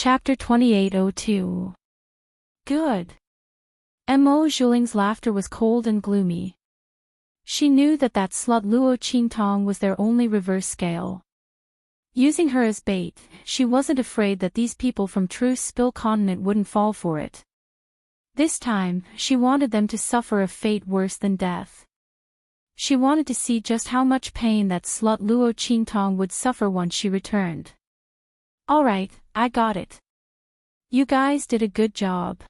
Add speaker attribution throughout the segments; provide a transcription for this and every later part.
Speaker 1: Chapter 2802. Good. Mo Zhuling's laughter was cold and gloomy. She knew that slut Luo Qingtong was their only reverse scale. Using her as bait, she wasn't afraid that these people from Truce Spill Continent wouldn't fall for it. This time, she wanted them to suffer a fate worse than death. She wanted to see just how much pain that slut Luo Qingtong would suffer once she returned. Alright, I got it. You guys did a good job.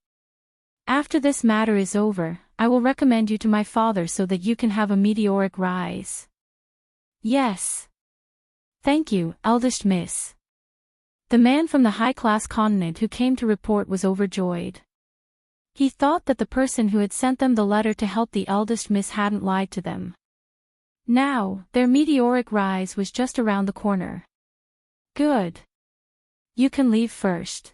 Speaker 1: After this matter is over, I will recommend you to my father so that you can have a meteoric rise. Yes. Thank you, eldest miss. The man from the high-class continent who came to report was overjoyed. He thought that the person who had sent them the letter to help the eldest miss hadn't lied to them. Now, their meteoric rise was just around the corner. Good. You can leave first.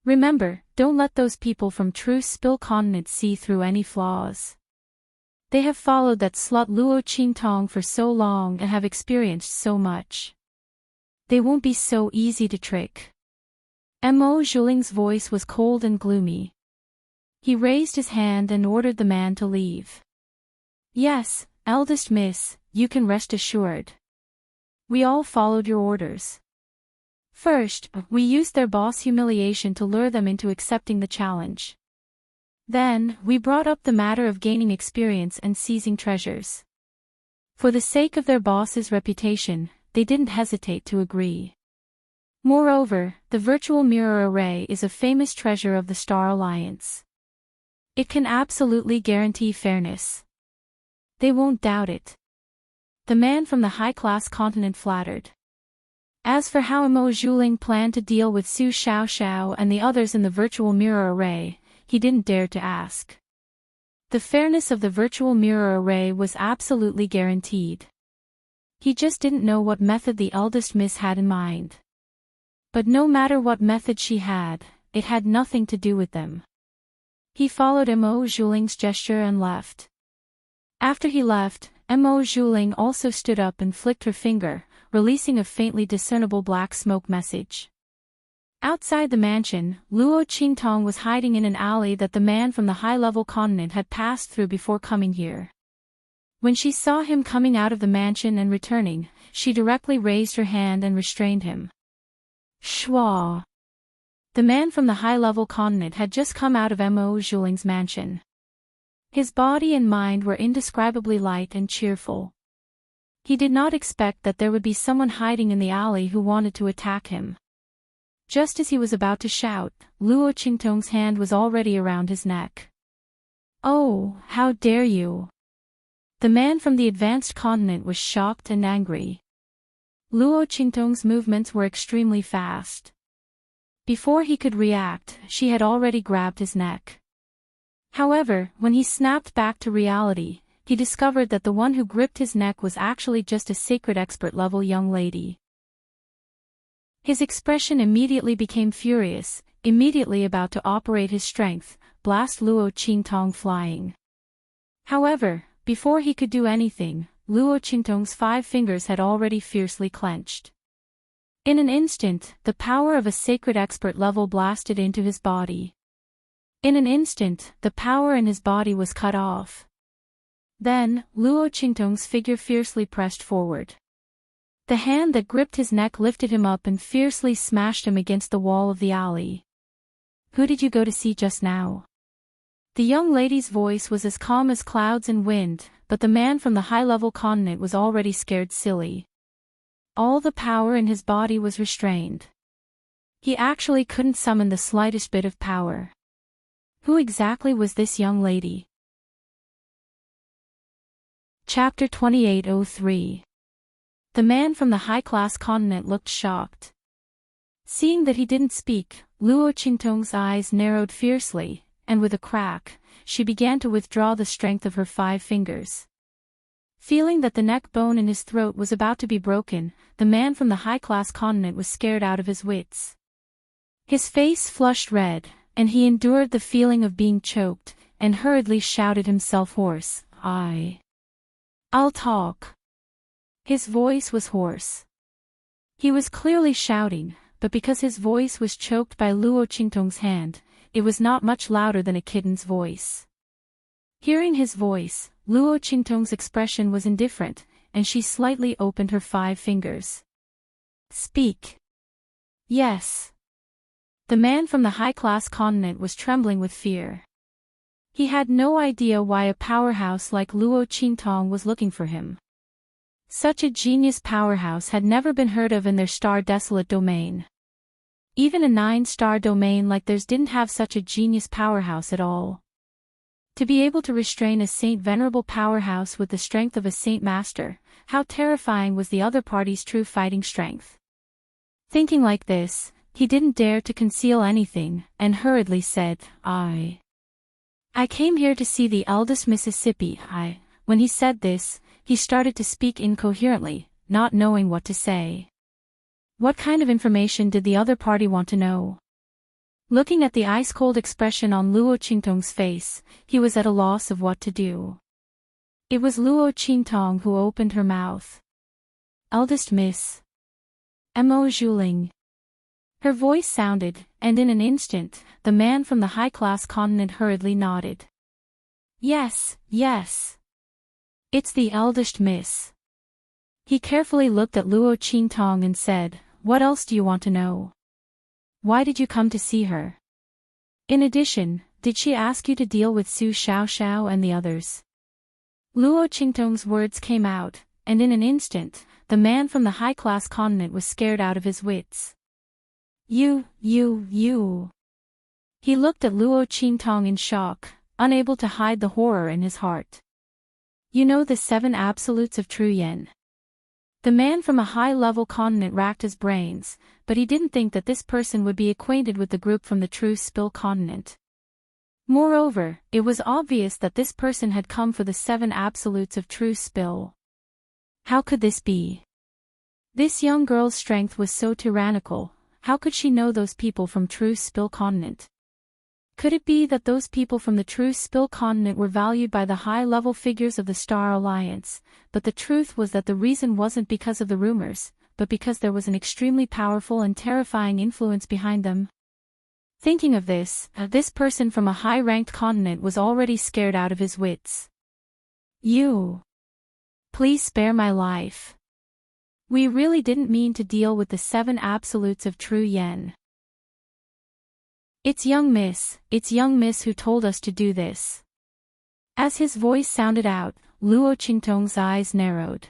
Speaker 1: Remember, don't let those people from Truce Spill Continent see through any flaws. They have followed that slut Luo Qingtong for so long and have experienced so much. They won't be so easy to trick. Mo Zhuling's voice was cold and gloomy. He raised his hand and ordered the man to leave. Yes, eldest miss, you can rest assured. We all followed your orders. First, we used their boss humiliation to lure them into accepting the challenge. Then, we brought up the matter of gaining experience and seizing treasures. For the sake of their boss's reputation, they didn't hesitate to agree. Moreover, the virtual mirror array is a famous treasure of the Star Alliance. It can absolutely guarantee fairness. They won't doubt it. The man from the high-class continent flattered. As for how Mo Zhuling planned to deal with Su Xiaoxiao and the others in the virtual mirror array, he didn't dare to ask. The fairness of the virtual mirror array was absolutely guaranteed. He just didn't know what method the eldest miss had in mind. But no matter what method she had, it had nothing to do with them. He followed Mo Zhuling's gesture and left. After he left, Mo Zhuling also stood up and flicked her finger, releasing a faintly discernible black smoke message. Outside the mansion, Luo Qingtong was hiding in an alley that the man from the high-level continent had passed through before coming here. When she saw him coming out of the mansion and returning, she directly raised her hand and restrained him. Shua! The man from the high-level continent had just come out of Mo Zhuling's mansion. His body and mind were indescribably light and cheerful. He did not expect that there would be someone hiding in the alley who wanted to attack him. Just as he was about to shout, Luo Qingtong's hand was already around his neck. Oh, how dare you! The man from the advanced continent was shocked and angry. Luo Qingtong's movements were extremely fast. Before he could react, she had already grabbed his neck. However, when he snapped back to reality, he discovered that the one who gripped his neck was actually just a sacred expert-level young lady. His expression immediately became furious, immediately about to operate his strength, blast Luo Qingtong flying. However, before he could do anything, Luo Qingtong's 5 fingers had already fiercely clenched. In an instant, the power of a sacred expert-level blasted into his body. In an instant, the power in his body was cut off. Then, Luo Qingtong's figure fiercely pressed forward. The hand that gripped his neck lifted him up and fiercely smashed him against the wall of the alley. Who did you go to see just now? The young lady's voice was as calm as clouds and wind, but the man from the high-level continent was already scared silly. All the power in his body was restrained. He actually couldn't summon the slightest bit of power. Who exactly was this young lady? Chapter 2803. The man from the high-class continent looked shocked. Seeing that he didn't speak, Luo Qingtong's eyes narrowed fiercely, and with a crack, she began to withdraw the strength of her 5 fingers. Feeling that the neck bone in his throat was about to be broken, the man from the high-class continent was scared out of his wits. His face flushed red, and he endured the feeling of being choked, and hurriedly shouted himself hoarse, I'll talk. His voice was hoarse. He was clearly shouting, but because his voice was choked by Luo Qingtong's hand, it was not much louder than a kitten's voice. Hearing his voice, Luo Qingtong's expression was indifferent, and she slightly opened her 5 fingers. Speak. Yes. The man from the high-class continent was trembling with fear. He had no idea why a powerhouse like Luo Qingtong was looking for him. Such a genius powerhouse had never been heard of in their star-desolate domain. Even a 9-star domain like theirs didn't have such a genius powerhouse at all. To be able to restrain a saint-venerable powerhouse with the strength of a saint-master, how terrifying was the other party's true fighting strength. Thinking like this, he didn't dare to conceal anything, and hurriedly said, I came here to see the eldest Mississippi. When he said this, he started to speak incoherently, not knowing what to say. What kind of information did the other party want to know? Looking at the ice-cold expression on Luo Qingtong's face, he was at a loss of what to do. It was Luo Qingtong who opened her mouth. Eldest Miss Mo Zhuling. Her voice sounded, and in an instant, the man from the high-class continent hurriedly nodded. Yes, yes. It's the eldest miss. He carefully looked at Luo Qingtong and said, What else do you want to know? Why did you come to see her? In addition, did she ask you to deal with Su Xiaoxiao and the others? Luo Qingtong's words came out, and in an instant, the man from the high-class continent was scared out of his wits. You. He looked at Luo Qingtong in shock, unable to hide the horror in his heart. You know the 7 absolutes of true yen. The man from a high-level continent racked his brains, but he didn't think that this person would be acquainted with the group from the true spill continent. Moreover, it was obvious that this person had come for the 7 absolutes of true spill. How could this be? This young girl's strength was so tyrannical. How could she know those people from true spill continent? Could it be that those people from the true spill continent were valued by the high-level figures of the Star Alliance, but the truth was that the reason wasn't because of the rumors, but because there was an extremely powerful and terrifying influence behind them? Thinking of this, this person from a high-ranked continent was already scared out of his wits. You. Please spare my life. We really didn't mean to deal with the 7 absolutes of true yen. It's young miss who told us to do this. As his voice sounded out, Luo Qingtong's eyes narrowed.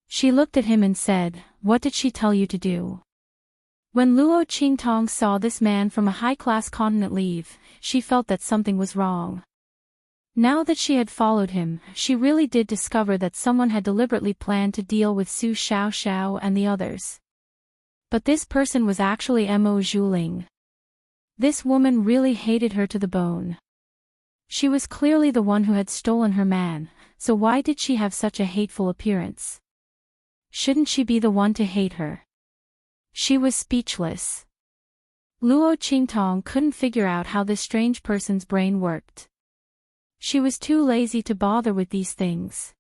Speaker 1: She looked at him and said, What did she tell you to do? When Luo Qingtong saw this man from a high-class continent leave, she felt that something was wrong. Now that she had followed him, she really did discover that someone had deliberately planned to deal with Su Xiaoxiao and the others. But this person was actually Mo Zhuling. This woman really hated her to the bone. She was clearly the one who had stolen her man, so why did she have such a hateful appearance? Shouldn't she be the one to hate her? She was speechless. Luo Qingtong couldn't figure out how this strange person's brain worked. She was too lazy to bother with these things.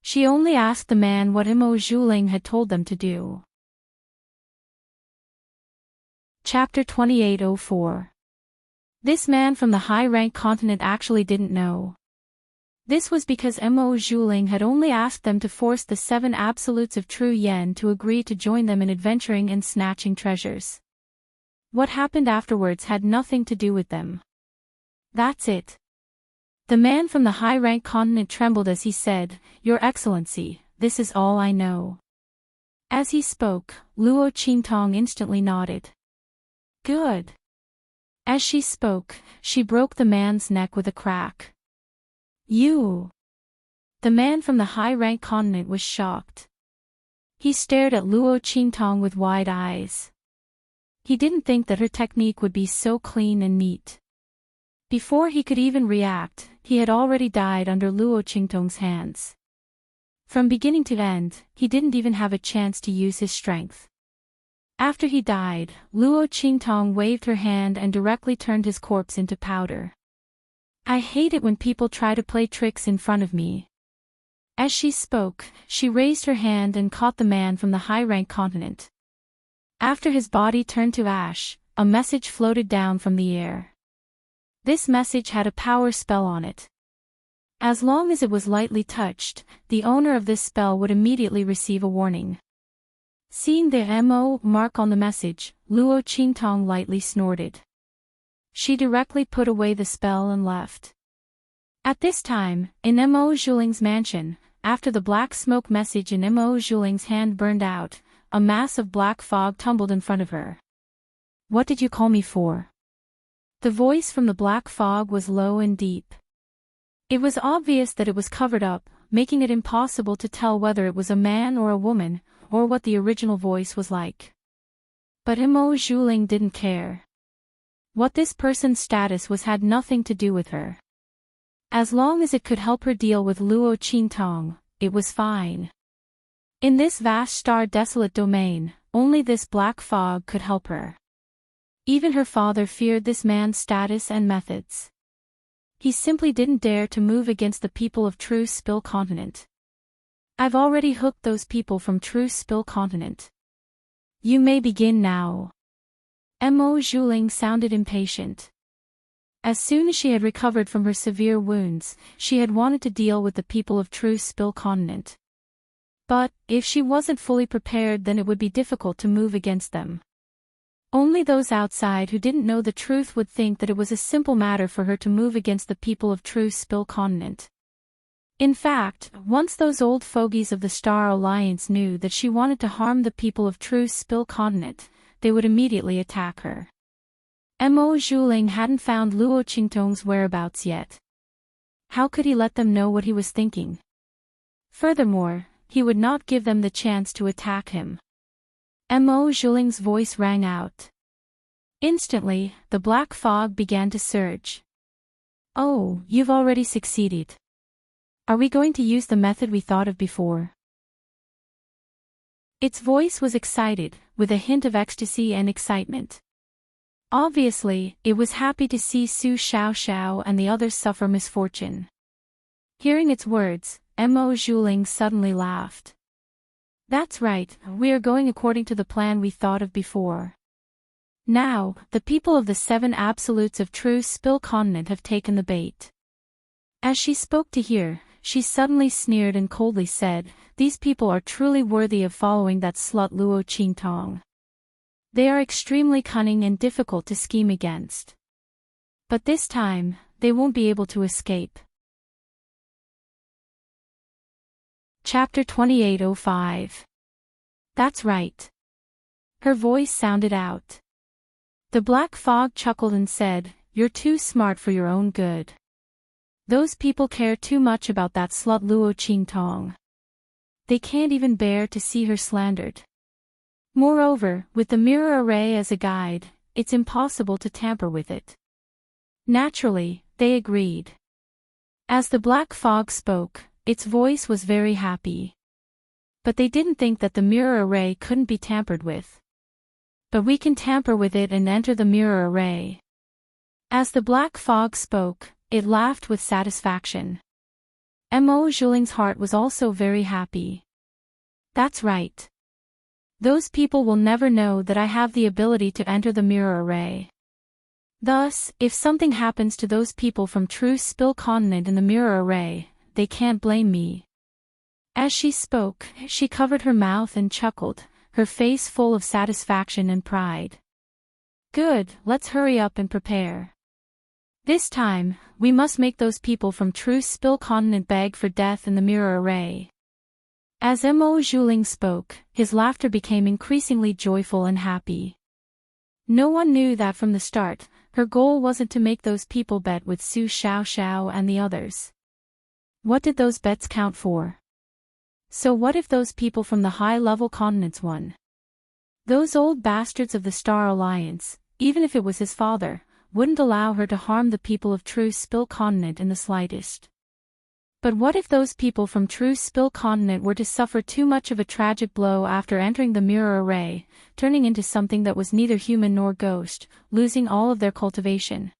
Speaker 1: She only asked the man what Mo Zhuling had told them to do. Chapter 2804. This man from the high-ranked continent actually didn't know. This was because Mo Zhuling had only asked them to force the 7 absolutes of true yen to agree to join them in adventuring and snatching treasures. What happened afterwards had nothing to do with them. That's it. The man from the high-ranked continent trembled as he said, Your Excellency, this is all I know. As he spoke, Luo Qingtong instantly nodded. Good. As she spoke, she broke the man's neck with a crack. You. The man from the high-ranked continent was shocked. He stared at Luo Qingtong with wide eyes. He didn't think that her technique would be so clean and neat. Before he could even react, he had already died under Luo Qingtong's hands. From beginning to end, he didn't even have a chance to use his strength. After he died, Luo Qingtong waved her hand and directly turned his corpse into powder. I hate it when people try to play tricks in front of me. As she spoke, she raised her hand and caught the man from the high-ranked continent. After his body turned to ash, a message floated down from the air. This message had a power spell on it. As long as it was lightly touched, the owner of this spell would immediately receive a warning. Seeing the MO mark on the message, Luo Qingtong lightly snorted. She directly put away the spell and left. At this time, in Mo Zhuling's mansion, after the black smoke message in Mo Zhuling's hand burned out, a mass of black fog tumbled in front of her. "What did you call me for?" The voice from the black fog was low and deep. It was obvious that it was covered up, making it impossible to tell whether it was a man or a woman, or what the original voice was like. But Mo Zhuling didn't care. What this person's status was had nothing to do with her. As long as it could help her deal with Luo Qingtong, it was fine. In this vast star-desolate domain, only this black fog could help her. Even her father feared this man's status and methods. He simply didn't dare to move against the people of True Spill Continent. "I've already hooked those people from True Spill Continent. You may begin now." Mo Zhuling sounded impatient. As soon as she had recovered from her severe wounds, she had wanted to deal with the people of True Spill Continent. But, if she wasn't fully prepared, then it would be difficult to move against them. Only those outside who didn't know the truth would think that it was a simple matter for her to move against the people of True Spill Continent. In fact, once those old fogies of the Star Alliance knew that she wanted to harm the people of True Spill Continent, they would immediately attack her. Mo Zhuling hadn't found Luo Qingtong's whereabouts yet. How could he let them know what he was thinking? Furthermore, he would not give them the chance to attack him. Mo Zhuling's voice rang out. Instantly, the black fog began to surge. "Oh, you've already succeeded. Are we going to use the method we thought of before?" Its voice was excited, with a hint of ecstasy and excitement. Obviously, it was happy to see Su Xiaoxiao and the others suffer misfortune. Hearing its words, Mo Zhuling suddenly laughed. "That's right, we are going according to the plan we thought of before. Now, the people of the 7 absolutes of True Spill Continent have taken the bait." As she spoke to hear, she suddenly sneered and coldly said, "These people are truly worthy of following that slut Luo Qingtong. They are extremely cunning and difficult to scheme against. But this time, they won't be able to escape." Chapter 2805. That's right. Her voice sounded out. The black fog chuckled and said, "You're too smart for your own good. Those people care too much about that slut Luo Qingtong. They can't even bear to see her slandered. Moreover, with the mirror array as a guide, it's impossible to tamper with it." Naturally, they agreed. As the black fog spoke, its voice was very happy. But they didn't think that the mirror array couldn't be tampered with. "But we can tamper with it and enter the mirror array." As the black fog spoke, it laughed with satisfaction. Mo Zhuling's heart was also very happy. "That's right. Those people will never know that I have the ability to enter the mirror array. Thus, if something happens to those people from True Spill Continent in the mirror array, they can't blame me." As she spoke, she covered her mouth and chuckled, her face full of satisfaction and pride. "Good, let's hurry up and prepare. This time, we must make those people from True Spill Continent beg for death in the mirror array." As Mo Zhuling spoke, his laughter became increasingly joyful and happy. No one knew that from the start, her goal wasn't to make those people bet with Su Xiaoxiao and the others. What did those bets count for? So what if those people from the high-level continents won? Those old bastards of the Star Alliance, even if it was his father, wouldn't allow her to harm the people of True Spill Continent in the slightest. But what if those people from True Spill Continent were to suffer too much of a tragic blow after entering the mirror array, turning into something that was neither human nor ghost, losing all of their cultivation?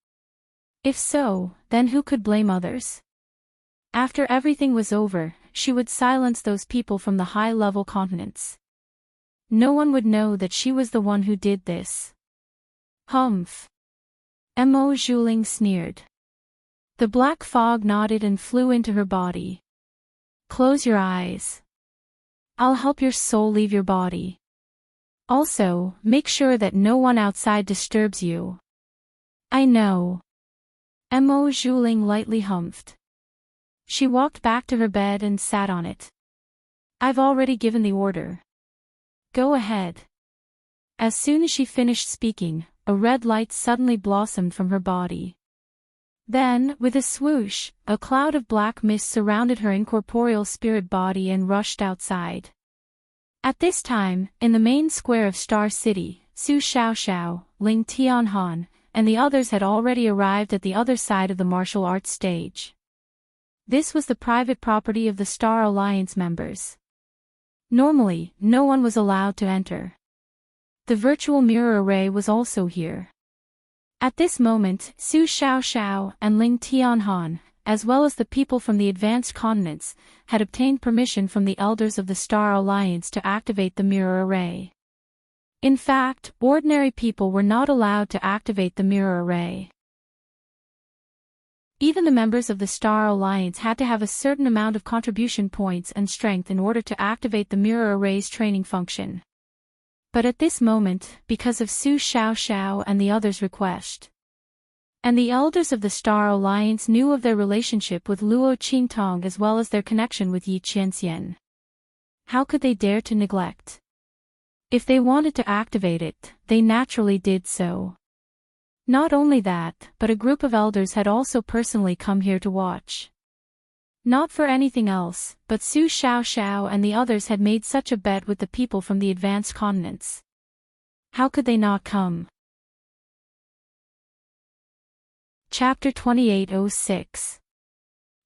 Speaker 1: If so, then who could blame others? After everything was over, she would silence those people from the high-level continents. No one would know that she was the one who did this. Humph. Mo Zhuling sneered. The black fog nodded and flew into her body. Close your eyes. I'll help your soul leave your body. Also, make sure that no one outside disturbs you. I know. Mo Zhuling lightly humphed. She walked back to her bed and sat on it. I've already given the order. Go ahead. As soon as she finished speaking, a red light suddenly blossomed from her body. Then, with a swoosh, a cloud of black mist surrounded her incorporeal spirit body and rushed outside. At this time, in the main square of Star City, Su Xiaoxiao, Ling Tianhan, and the others had already arrived at the other side of the martial arts stage. This was the private property of the Star Alliance members. Normally, no one was allowed to enter. The virtual mirror array was also here. At this moment, Su Xiaoxiao and Ling Tianhan, as well as the people from the advanced continents, had obtained permission from the elders of the Star Alliance to activate the mirror array. In fact, ordinary people were not allowed to activate the mirror array. Even the members of the Star Alliance had to have a certain amount of contribution points and strength in order to activate the mirror array's training function. But at this moment, because of Su Xiaoxiao and the others' request, and the elders of the Star Alliance knew of their relationship with Luo Qingtong as well as their connection with Yi Qianxian. How could they dare to neglect? If they wanted to activate it, they naturally did so. Not only that, but a group of elders had also personally come here to watch. Not for anything else, but Su Xiaoxiao and the others had made such a bet with the people from the advanced continents. How could they not come? Chapter 2806.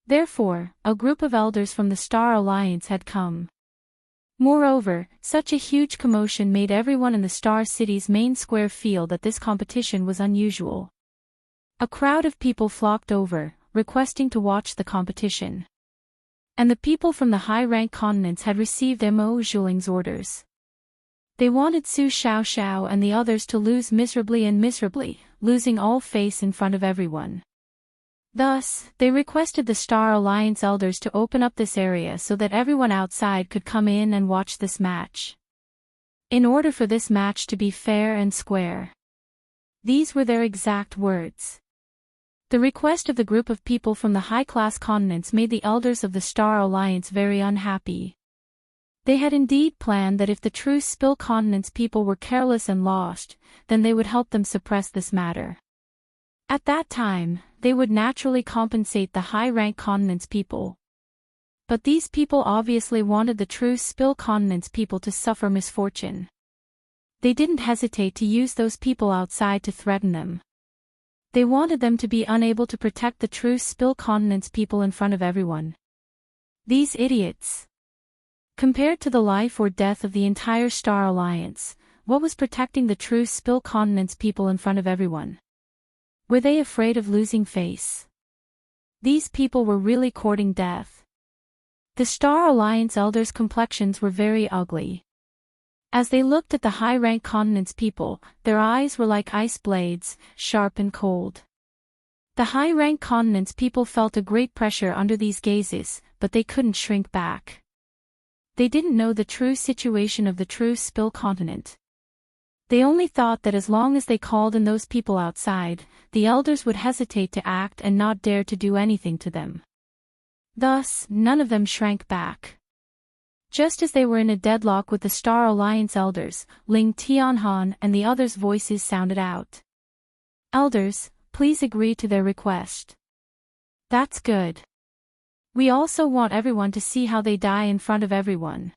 Speaker 1: Therefore, a group of elders from the Star Alliance had come. Moreover, such a huge commotion made everyone in the Star City's main square feel that this competition was unusual. A crowd of people flocked over, requesting to watch the competition. And the people from the high-rank continents had received Mo Zhuling's orders. They wanted Su Xiaoxiao and the others to lose miserably, losing all face in front of everyone. Thus, they requested the Star Alliance elders to open up this area so that everyone outside could come in and watch this match. In order for this match to be fair and square. These were their exact words. The request of the group of people from the high-class continents made the elders of the Star Alliance very unhappy. They had indeed planned that if the true Spill Continent's people were careless and lost, then they would help them suppress this matter. At that time, they would naturally compensate the high-rank continent's people. But these people obviously wanted the true Spill Continent's people to suffer misfortune. They didn't hesitate to use those people outside to threaten them. They wanted them to be unable to protect the true Spill Continent's people in front of everyone. These idiots. Compared to the life or death of the entire Star Alliance, what was protecting the true Spill Continent's people in front of everyone? Were they afraid of losing face? These people were really courting death. The Star Alliance elders' complexions were very ugly. As they looked at the high-rank continent's people, their eyes were like ice blades, sharp and cold. The high-rank continent's people felt a great pressure under these gazes, but they couldn't shrink back. They didn't know the true situation of the true Spill Continent. They only thought that as long as they called in those people outside, the elders would hesitate to act and not dare to do anything to them. Thus, none of them shrank back. Just as they were in a deadlock with the Star Alliance elders, Ling Tianhan and the others' voices sounded out. Elders, please agree to their request. That's good. We also want everyone to see how they die in front of everyone.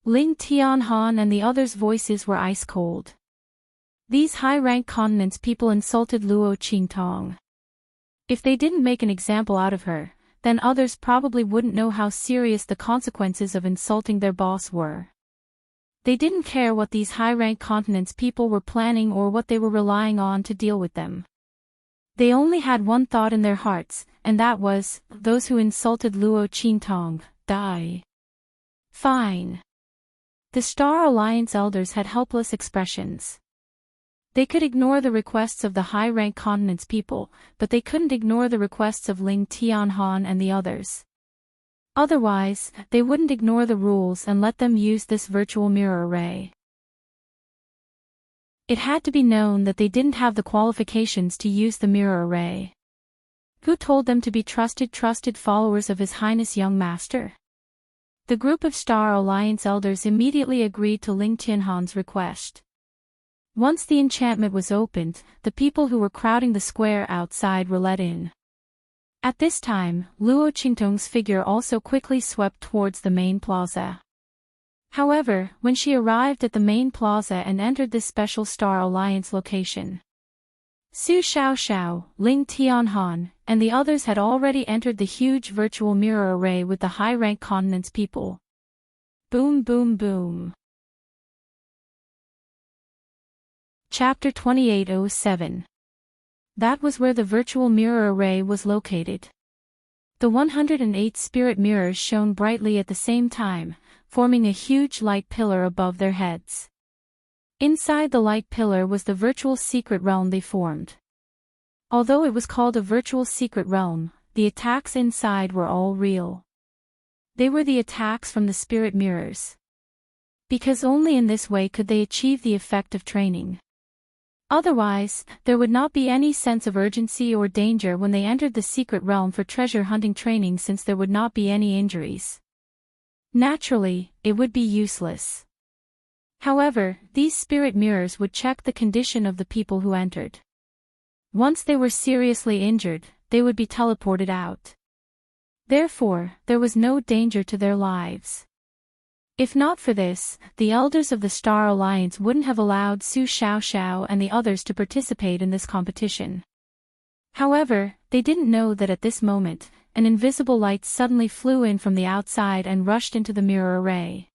Speaker 1: Ling Tianhan and the others' voices were ice cold. These high-rank continents people insulted Luo Qingtong. If they didn't make an example out of her, then others probably wouldn't know how serious the consequences of insulting their boss were. They didn't care what these high-rank continents people were planning or what they were relying on to deal with them. They only had one thought in their hearts, and that was, those who insulted Luo Qingtong, die. Fine. The Star Alliance elders had helpless expressions. They could ignore the requests of the high-rank continent's people, but they couldn't ignore the requests of Ling Tianhan and the others. Otherwise, they wouldn't ignore the rules and let them use this virtual mirror array. It had to be known that they didn't have the qualifications to use the mirror array. Who told them to be trusted followers of His Highness Young Master? The group of Star Alliance elders immediately agreed to Ling Tianhan's request. Once the enchantment was opened, the people who were crowding the square outside were let in. At this time, Luo Qingtong's figure also quickly swept towards the main plaza. However, when she arrived at the main plaza and entered this special Star Alliance location, Su Xiaoxiao, Ling Tianhan, and the others had already entered the huge virtual mirror array with the high-rank continent's people. Boom boom boom. Chapter 2807. That was where the virtual mirror array was located. The 108 spirit mirrors shone brightly at the same time, forming a huge light pillar above their heads. Inside the light pillar was the virtual secret realm they formed. Although it was called a virtual secret realm, the attacks inside were all real. They were the attacks from the spirit mirrors. Because only in this way could they achieve the effect of training. Otherwise, there would not be any sense of urgency or danger when they entered the secret realm for treasure hunting training, since there would not be any injuries. Naturally, it would be useless. However, these spirit mirrors would check the condition of the people who entered. Once they were seriously injured, they would be teleported out. Therefore, there was no danger to their lives. If not for this, the elders of the Star Alliance wouldn't have allowed Su Xiaoxiao and the others to participate in this competition. However, they didn't know that at this moment, an invisible light suddenly flew in from the outside and rushed into the mirror array.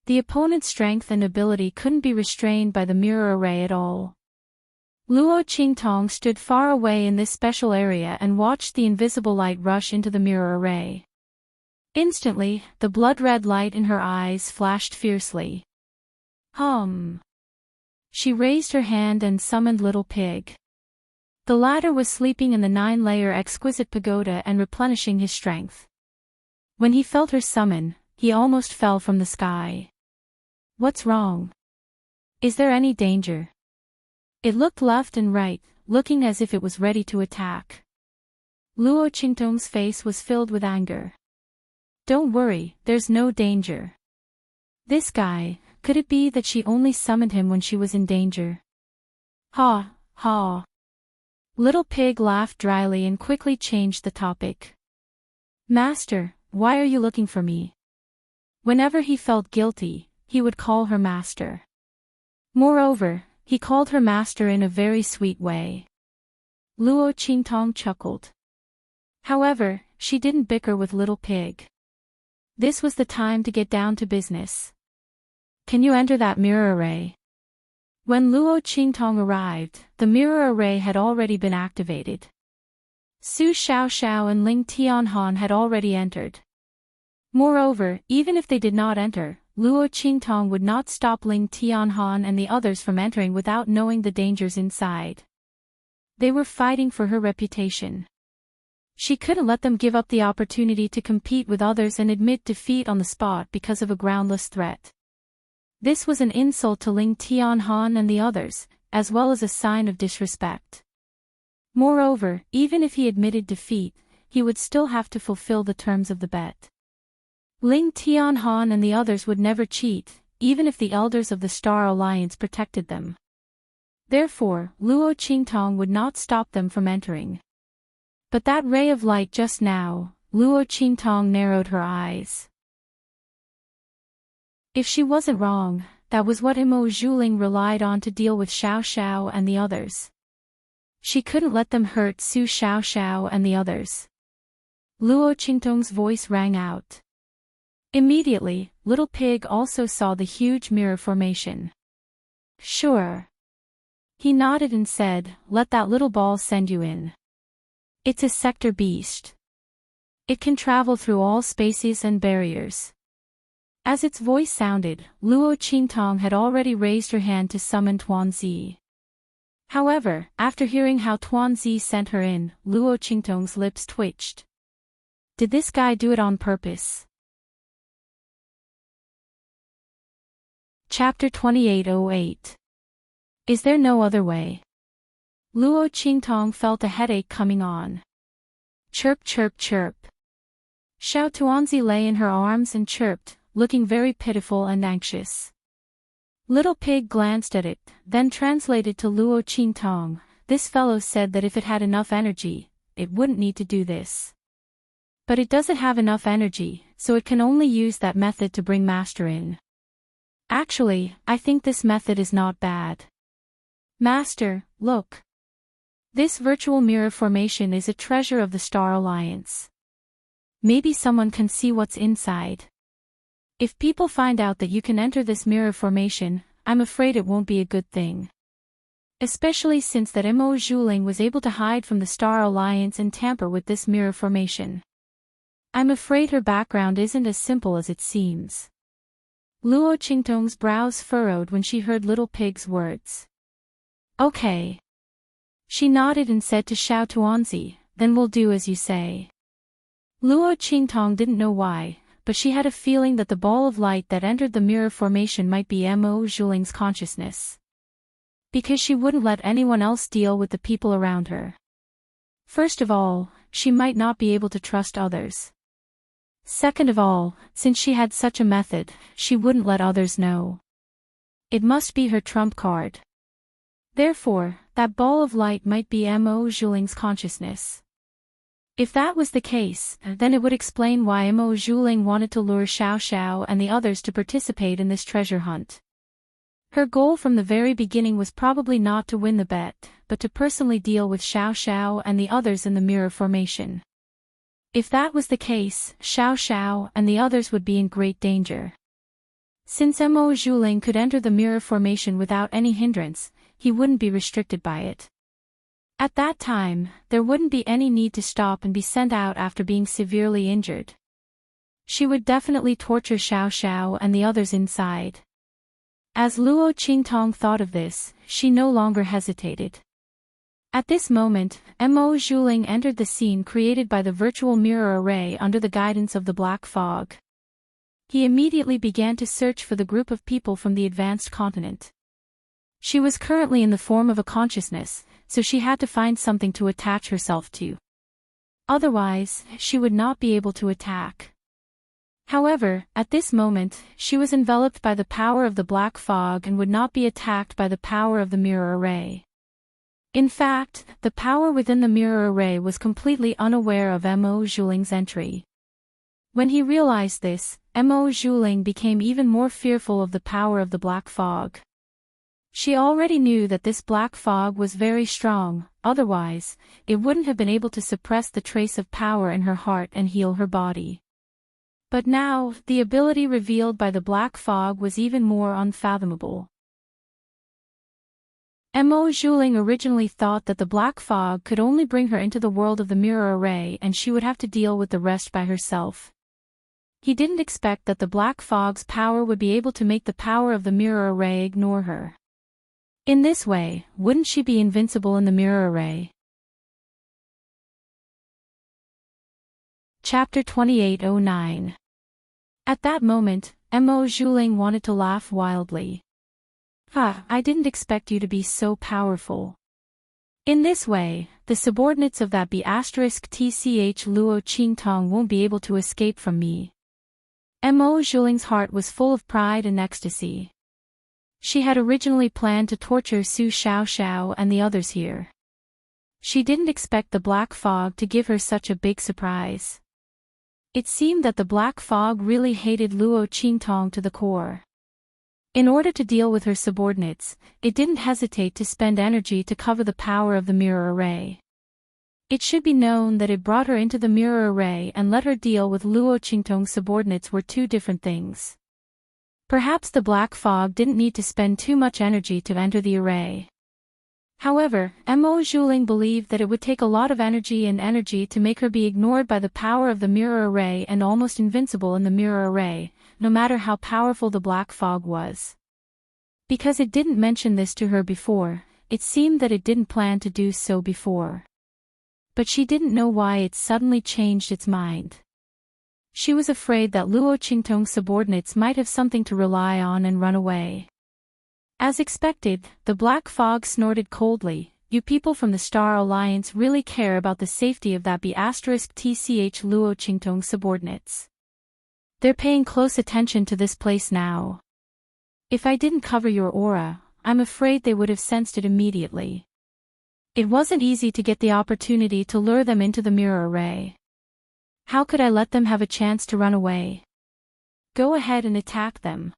Speaker 1: The opponent's strength and ability couldn't be restrained by the mirror array at all. Luo Qingtong stood far away in this special area and watched the invisible light rush into the mirror array. Instantly, the blood-red light in her eyes flashed fiercely. She raised her hand and summoned Little Pig. The latter was sleeping in the 9-layer exquisite pagoda and replenishing his strength. When he felt her summon, he almost fell from the sky. What's wrong? Is there any danger? It looked left and right, looking as if it was ready to attack. Luo Qingtong's face was filled with anger. Don't worry, there's no danger. This guy, could it be that she only summoned him when she was in danger? Ha, ha. Little Pig laughed dryly and quickly changed the topic. Master, why are you looking for me? Whenever he felt guilty, he would call her master. Moreover, he called her master in a very sweet way. Luo Qingtong chuckled. However, she didn't bicker with Little Pig. This was the time to get down to business. Can you enter that mirror array? When Luo Qingtong arrived, the mirror array had already been activated. Su Xiaoxiao and Ling Tianhan had already entered. Moreover, even if they did not enter, Luo Qingtong would not stop Ling Tianhan and the others from entering without knowing the dangers inside. They were fighting for her reputation. She couldn't let them give up the opportunity to compete with others and admit defeat on the spot because of a groundless threat. This was an insult to Ling Tianhan and the others, as well as a sign of disrespect. Moreover, even if he admitted defeat, he would still have to fulfill the terms of the bet. Ling Tianhan and the others would never cheat, even if the elders of the Star Alliance protected them. Therefore, Luo Qingtong would not stop them from entering. But that ray of light just now, Luo Qingtong narrowed her eyes. If she wasn't wrong, that was what Imo Zhuling relied on to deal with Xiaoxiao and the others. She couldn't let them hurt Su Xiaoxiao and the others. Luo Qingtong's voice rang out. Immediately, Little Pig also saw the huge mirror formation. Sure. He nodded and said, let that little ball send you in. It's a sector beast. It can travel through all spaces and barriers. As its voice sounded, Luo Qingtong had already raised her hand to summon Tuanzi. However, after hearing how Tuanzi sent her in, Luo Qingtong's lips twitched. Did this guy do it on purpose? Chapter 2808. Is there no other way? Luo Qingtong felt a headache coming on. Chirp chirp chirp. Xiao Tuanzi lay in her arms and chirped, looking very pitiful and anxious. Little Pig glanced at it, then translated to Luo Qingtong. This fellow said that if it had enough energy, it wouldn't need to do this. But it doesn't have enough energy, so it can only use that method to bring Master in. Actually, I think this method is not bad. Master, look. This virtual mirror formation is a treasure of the Star Alliance. Maybe someone can see what's inside. If people find out that you can enter this mirror formation, I'm afraid it won't be a good thing. Especially since that Mo Zhuling was able to hide from the Star Alliance and tamper with this mirror formation. I'm afraid her background isn't as simple as it seems. Luo Qingtong's brows furrowed when she heard Little Pig's words. Okay. She nodded and said to Xiao Tuanzi, then we'll do as you say. Luo Qingtong didn't know why, but she had a feeling that the ball of light that entered the mirror formation might be Mo Zhuling's consciousness. Because she wouldn't let anyone else deal with the people around her. First of all, she might not be able to trust others. Second of all, since she had such a method, she wouldn't let others know. It must be her trump card. Therefore, that ball of light might be Mo Zhuling's consciousness. If that was the case, then it would explain why Mo Zhuling wanted to lure Xiao Xiao and the others to participate in this treasure hunt. Her goal from the very beginning was probably not to win the bet, but to personally deal with Xiao Xiao and the others in the mirror formation. If that was the case, Xiao Xiao and the others would be in great danger. Since Mo Zhuling could enter the mirror formation without any hindrance, he wouldn't be restricted by it. At that time, there wouldn't be any need to stop and be sent out after being severely injured. She would definitely torture Xiao Xiao and the others inside. As Luo Qingtong thought of this, she no longer hesitated. At this moment, Mo Zhuling entered the scene created by the virtual mirror array under the guidance of the black fog. He immediately began to search for the group of people from the advanced continent. She was currently in the form of a consciousness, so she had to find something to attach herself to. Otherwise, she would not be able to attack. However, at this moment, she was enveloped by the power of the black fog and would not be attacked by the power of the mirror array. In fact, the power within the mirror array was completely unaware of Mo Zhuling's entry. When he realized this, Mo Zhuling became even more fearful of the power of the black fog. She already knew that this black fog was very strong, otherwise, it wouldn't have been able to suppress the trace of power in her heart and heal her body. But now, the ability revealed by the black fog was even more unfathomable. Mo Zhuling originally thought that the black fog could only bring her into the world of the mirror array and she would have to deal with the rest by herself. He didn't expect that the black fog's power would be able to make the power of the mirror array ignore her. In this way, wouldn't she be invincible in the mirror array? Chapter 2809. At that moment, Mo Zhuling wanted to laugh wildly. I didn't expect you to be so powerful. In this way, the subordinates of that B*TCH Luo Qingtong won't be able to escape from me. Mo Zhuling's heart was full of pride and ecstasy. She had originally planned to torture Su Xiao Xiao and the others here. She didn't expect the black fog to give her such a big surprise. It seemed that the black fog really hated Luo Qingtong to the core. In order to deal with her subordinates, it didn't hesitate to spend energy to cover the power of the mirror array. It should be known that it brought her into the mirror array and let her deal with Luo Qingtong's subordinates were two different things. Perhaps the black fog didn't need to spend too much energy to enter the array. However, Mo Zhuling believed that it would take a lot of energy to make her be ignored by the power of the mirror array and almost invincible in the mirror array, no matter how powerful the black fog was. Because it didn't mention this to her before, it seemed that it didn't plan to do so before. But she didn't know why it suddenly changed its mind. She was afraid that Luo Qingtong's subordinates might have something to rely on and run away. As expected, the black fog snorted coldly. You people from the Star Alliance really care about the safety of that B*TCH Luo Qingtong subordinates. They're paying close attention to this place now. If I didn't cover your aura, I'm afraid they would have sensed it immediately. It wasn't easy to get the opportunity to lure them into the mirror array. How could I let them have a chance to run away? Go ahead and attack them.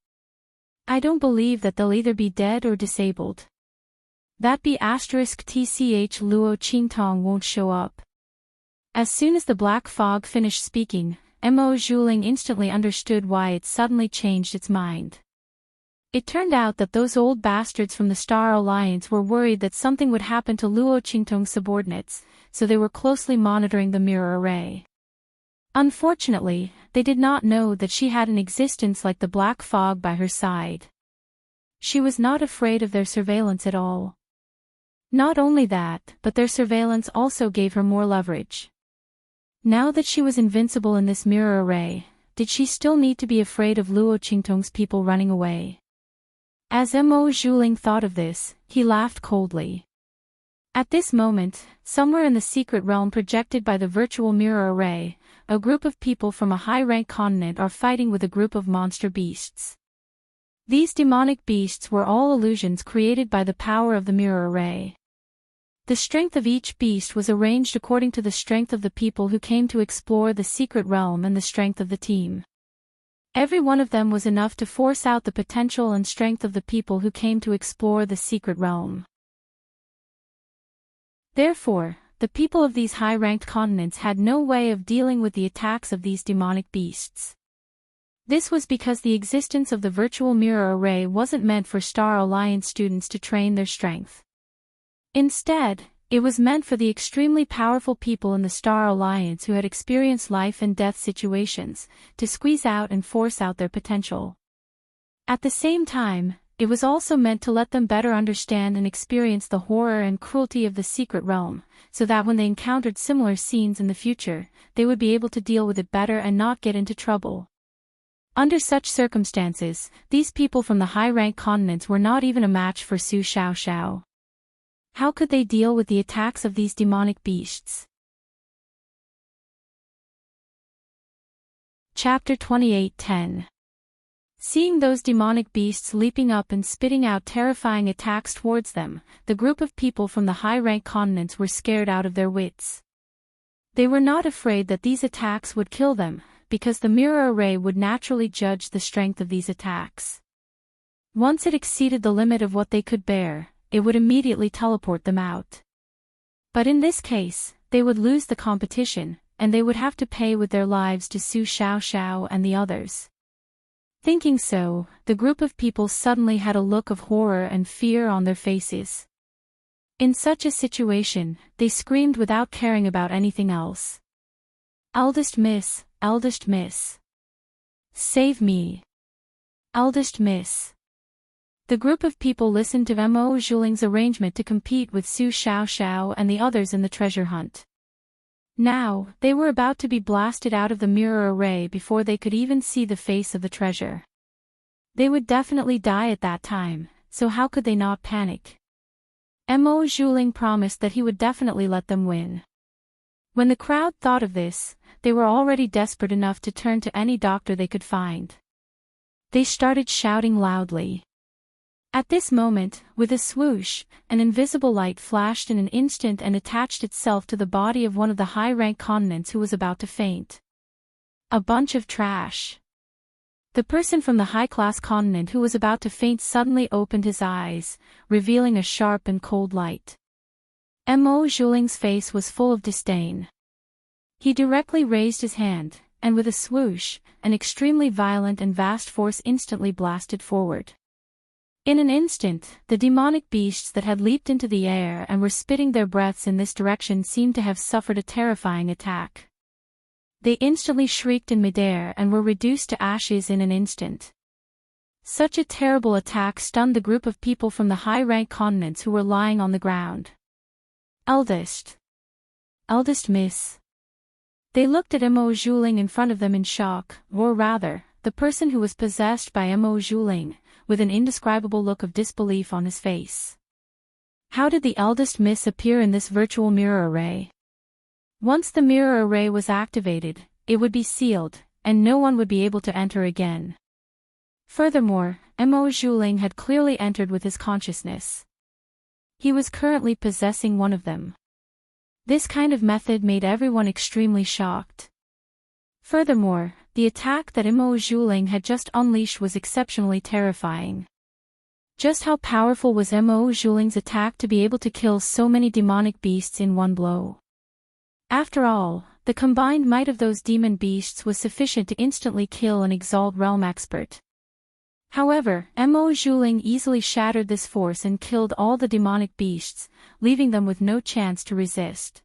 Speaker 1: I don't believe that they'll either be dead or disabled. That B*TCH Luo Qingtong won't show up. As soon as the black fog finished speaking, Mo Zhuling instantly understood why it suddenly changed its mind. It turned out that those old bastards from the Star Alliance were worried that something would happen to Luo Qingtong's subordinates, so they were closely monitoring the mirror array. Unfortunately, they did not know that she had an existence like the black fog by her side. She was not afraid of their surveillance at all. Not only that, but their surveillance also gave her more leverage. Now that she was invincible in this mirror array, did she still need to be afraid of Luo Qingtong's people running away? As Mo Zhuling thought of this, he laughed coldly. At this moment, somewhere in the secret realm projected by the virtual mirror array, a group of people from a high-rank continent are fighting with a group of monster beasts. These demonic beasts were all illusions created by the power of the mirror array. The strength of each beast was arranged according to the strength of the people who came to explore the secret realm and the strength of the team. Every one of them was enough to force out the potential and strength of the people who came to explore the secret realm. Therefore, the people of these high-ranked continents had no way of dealing with the attacks of these demonic beasts. This was because the existence of the virtual mirror array wasn't meant for Star Alliance students to train their strength. Instead, it was meant for the extremely powerful people in the Star Alliance who had experienced life and death situations, to squeeze out and force out their potential. At the same time, it was also meant to let them better understand and experience the horror and cruelty of the secret realm, so that when they encountered similar scenes in the future, they would be able to deal with it better and not get into trouble. Under such circumstances, these people from the high-rank continents were not even a match for Su Xiaoxiao. How could they deal with the attacks of these demonic beasts? Chapter 28:10. Seeing those demonic beasts leaping up and spitting out terrifying attacks towards them, the group of people from the high-rank continents were scared out of their wits. They were not afraid that these attacks would kill them, because the mirror array would naturally judge the strength of these attacks. Once it exceeded the limit of what they could bear, it would immediately teleport them out. But in this case, they would lose the competition, and they would have to pay with their lives to Su Xiaoxiao and the others. Thinking so, the group of people suddenly had a look of horror and fear on their faces. In such a situation, they screamed without caring about anything else. "Eldest Miss, Eldest Miss. Save me. Eldest Miss." The group of people listened to Mo Zhuling's arrangement to compete with Su Xiaoxiao and the others in the treasure hunt. Now, they were about to be blasted out of the mirror array before they could even see the face of the treasure. They would definitely die at that time, so how could they not panic? Mo Zhuling promised that he would definitely let them win. When the crowd thought of this, they were already desperate enough to turn to any doctor they could find. They started shouting loudly. At this moment, with a swoosh, an invisible light flashed in an instant and attached itself to the body of one of the high-rank continents who was about to faint. A bunch of trash. The person from the high-class continent who was about to faint suddenly opened his eyes, revealing a sharp and cold light. Mo Zhuling's face was full of disdain. He directly raised his hand, and with a swoosh, an extremely violent and vast force instantly blasted forward. In an instant, the demonic beasts that had leaped into the air and were spitting their breaths in this direction seemed to have suffered a terrifying attack. They instantly shrieked in midair and were reduced to ashes in an instant. Such a terrible attack stunned the group of people from the high-rank continents who were lying on the ground. Eldest miss. They looked at Mo Zhuling in front of them in shock, or rather, the person who was possessed by Mo Zhuling, with an indescribable look of disbelief on his face. How did the eldest miss appear in this virtual mirror array? Once the mirror array was activated, it would be sealed, and no one would be able to enter again. Furthermore, Mo Zhuling had clearly entered with his consciousness. He was currently possessing one of them. This kind of method made everyone extremely shocked. Furthermore, the attack that Mo Zhuling had just unleashed was exceptionally terrifying. Just how powerful was Mo Zhuling's attack to be able to kill so many demonic beasts in one blow? After all, the combined might of those demon beasts was sufficient to instantly kill an Exalt realm expert. However, Mo Zhuling easily shattered this force and killed all the demonic beasts, leaving them with no chance to resist.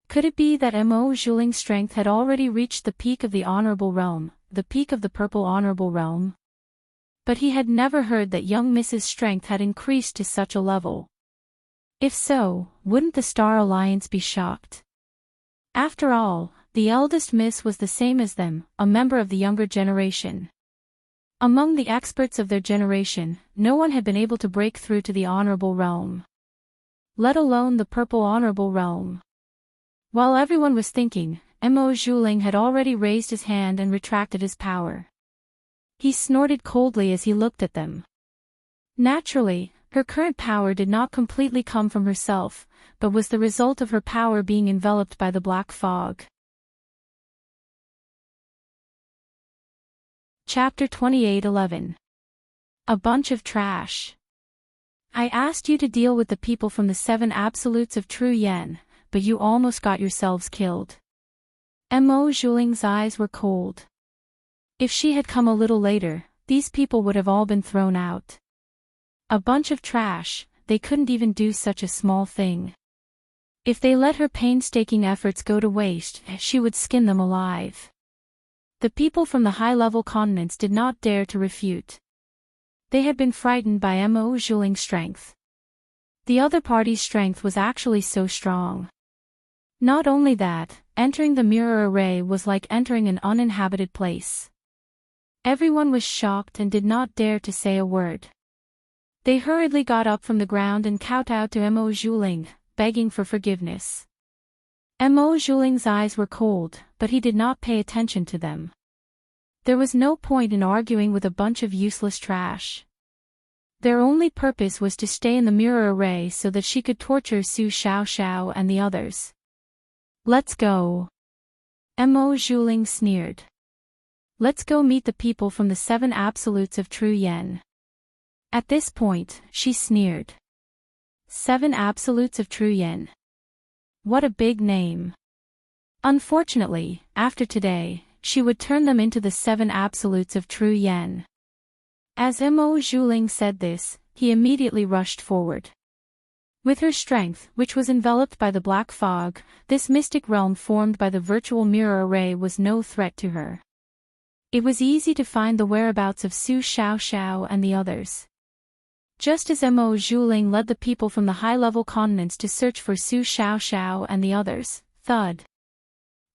Speaker 1: Could it be that Mo Zhuling's strength had already reached the peak of the Honorable Realm, the peak of the Purple Honorable Realm? But he had never heard that young Mrs. Strength had increased to such a level. If so, wouldn't the Star Alliance be shocked? After all, the eldest miss was the same as them, a member of the younger generation. Among the experts of their generation, no one had been able to break through to the Honorable Realm. Let alone the Purple Honorable Realm. While everyone was thinking, Mo Zhuling had already raised his hand and retracted his power. He snorted coldly as he looked at them. Naturally, her current power did not completely come from herself, but was the result of her power being enveloped by the black fog. Chapter 28:11. A bunch of trash. I asked you to deal with the people from the 7 absolutes of true yen, but you almost got yourselves killed. Mo Zhuling's eyes were cold. If she had come a little later, these people would have all been thrown out. A bunch of trash, they couldn't even do such a small thing. If they let her painstaking efforts go to waste, she would skin them alive. The people from the high-level continents did not dare to refute. They had been frightened by Mo Zhuling's strength. The other party's strength was actually so strong. Not only that, entering the mirror array was like entering an uninhabited place. Everyone was shocked and did not dare to say a word. They hurriedly got up from the ground and kowtowed to Mo Zhuling, begging for forgiveness. Mo Zhuling's eyes were cold, but he did not pay attention to them. There was no point in arguing with a bunch of useless trash. Their only purpose was to stay in the mirror array so that she could torture Su Xiaoxiao and the others. Let's go. Mo Zhuling sneered. Let's go meet the people from the 7 absolutes of true yen. At this point, she sneered. 7 absolutes of true yen. What a big name. Unfortunately, after today, she would turn them into the 7 absolutes of true yen. As Mo Zhuling said this, he immediately rushed forward. With her strength, which was enveloped by the black fog, this mystic realm formed by the virtual mirror array was no threat to her. It was easy to find the whereabouts of Su Xiaoxiao and the others. Just as Mo Zhuling led the people from the high-level continents to search for Su Xiaoxiao and the others, thud.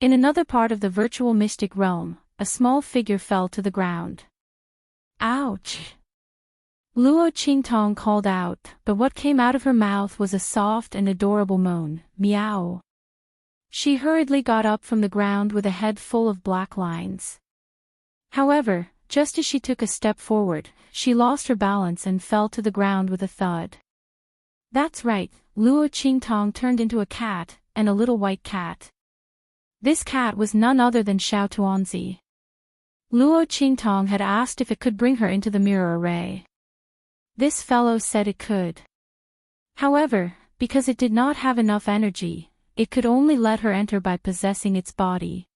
Speaker 1: In another part of the virtual mystic realm, a small figure fell to the ground. Ouch! Luo Qingtong called out, but what came out of her mouth was a soft and adorable moan, meow. She hurriedly got up from the ground with a head full of black lines. However, just as she took a step forward, she lost her balance and fell to the ground with a thud. That's right, Luo Qingtong turned into a cat, and a little white cat. This cat was none other than Xiao Tuanzi. Luo Qingtong had asked if it could bring her into the mirror array. This fellow said it could. However, because it did not have enough energy, it could only let her enter by possessing its body.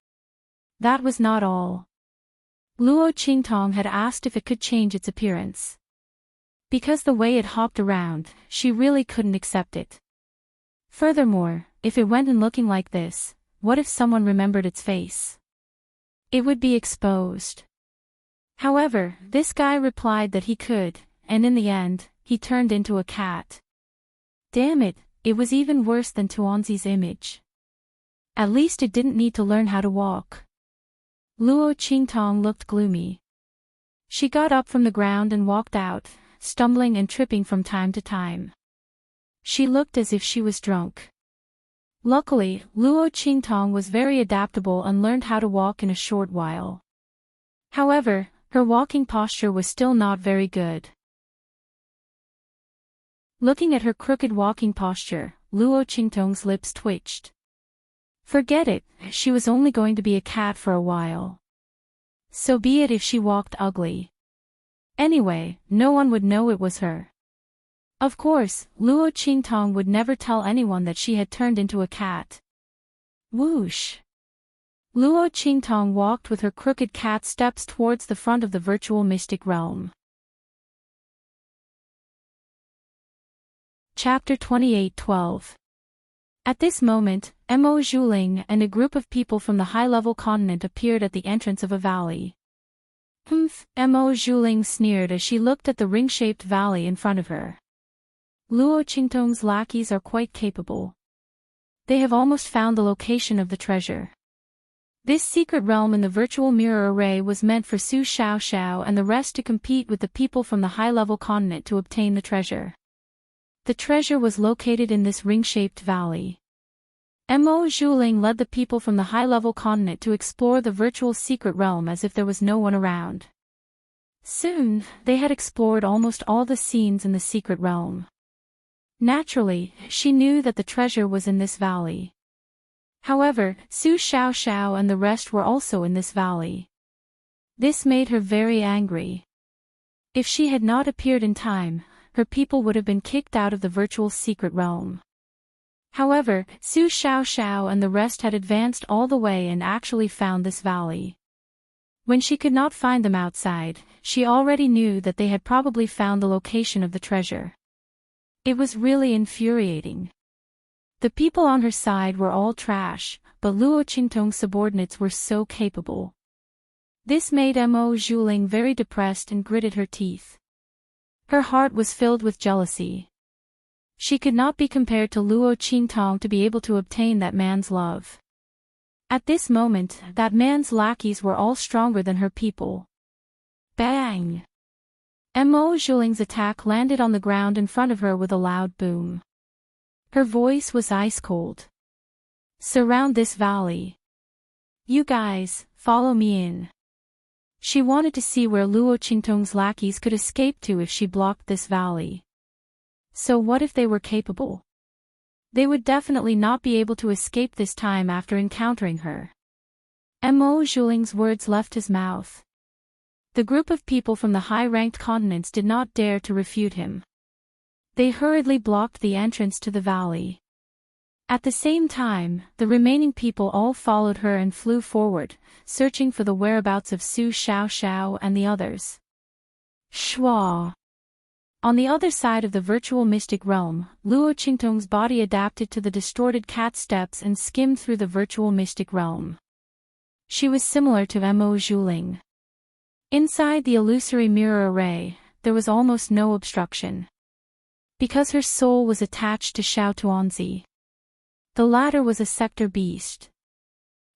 Speaker 1: That was not all. Luo Qingtong had asked if it could change its appearance. Because the way it hopped around, she really couldn't accept it. Furthermore, if it went in looking like this, what if someone remembered its face? It would be exposed. However, this guy replied that he could, and in the end, he turned into a cat. Damn it, it was even worse than Tuanzi's image. At least it didn't need to learn how to walk. Luo Qingtong looked gloomy. She got up from the ground and walked out, stumbling and tripping from time to time. She looked as if she was drunk. Luckily, Luo Qingtong was very adaptable and learned how to walk in a short while. However, her walking posture was still not very good. Looking at her crooked walking posture, Luo Qingtong's lips twitched. Forget it, she was only going to be a cat for a while. So be it if she walked ugly. Anyway, no one would know it was her. Of course, Luo Qingtong would never tell anyone that she had turned into a cat. Whoosh! Luo Qingtong walked with her crooked cat steps towards the front of the virtual mystic realm. Chapter 28:12. At this moment, Mo Zhuling and a group of people from the high-level continent appeared at the entrance of a valley. Mo Zhuling sneered as she looked at the ring-shaped valley in front of her. Luo Qingtong's lackeys are quite capable. They have almost found the location of the treasure. This secret realm in the virtual mirror array was meant for Su Xiaoxiao and the rest to compete with the people from the high-level continent to obtain the treasure. The treasure was located in this ring-shaped valley. Mo Zhuling led the people from the high-level continent to explore the virtual secret realm as if there was no one around. Soon, they had explored almost all the scenes in the secret realm. Naturally, she knew that the treasure was in this valley. However, Su Xiaoxiao and the rest were also in this valley. This made her very angry. If she had not appeared in time, her people would have been kicked out of the virtual secret realm. However, Su Xiaoxiao and the rest had advanced all the way and actually found this valley. When she could not find them outside, she already knew that they had probably found the location of the treasure. It was really infuriating. The people on her side were all trash, but Luo Qingtong's subordinates were so capable. This made Mo Zhuling very depressed and gritted her teeth. Her heart was filled with jealousy. She could not be compared to Luo Qingtong to be able to obtain that man's love. At this moment, that man's lackeys were all stronger than her people. Bang! Mo Zhuling's attack landed on the ground in front of her with a loud boom. Her voice was ice-cold. Surround this valley. You guys, follow me in. She wanted to see where Luo Qingtong's lackeys could escape to if she blocked this valley. So what if they were capable? They would definitely not be able to escape this time after encountering her. Mo Zhuling's words left his mouth. The group of people from the high-ranked continents did not dare to refute him. They hurriedly blocked the entrance to the valley. At the same time, the remaining people all followed her and flew forward, searching for the whereabouts of Su Xiaoxiao and the others. Shwa! On the other side of the virtual mystic realm, Luo Qingtong's body adapted to the distorted cat steps and skimmed through the virtual mystic realm. She was similar to Mo Zhuling. Inside the illusory mirror array, there was almost no obstruction. Because her soul was attached to Xiao Tuanzi. The latter was a sector beast.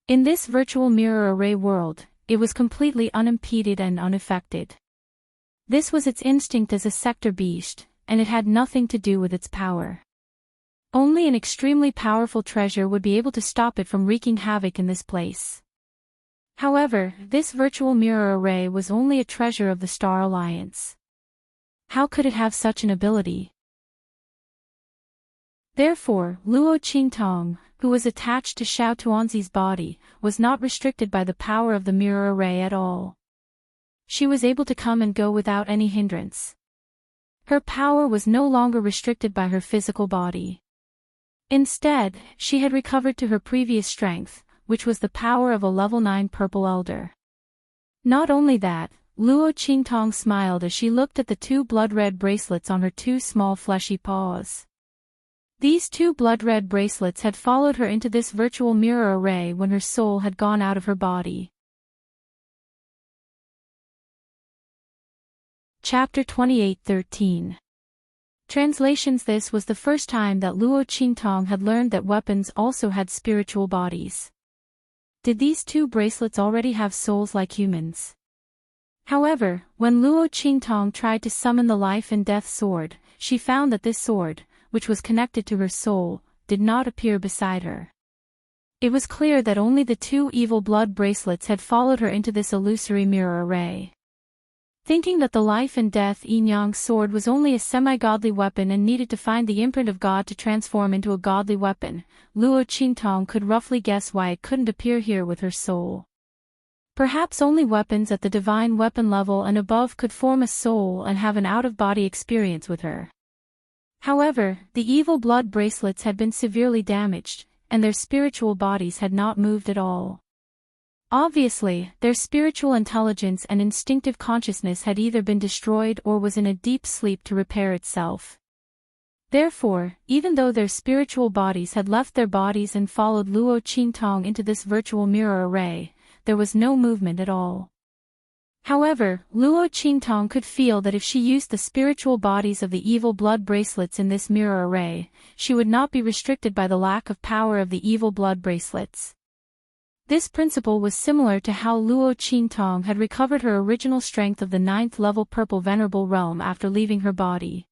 Speaker 1: In this virtual mirror array world, it was completely unimpeded and unaffected. This was its instinct as a sector beast, and it had nothing to do with its power. Only an extremely powerful treasure would be able to stop it from wreaking havoc in this place. However, this virtual mirror array was only a treasure of the Star Alliance. How could it have such an ability? Therefore, Luo Qingtong, who was attached to Xiao Tuanzi's body, was not restricted by the power of the mirror array at all. She was able to come and go without any hindrance. Her power was no longer restricted by her physical body. Instead, she had recovered to her previous strength, which was the power of a level 9 purple elder. Not only that, Luo Qingtong smiled as she looked at the two blood-red bracelets on her two small fleshy paws. These two blood-red bracelets had followed her into this virtual mirror array when her soul had gone out of her body. Chapter 28:13. Translations. This was the first time that Luo Qingtong had learned that weapons also had spiritual bodies. Did these two bracelets already have souls like humans? However, when Luo Qingtong tried to summon the life and death sword, she found that this sword, which was connected to her soul, did not appear beside her. It was clear that only the two evil blood bracelets had followed her into this illusory mirror array. Thinking that the life and death yin-yang sword was only a semi-godly weapon and needed to find the imprint of God to transform into a godly weapon, Luo Qingtong could roughly guess why it couldn't appear here with her soul. Perhaps only weapons at the divine weapon level and above could form a soul and have an out-of-body experience with her. However, the evil blood bracelets had been severely damaged, and their spiritual bodies had not moved at all. Obviously, their spiritual intelligence and instinctive consciousness had either been destroyed or was in a deep sleep to repair itself. Therefore, even though their spiritual bodies had left their bodies and followed Luo Qingtong into this virtual mirror array, there was no movement at all. However, Luo Qingtong could feel that if she used the spiritual bodies of the evil blood bracelets in this mirror array, she would not be restricted by the lack of power of the evil blood bracelets. This principle was similar to how Luo Qingtong had recovered her original strength of the 9th level Purple Venerable Realm after leaving her body.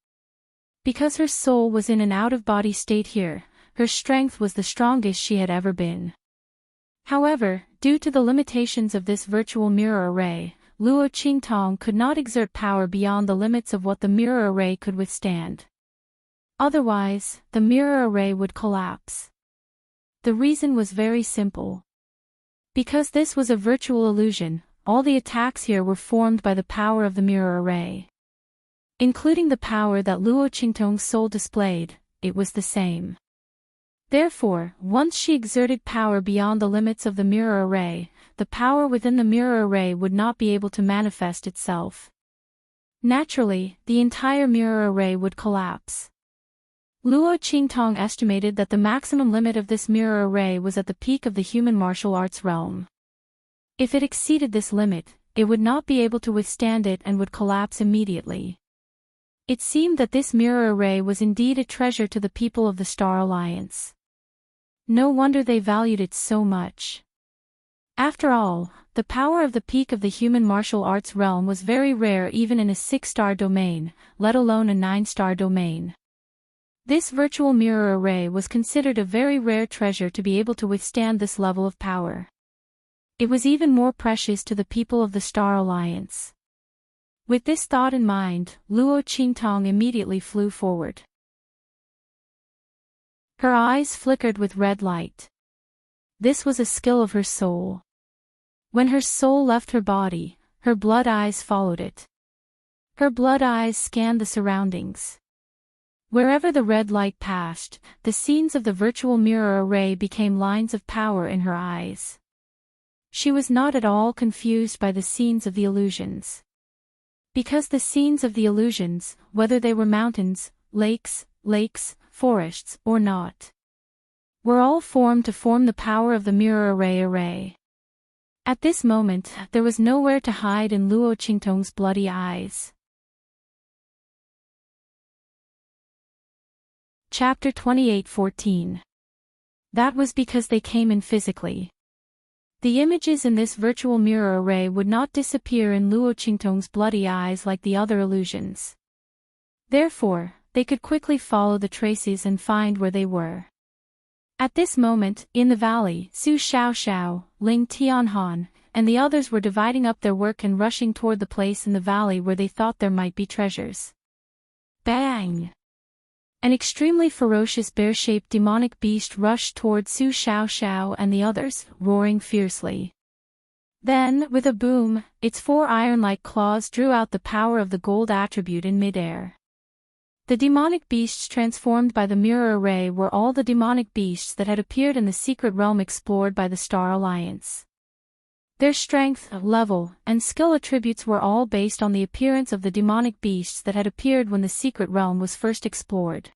Speaker 1: Because her soul was in an out-of-body state here, her strength was the strongest she had ever been. However, due to the limitations of this virtual mirror array, Luo Qingtong could not exert power beyond the limits of what the mirror array could withstand. Otherwise, the mirror array would collapse. The reason was very simple. Because this was a virtual illusion, all the attacks here were formed by the power of the mirror array. Including the power that Luo Qingtong's soul displayed, it was the same. Therefore, once she exerted power beyond the limits of the mirror array, the power within the mirror array would not be able to manifest itself. Naturally, the entire mirror array would collapse. Luo Qingtong estimated that the maximum limit of this mirror array was at the peak of the human martial arts realm. If it exceeded this limit, it would not be able to withstand it and would collapse immediately. It seemed that this mirror array was indeed a treasure to the people of the Star Alliance. No wonder they valued it so much. After all, the power of the peak of the human martial arts realm was very rare even in a 6-star domain, let alone a 9-star domain. This virtual mirror array was considered a very rare treasure to be able to withstand this level of power. It was even more precious to the people of the Star Alliance. With this thought in mind, Luo Qingtong immediately flew forward. Her eyes flickered with red light. This was a skill of her soul. When her soul left her body, her blood eyes followed it. Her blood eyes scanned the surroundings. Wherever the red light passed, the scenes of the virtual mirror array became lines of power in her eyes. She was not at all confused by the scenes of the illusions. Because the scenes of the illusions, whether they were mountains, lakes, forests, or not, were all formed to form the power of the mirror array. At this moment, there was nowhere to hide in Luo Qingtong's bloody eyes. Chapter 28:14. That was because they came in physically. The images in this virtual mirror array would not disappear in Luo Qingtong's bloody eyes like the other illusions. Therefore, they could quickly follow the traces and find where they were. At this moment, in the valley, Su Xiaoxiao, Ling Tianhan, and the others were dividing up their work and rushing toward the place in the valley where they thought there might be treasures. Bang! An extremely ferocious bear-shaped demonic beast rushed toward Su Xiaoxiao and the others, roaring fiercely. Then, with a boom, its 4 iron-like claws drew out the power of the gold attribute in midair. The demonic beasts transformed by the mirror array were all the demonic beasts that had appeared in the secret realm explored by the Star Alliance. Their strength, level, and skill attributes were all based on the appearance of the demonic beasts that had appeared when the secret realm was first explored.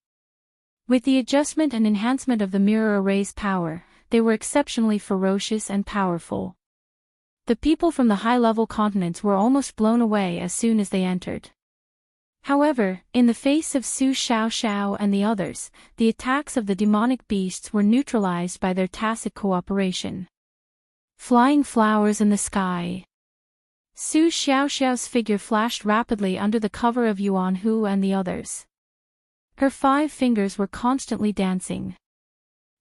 Speaker 1: With the adjustment and enhancement of the mirror array's power, they were exceptionally ferocious and powerful. The people from the high-level continents were almost blown away as soon as they entered. However, in the face of Su Xiaoxiao and the others, the attacks of the demonic beasts were neutralized by their tacit cooperation. Flying flowers in the sky. Su Xiaoxiao's figure flashed rapidly under the cover of Yuan Hu and the others. Her 5 fingers were constantly dancing.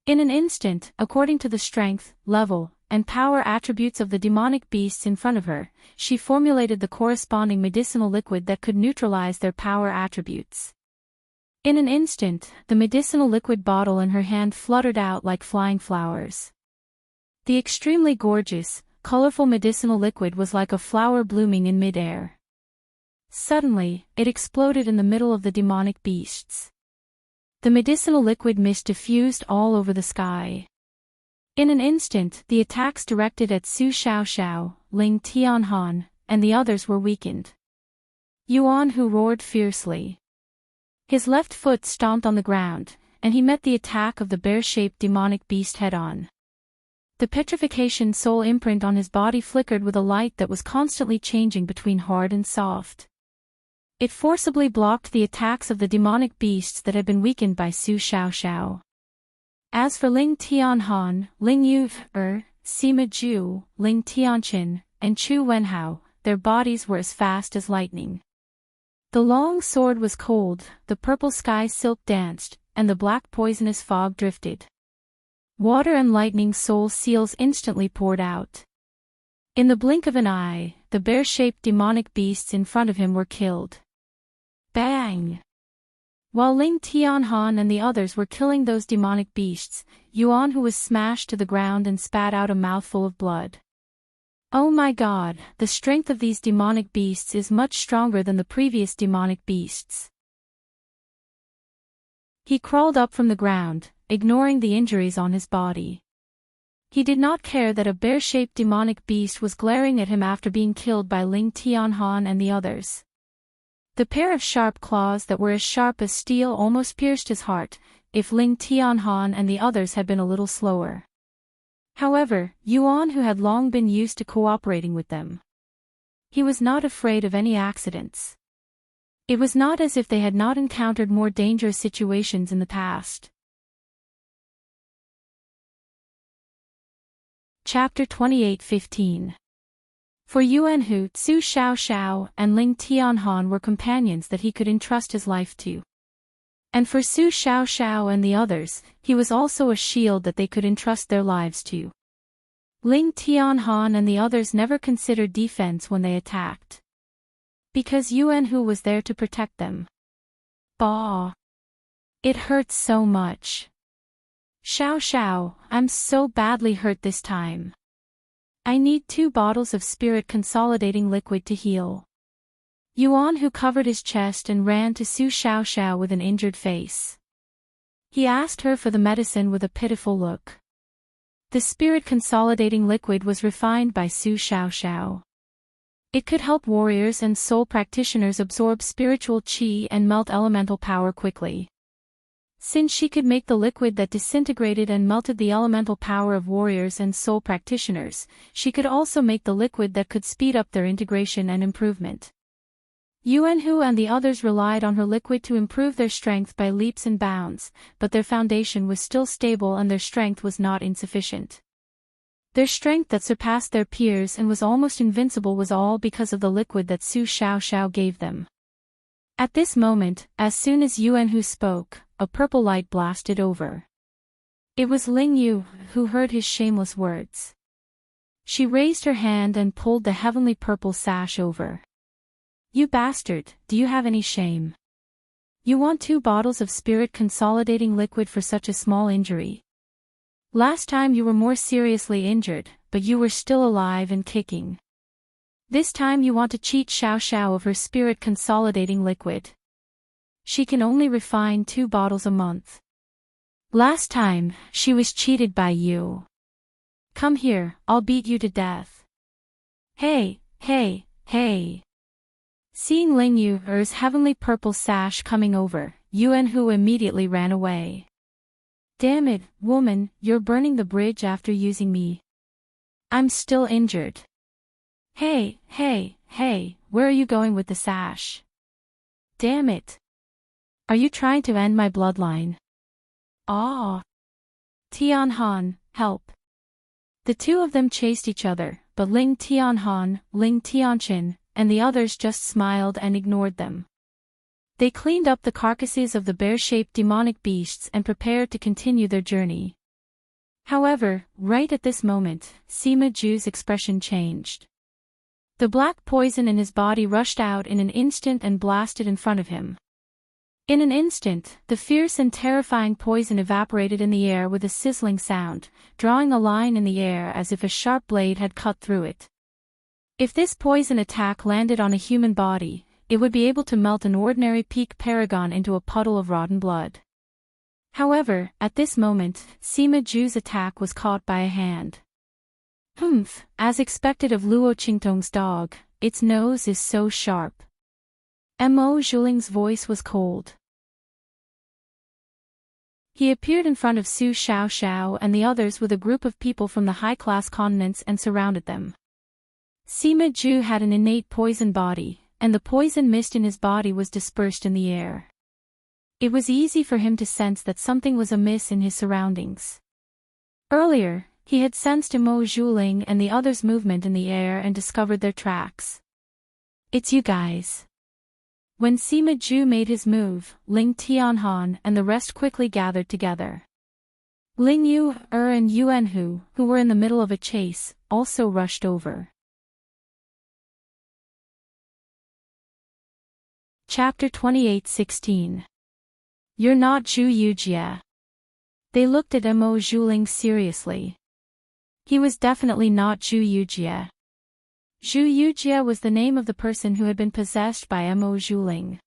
Speaker 1: In an instant, according to the strength, level, and power attributes of the demonic beasts in front of her, she formulated the corresponding medicinal liquid that could neutralize their power attributes. In an instant, the medicinal liquid bottle in her hand fluttered out like flying flowers. The extremely gorgeous, colorful medicinal liquid was like a flower blooming in mid-air. Suddenly, it exploded in the middle of the demonic beasts. The medicinal liquid mist diffused all over the sky. In an instant, the attacks directed at Su Xiaoxiao, Ling Tianhan, and the others were weakened. Yuan Hu roared fiercely. His left foot stomped on the ground, and he met the attack of the bear-shaped demonic beast head-on. The petrification soul imprint on his body flickered with a light that was constantly changing between hard and soft. It forcibly blocked the attacks of the demonic beasts that had been weakened by Su Xiaoxiao. As for Ling Tianhan, Ling Yu, Sima Ju, Ling Tianqin, and Chu Wenhao, their bodies were as fast as lightning. The long sword was cold, the purple sky silk danced, and the black poisonous fog drifted. Water and lightning soul seals instantly poured out. In the blink of an eye, the bear-shaped demonic beasts in front of him were killed. Bang! While Ling Tianhan and the others were killing those demonic beasts, Yuan Hu was smashed to the ground and spat out a mouthful of blood. Oh my God, the strength of these demonic beasts is much stronger than the previous demonic beasts. He crawled up from the ground, ignoring the injuries on his body. He did not care that a bear-shaped demonic beast was glaring at him after being killed by Ling Tianhan and the others. The pair of sharp claws that were as sharp as steel almost pierced his heart, if Ling Tianhan and the others had been a little slower. However, Yuan Hu had long been used to cooperating with them. He was not afraid of any accidents. It was not as if they had not encountered more dangerous situations in the past. Chapter 28:15. For Yuan Hu, Su Xiaoxiao, and Ling Tianhan were companions that he could entrust his life to. And for Su Xiaoxiao and the others, he was also a shield that they could entrust their lives to. Ling Tianhan and the others never considered defense when they attacked. Because Yuan Hu was there to protect them. Bah! It hurts so much. Xiao, I'm so badly hurt this time. I need 2 bottles of spirit consolidating liquid to heal. Yuan Hu covered his chest and ran to Su Xiaoxiao with an injured face. He asked her for the medicine with a pitiful look. The spirit consolidating liquid was refined by Su Xiaoxiao. It could help warriors and soul practitioners absorb spiritual qi and melt elemental power quickly. Since she could make the liquid that disintegrated and melted the elemental power of warriors and soul practitioners, she could also make the liquid that could speed up their integration and improvement. Yuan Hu and the others relied on her liquid to improve their strength by leaps and bounds, but their foundation was still stable and their strength was not insufficient. Their strength that surpassed their peers and was almost invincible was all because of the liquid that Su Xiaoxiao gave them. At this moment, as soon as Yuan Hu spoke, a purple light blasted over. It was Ling Yu, who heard his shameless words. She raised her hand and pulled the heavenly purple sash over. You bastard, do you have any shame? You want 2 bottles of spirit consolidating liquid for such a small injury? Last time you were more seriously injured, but you were still alive and kicking. This time you want to cheat Xiao of her spirit consolidating liquid. She can only refine 2 bottles a month. Last time, she was cheated by you. Come here, I'll beat you to death. Hey! Seeing Ling Yu's heavenly purple sash coming over, Yuanhu immediately ran away. Damn it, woman, you're burning the bridge after using me. I'm still injured. Hey, where are you going with the sash? Damn it. Are you trying to end my bloodline? Ah. Tianhan, help. The two of them chased each other, but Ling Tianhan, Ling Tianqin, and the others just smiled and ignored them. They cleaned up the carcasses of the bear-shaped demonic beasts and prepared to continue their journey. However, right at this moment, Sima Ju's expression changed. The black poison in his body rushed out in an instant and blasted in front of him. In an instant, the fierce and terrifying poison evaporated in the air with a sizzling sound, drawing a line in the air as if a sharp blade had cut through it. If this poison attack landed on a human body, it would be able to melt an ordinary peak paragon into a puddle of rotten blood. However, at this moment, Sima Ju's attack was caught by a hand. Humph, as expected of Luo Qingtong's dog, its nose is so sharp. Mo Zhuling's voice was cold. He appeared in front of Su Xiaoxiao and the others with a group of people from the high-class continents and surrounded them. Sima Ju had an innate poison body, and the poison mist in his body was dispersed in the air. It was easy for him to sense that something was amiss in his surroundings. Earlier, he had sensed Mo Zhuling and the others' movement in the air and discovered their tracks. It's you guys. When Sima Ju made his move, Ling Tianhan and the rest quickly gathered together. Ling Yu, and Yuanhu, who were in the middle of a chase, also rushed over. Chapter 28:16. You're not Zhu Yujie. They looked at Mo Zhuling seriously. He was definitely not Zhu Yujie. Zhu Yujie was the name of the person who had been possessed by Mo Zhuling.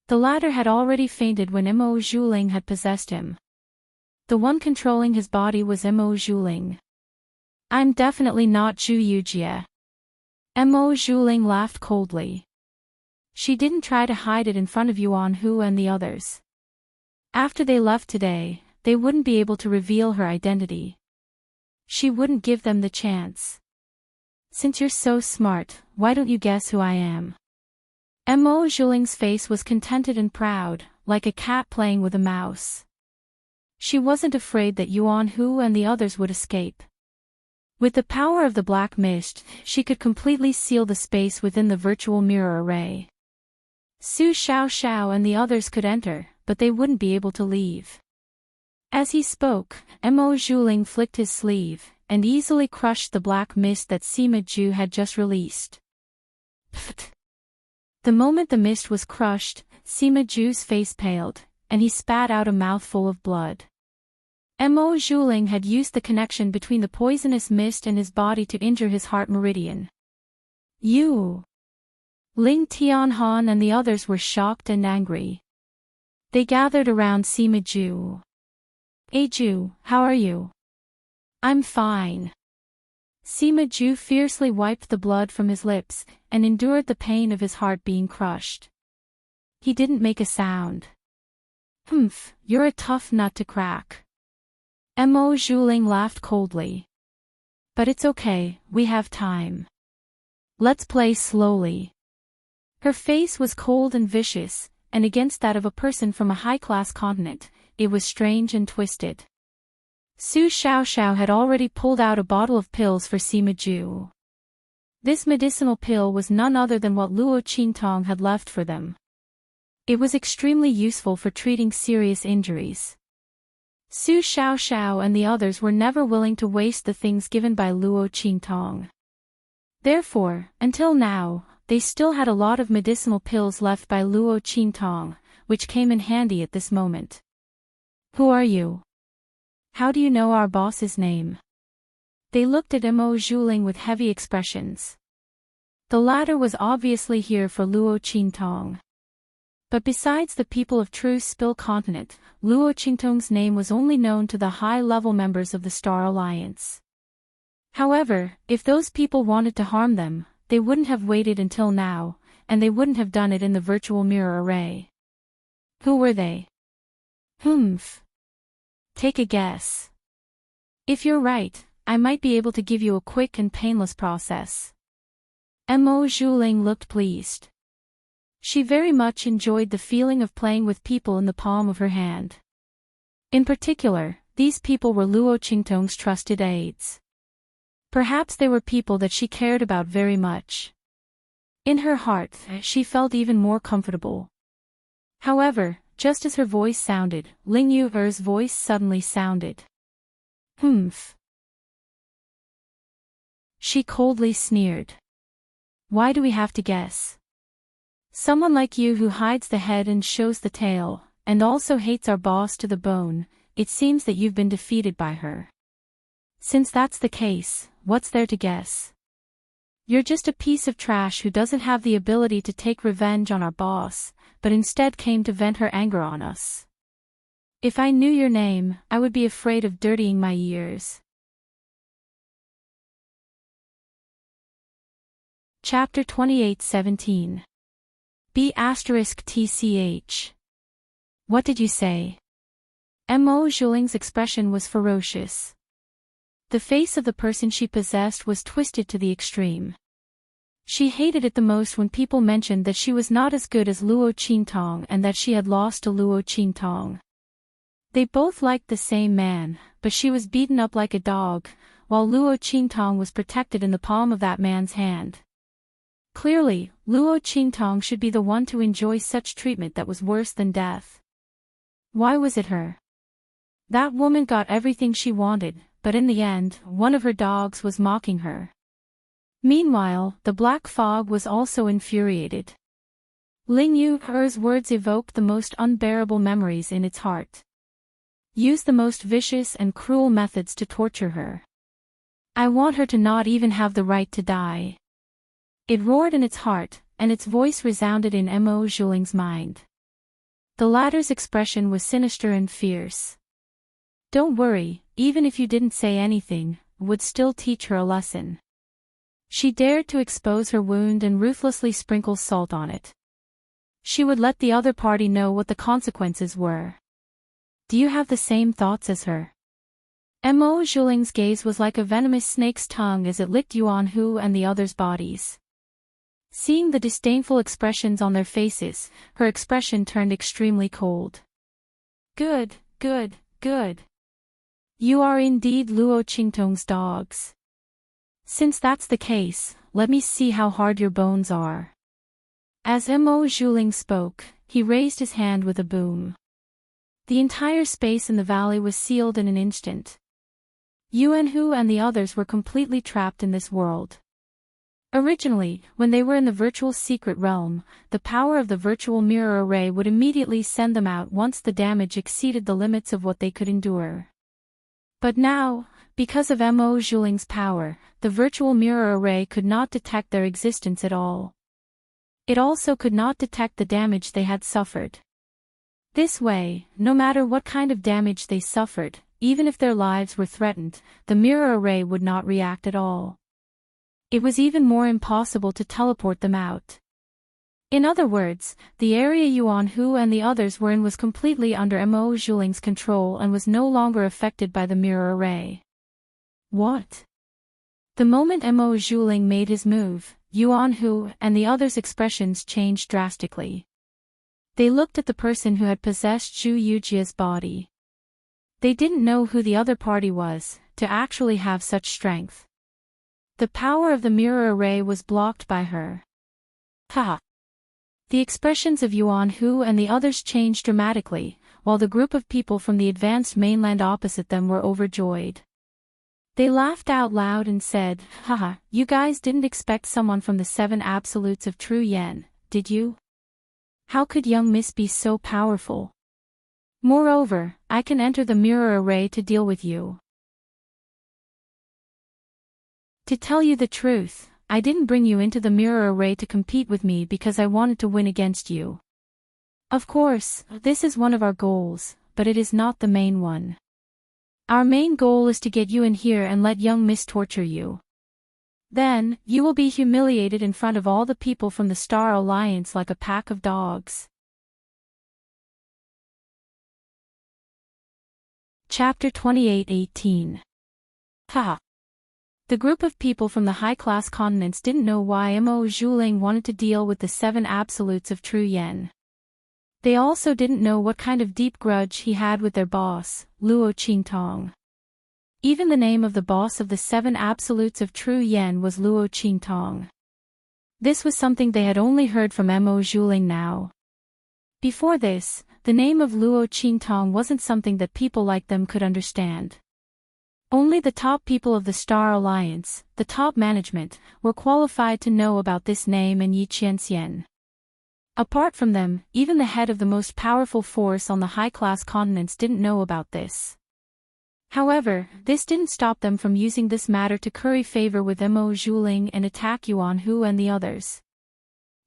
Speaker 1: The latter had already fainted when Mo Zhuling had possessed him. The one controlling his body was Mo Zhuling. I'm definitely not Zhu Yujie. Mo Zhuling laughed coldly. She didn't try to hide it in front of Yuanhu and the others. After they left today, they wouldn't be able to reveal her identity. She wouldn't give them the chance. Since you're so smart, why don't you guess who I am? Mo Zhuling's face was contented and proud, like a cat playing with a mouse. She wasn't afraid that Yuanhu and the others would escape. With the power of the black mist, she could completely seal the space within the virtual mirror array. Su Xiaoxiao and the others could enter, but they wouldn't be able to leave. As he spoke, Mo Zhuling flicked his sleeve, and easily crushed the black mist that Sima Ju had just released. Pfft. The moment the mist was crushed, Sima Ju's face paled, and he spat out a mouthful of blood. Mo Zhuling had used the connection between the poisonous mist and his body to injure his heart meridian. You! Ling Tianhan and the others were shocked and angry. They gathered around Sima Ju. Hey Ju, how are you? I'm fine. Sima Ju fiercely wiped the blood from his lips, and endured the pain of his heart being crushed. He didn't make a sound. Humph, you're a tough nut to crack. Mo Zhuling laughed coldly. But it's okay, we have time. Let's play slowly. Her face was cold and vicious, and against that of a person from a high-class continent, it was strange and twisted. Su Xiaoxiao had already pulled out a bottle of pills for Sima Ju. This medicinal pill was none other than what Luo Qingtong had left for them. It was extremely useful for treating serious injuries. Su Xiaoxiao and the others were never willing to waste the things given by Luo Qingtong. Therefore, until now, they still had a lot of medicinal pills left by Luo Qingtong, which came in handy at this moment. Who are you? How do you know our boss's name? They looked at Mo Zhuling with heavy expressions. The latter was obviously here for Luo Qingtong. But besides the people of True Spill Continent, Luo Qingtong's name was only known to the high-level members of the Star Alliance. However, if those people wanted to harm them, they wouldn't have waited until now, and they wouldn't have done it in the virtual mirror array. Who were they? Humph. Take a guess. If you're right, I might be able to give you a quick and painless process. Mo Zhuling looked pleased. She very much enjoyed the feeling of playing with people in the palm of her hand. In particular, these people were Luo Qingtong's trusted aides. Perhaps they were people that she cared about very much. In her heart, she felt even more comfortable. However, just as her voice sounded, Ling Yuer's voice suddenly sounded. Humph. She coldly sneered. Why do we have to guess? Someone like you who hides the head and shows the tail, and also hates our boss to the bone, it seems that you've been defeated by her. Since that's the case, what's there to guess? You're just a piece of trash who doesn't have the ability to take revenge on our boss, but instead came to vent her anger on us. If I knew your name, I would be afraid of dirtying my ears. Chapter 28:17. B*TCH. What did you say? Mo Zhuling's expression was ferocious. The face of the person she possessed was twisted to the extreme. She hated it the most when people mentioned that she was not as good as Luo Qingtong and that she had lost to Luo Qingtong. They both liked the same man, but she was beaten up like a dog, while Luo Qingtong was protected in the palm of that man's hand. Clearly, Luo Qingtong should be the one to enjoy such treatment that was worse than death. Why was it her? That woman got everything she wanted, but in the end, one of her dogs was mocking her. Meanwhile, the black fog was also infuriated. Ling Yuer's words evoked the most unbearable memories in its heart. Use the most vicious and cruel methods to torture her. I want her to not even have the right to die. It roared in its heart, and its voice resounded in Mo Zhuling's mind. The latter's expression was sinister and fierce. Don't worry, even if you didn't say anything, would still teach her a lesson. She dared to expose her wound and ruthlessly sprinkle salt on it. She would let the other party know what the consequences were. Do you have the same thoughts as her? Mo Zhuling's gaze was like a venomous snake's tongue as it licked Yuan Hu and the others' bodies. Seeing the disdainful expressions on their faces, her expression turned extremely cold. Good, good, good. You are indeed Luo Qingtong's dogs. Since that's the case, let me see how hard your bones are. As Mo Zhuling spoke, he raised his hand with a boom. The entire space in the valley was sealed in an instant. Yuan Hu and the others were completely trapped in this world. Originally, when they were in the virtual secret realm, the power of the virtual mirror array would immediately send them out once the damage exceeded the limits of what they could endure. But now, because of Mo Zhuling's power, the virtual mirror array could not detect their existence at all. It also could not detect the damage they had suffered. This way, no matter what kind of damage they suffered, even if their lives were threatened, the mirror array would not react at all. It was even more impossible to teleport them out. In other words, the area Yuan Hu and the others were in was completely under Mo Zhuling's control and was no longer affected by the mirror array. What? The moment Mo Zhuling made his move, Yuan Hu and the others' expressions changed drastically. They looked at the person who had possessed Zhu Yujia's body. They didn't know who the other party was, to actually have such strength. The power of the mirror array was blocked by her. Ha! The expressions of Yuan Hu and the others changed dramatically, while the group of people from the advanced mainland opposite them were overjoyed. They laughed out loud and said, haha, you guys didn't expect someone from the 7 absolutes of true yen, did you? How could young Miss be so powerful? Moreover, I can enter the mirror array to deal with you. To tell you the truth, I didn't bring you into the mirror array to compete with me because I wanted to win against you. Of course, this is one of our goals, but it is not the main one. Our main goal is to get you in here and let young Miss torture you. Then, you will be humiliated in front of all the people from the Star Alliance like a pack of dogs. Chapter 28:18. Ha! The group of people from the high-class continents didn't know why Mo Zhuling wanted to deal with the 7 absolutes of true yen. They also didn't know what kind of deep grudge he had with their boss, Luo Qingtong. Even the name of the boss of the 7 absolutes of true yen was Luo Qingtong. This was something they had only heard from Mo Zhuling now. Before this, the name of Luo Qingtong wasn't something that people like them could understand. Only the top people of the Star Alliance, the top management, were qualified to know about this name and Yi Qianxian. Apart from them, even the head of the most powerful force on the high-class continents didn't know about this. However, this didn't stop them from using this matter to curry favor with Mo Zhuling and attack Yuan Hu and the others.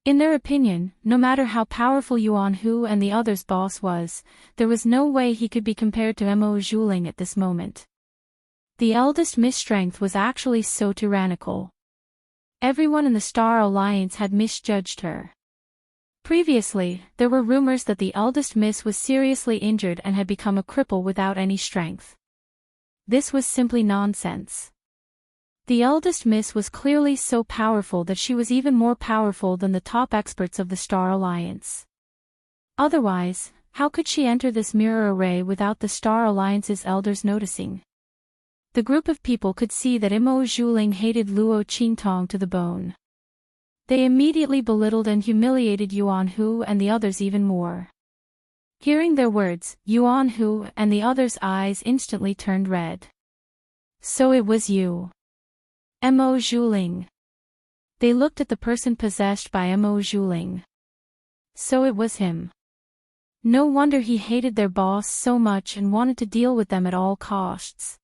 Speaker 1: In their opinion, no matter how powerful Yuan Hu and the others' boss was, there was no way he could be compared to Mo Zhuling at this moment. The eldest Miss Strength was actually so tyrannical. Everyone in the Star Alliance had misjudged her. Previously, there were rumors that the eldest Miss was seriously injured and had become a cripple without any strength. This was simply nonsense. The eldest Miss was clearly so powerful that she was even more powerful than the top experts of the Star Alliance. Otherwise, how could she enter this mirror array without the Star Alliance's elders noticing? The group of people could see that Mo Zhuling hated Luo Qingtong to the bone. They immediately belittled and humiliated Yuan Hu and the others even more. Hearing their words, Yuan Hu and the others' eyes instantly turned red. So it was you, Mo Zhuling. They looked at the person possessed by Mo Zhuling. So it was him. No wonder he hated their boss so much and wanted to deal with them at all costs.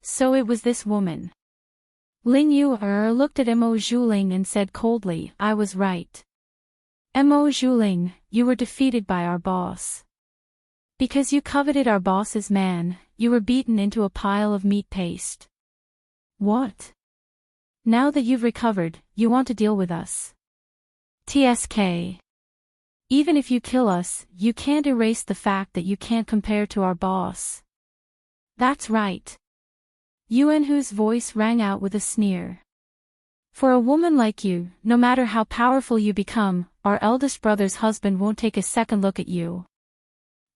Speaker 1: So it was this woman. Ling Yu looked at Mo Zhuling and said coldly, I was right. Mo Zhuling, you were defeated by our boss. Because you coveted our boss's man, you were beaten into a pile of meat paste. What? Now that you've recovered, you want to deal with us? TSK. Even if you kill us, you can't erase the fact that you can't compare to our boss. That's right. Yuan Hu's voice rang out with a sneer. For a woman like you, no matter how powerful you become, our eldest brother's husband won't take a second look at you.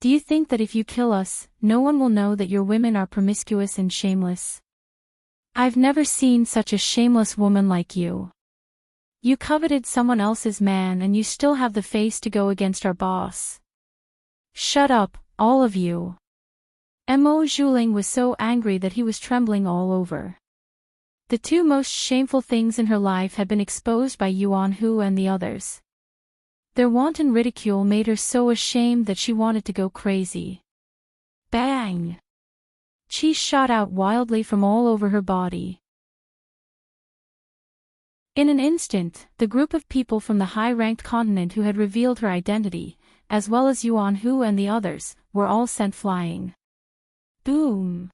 Speaker 1: Do you think that if you kill us, no one will know that your women are promiscuous and shameless? I've never seen such a shameless woman like you. You coveted someone else's man and you still have the face to go against our boss. Shut up, all of you. Mo Zhuling was so angry that he was trembling all over. The 2 most shameful things in her life had been exposed by Yuan Hu and the others. Their wanton ridicule made her so ashamed that she wanted to go crazy. Bang! Chi shot out wildly from all over her body. In an instant, the group of people from the high-ranked continent who had revealed her identity, as well as Yuan Hu and the others, were all sent flying. Boom!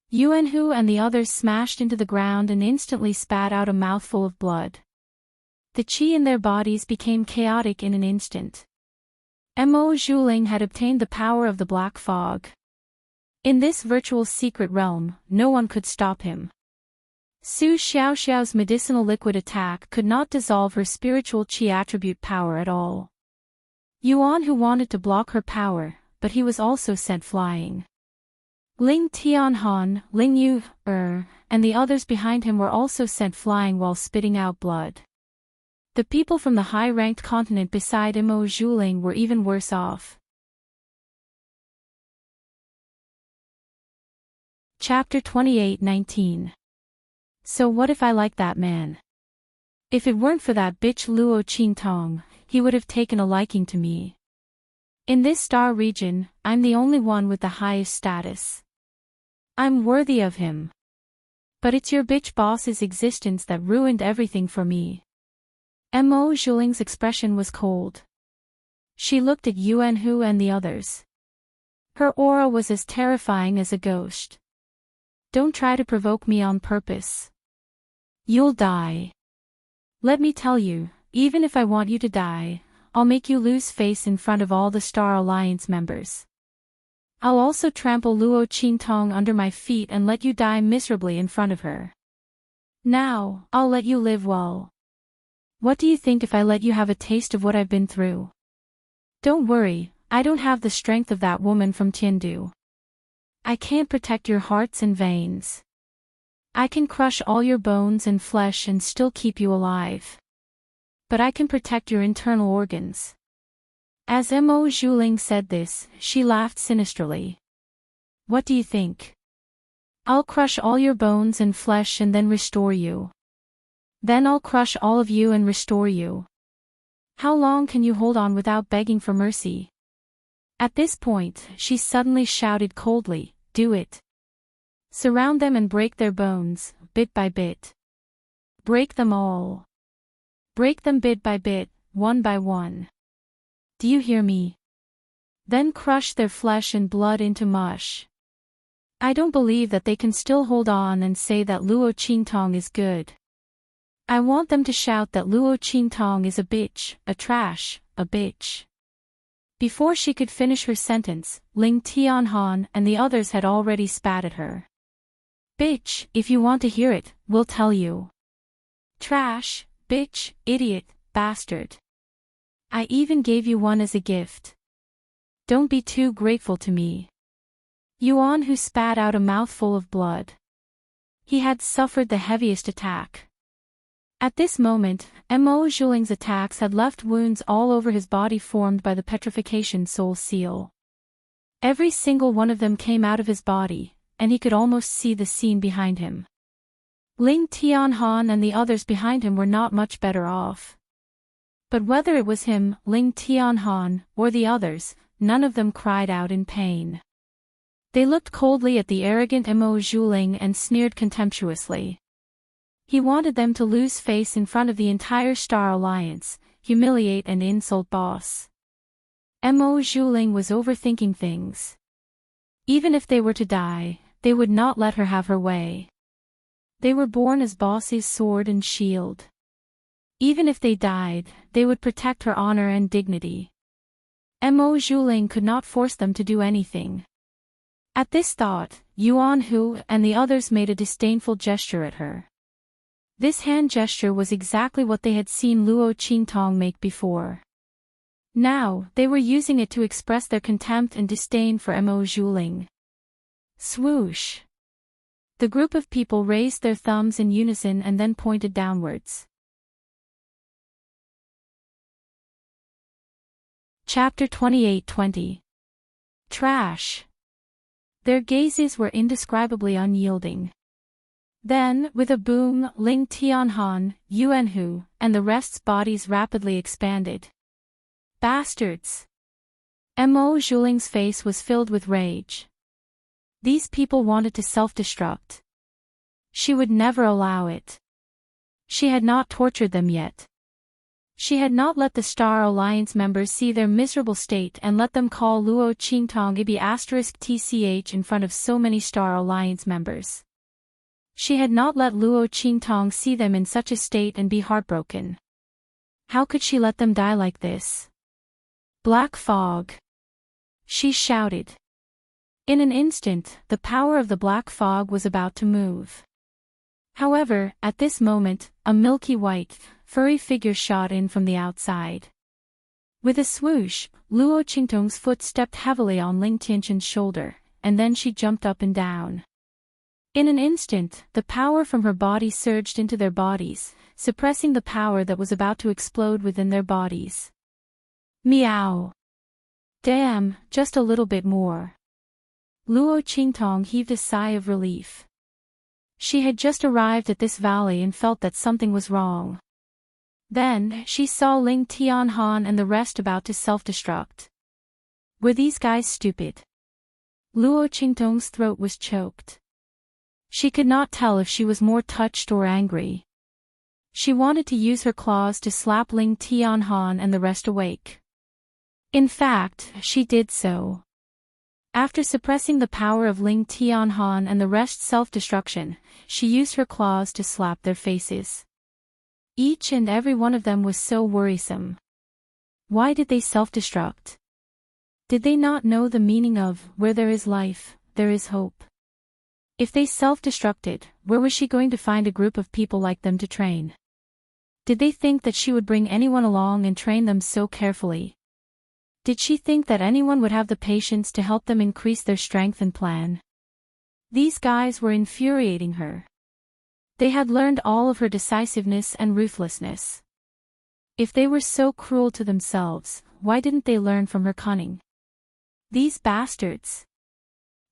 Speaker 1: Yuan Hu and the others smashed into the ground and instantly spat out a mouthful of blood. The qi in their bodies became chaotic in an instant. Mo Zhuling had obtained the power of the black fog. In this virtual secret realm, no one could stop him. Su Xiaoxiao's medicinal liquid attack could not dissolve her spiritual qi attribute power at all. Yuan Hu wanted to block her power, but he was also sent flying. Ling Tianhan, Ling Yu, and the others behind him were also sent flying while spitting out blood. The people from the high-ranked continent beside Mo Zhuling were even worse off. Chapter 28:19. So what if I like that man? If it weren't for that bitch Luo Qingtong, he would have taken a liking to me. In this star region, I'm the only one with the highest status. I'm worthy of him. But it's your bitch boss's existence that ruined everything for me. Mo Zhuling's expression was cold. She looked at Yuan Hu and the others. Her aura was as terrifying as a ghost. Don't try to provoke me on purpose. You'll die. Let me tell you, even if I want you to die, I'll make you lose face in front of all the Star Alliance members. I'll also trample Luo Qingtong under my feet and let you die miserably in front of her. Now, I'll let you live well. What do you think if I let you have a taste of what I've been through? Don't worry, I don't have the strength of that woman from Tiandu. I can't protect your hearts and veins. I can crush all your bones and flesh and still keep you alive. But I can protect your internal organs. As Mo Zhuling said this, she laughed sinisterly. What do you think? I'll crush all your bones and flesh and then restore you. Then I'll crush all of you and restore you. How long can you hold on without begging for mercy? At this point, she suddenly shouted coldly, do it. Surround them and break their bones, bit by bit. Break them all. Break them bit by bit, one by one. Do you hear me? Then crush their flesh and blood into mush. I don't believe that they can still hold on and say that Luo Qingtong is good. I want them to shout that Luo Qingtong is a bitch, a trash, a bitch. Before she could finish her sentence, Ling Tianhan and the others had already spat at her. Bitch, if you want to hear it, we'll tell you. Trash, bitch, idiot, bastard. I even gave you one as a gift. Don't be too grateful to me. Yuan, who spat out a mouthful of blood. He had suffered the heaviest attack. At this moment, Mo Zhuling's attacks had left wounds all over his body formed by the petrification soul seal. Every single one of them came out of his body, and he could almost see the scene behind him. Ling Tianhan and the others behind him were not much better off. But whether it was him, Ling Tianhan, or the others, none of them cried out in pain. They looked coldly at the arrogant Mo Zhuling and sneered contemptuously. He wanted them to lose face in front of the entire Star Alliance, humiliate and insult boss. Mo Zhuling was overthinking things. Even if they were to die, they would not let her have her way. They were born as boss's sword and shield. Even if they died, they would protect her honor and dignity. Mo Zhuling could not force them to do anything. At this thought, Yuan Hu and the others made a disdainful gesture at her. This hand gesture was exactly what they had seen Luo Qingtong make before. Now, they were using it to express their contempt and disdain for Mo Zhuling. Swoosh! The group of people raised their thumbs in unison and then pointed downwards. Chapter 28-20. Trash. Their gazes were indescribably unyielding. Then, with a boom, Ling Tianhan, Yuan Hu, and the rest's bodies rapidly expanded. Bastards! Mo Zhuling's face was filled with rage. These people wanted to self-destruct. She would never allow it. She had not tortured them yet. She had not let the Star Alliance members see their miserable state and let them call Luo Qingtong Ibi *tch in front of so many Star Alliance members. She had not let Luo Qingtong see them in such a state and be heartbroken. How could she let them die like this? Black fog! She shouted. In an instant, the power of the black fog was about to move. However, at this moment, a milky white, furry figure shot in from the outside. With a swoosh, Luo Qingtong's foot stepped heavily on Ling Tianshan's shoulder, and then she jumped up and down. In an instant, the power from her body surged into their bodies, suppressing the power that was about to explode within their bodies. Meow! Damn, just a little bit more. Luo Qingtong heaved a sigh of relief. She had just arrived at this valley and felt that something was wrong. Then, she saw Ling Tianhan and the rest about to self-destruct. Were these guys stupid? Luo Qingtong's throat was choked. She could not tell if she was more touched or angry. She wanted to use her claws to slap Ling Tianhan and the rest awake. In fact, she did so. After suppressing the power of Ling Tianhan and the rest's self-destruction, she used her claws to slap their faces. Each and every one of them was so worrisome. Why did they self-destruct? Did they not know the meaning of, where there is life, there is hope? If they self-destructed, where was she going to find a group of people like them to train? Did they think that she would bring anyone along and train them so carefully? Did she think that anyone would have the patience to help them increase their strength and plan? These guys were infuriating her. They had learned all of her decisiveness and ruthlessness. If they were so cruel to themselves, why didn't they learn from her cunning? These bastards.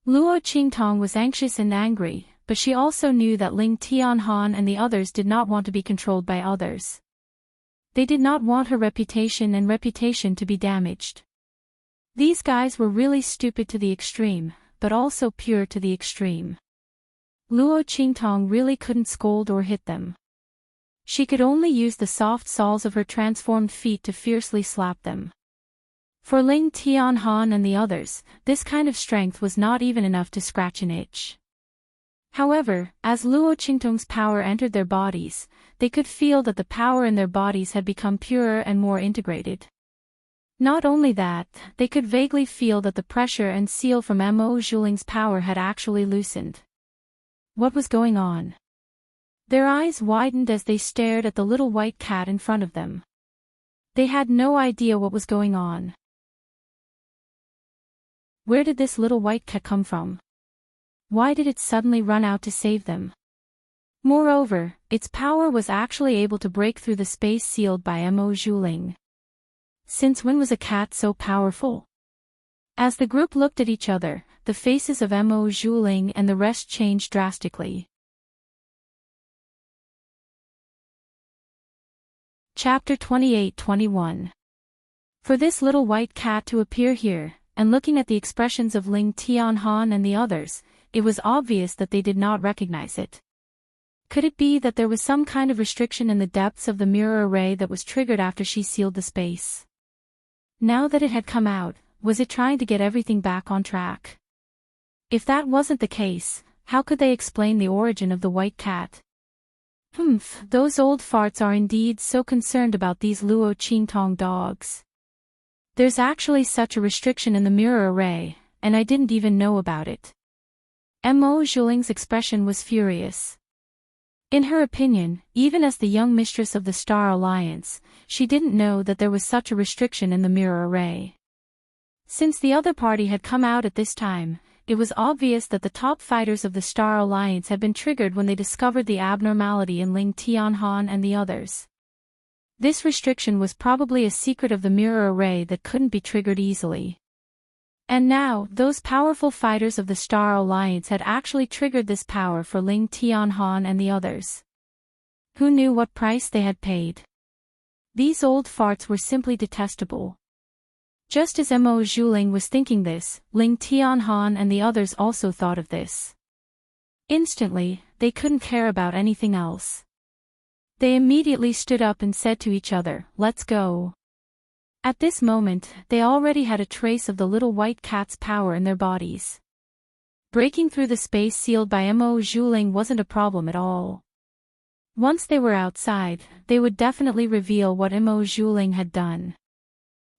Speaker 1: Luo Qingtong was anxious and angry, but she also knew that Ling Tianhan and the others did not want to be controlled by others. They did not want her reputation to be damaged. These guys were really stupid to the extreme, but also pure to the extreme. Luo Qingtong really couldn't scold or hit them. She could only use the soft soles of her transformed feet to fiercely slap them. For Ling Tianhan and the others, this kind of strength was not even enough to scratch an itch. However, as Luo Qingtong's power entered their bodies, they could feel that the power in their bodies had become purer and more integrated. Not only that, they could vaguely feel that the pressure and seal from Mo Zhuling's power had actually loosened. What was going on? Their eyes widened as they stared at the little white cat in front of them. They had no idea what was going on. Where did this little white cat come from? Why did it suddenly run out to save them? Moreover, its power was actually able to break through the space sealed by Mo Zhuling. Since when was a cat so powerful? As the group looked at each other, the faces of Mo Zhuling and the rest changed drastically. Chapter 28-21. For this little white cat to appear here, and looking at the expressions of Ling Tianhan and the others, it was obvious that they did not recognize it. Could it be that there was some kind of restriction in the depths of the mirror array that was triggered after she sealed the space? Now that it had come out, was it trying to get everything back on track? If that wasn't the case, how could they explain the origin of the white cat? Those old farts are indeed so concerned about these Luo Qingtong dogs. There's actually such a restriction in the mirror array, and I didn't even know about it. Mo Zhuling's expression was furious. In her opinion, even as the young mistress of the Star Alliance, she didn't know that there was such a restriction in the mirror array. Since the other party had come out at this time, it was obvious that the top fighters of the Star Alliance had been triggered when they discovered the abnormality in Ling Tianhan and the others. This restriction was probably a secret of the mirror array that couldn't be triggered easily. And now, those powerful fighters of the Star Alliance had actually triggered this power for Ling Tianhan and the others. Who knew what price they had paid? These old farts were simply detestable. Just as Mo Zhuling was thinking this, Ling Tianhan and the others also thought of this. Instantly, they couldn't care about anything else. They immediately stood up and said to each other, "Let's go." At this moment, they already had a trace of the little white cat's power in their bodies. Breaking through the space sealed by Mo Zhuling wasn't a problem at all. Once they were outside, they would definitely reveal what Mo Zhuling had done.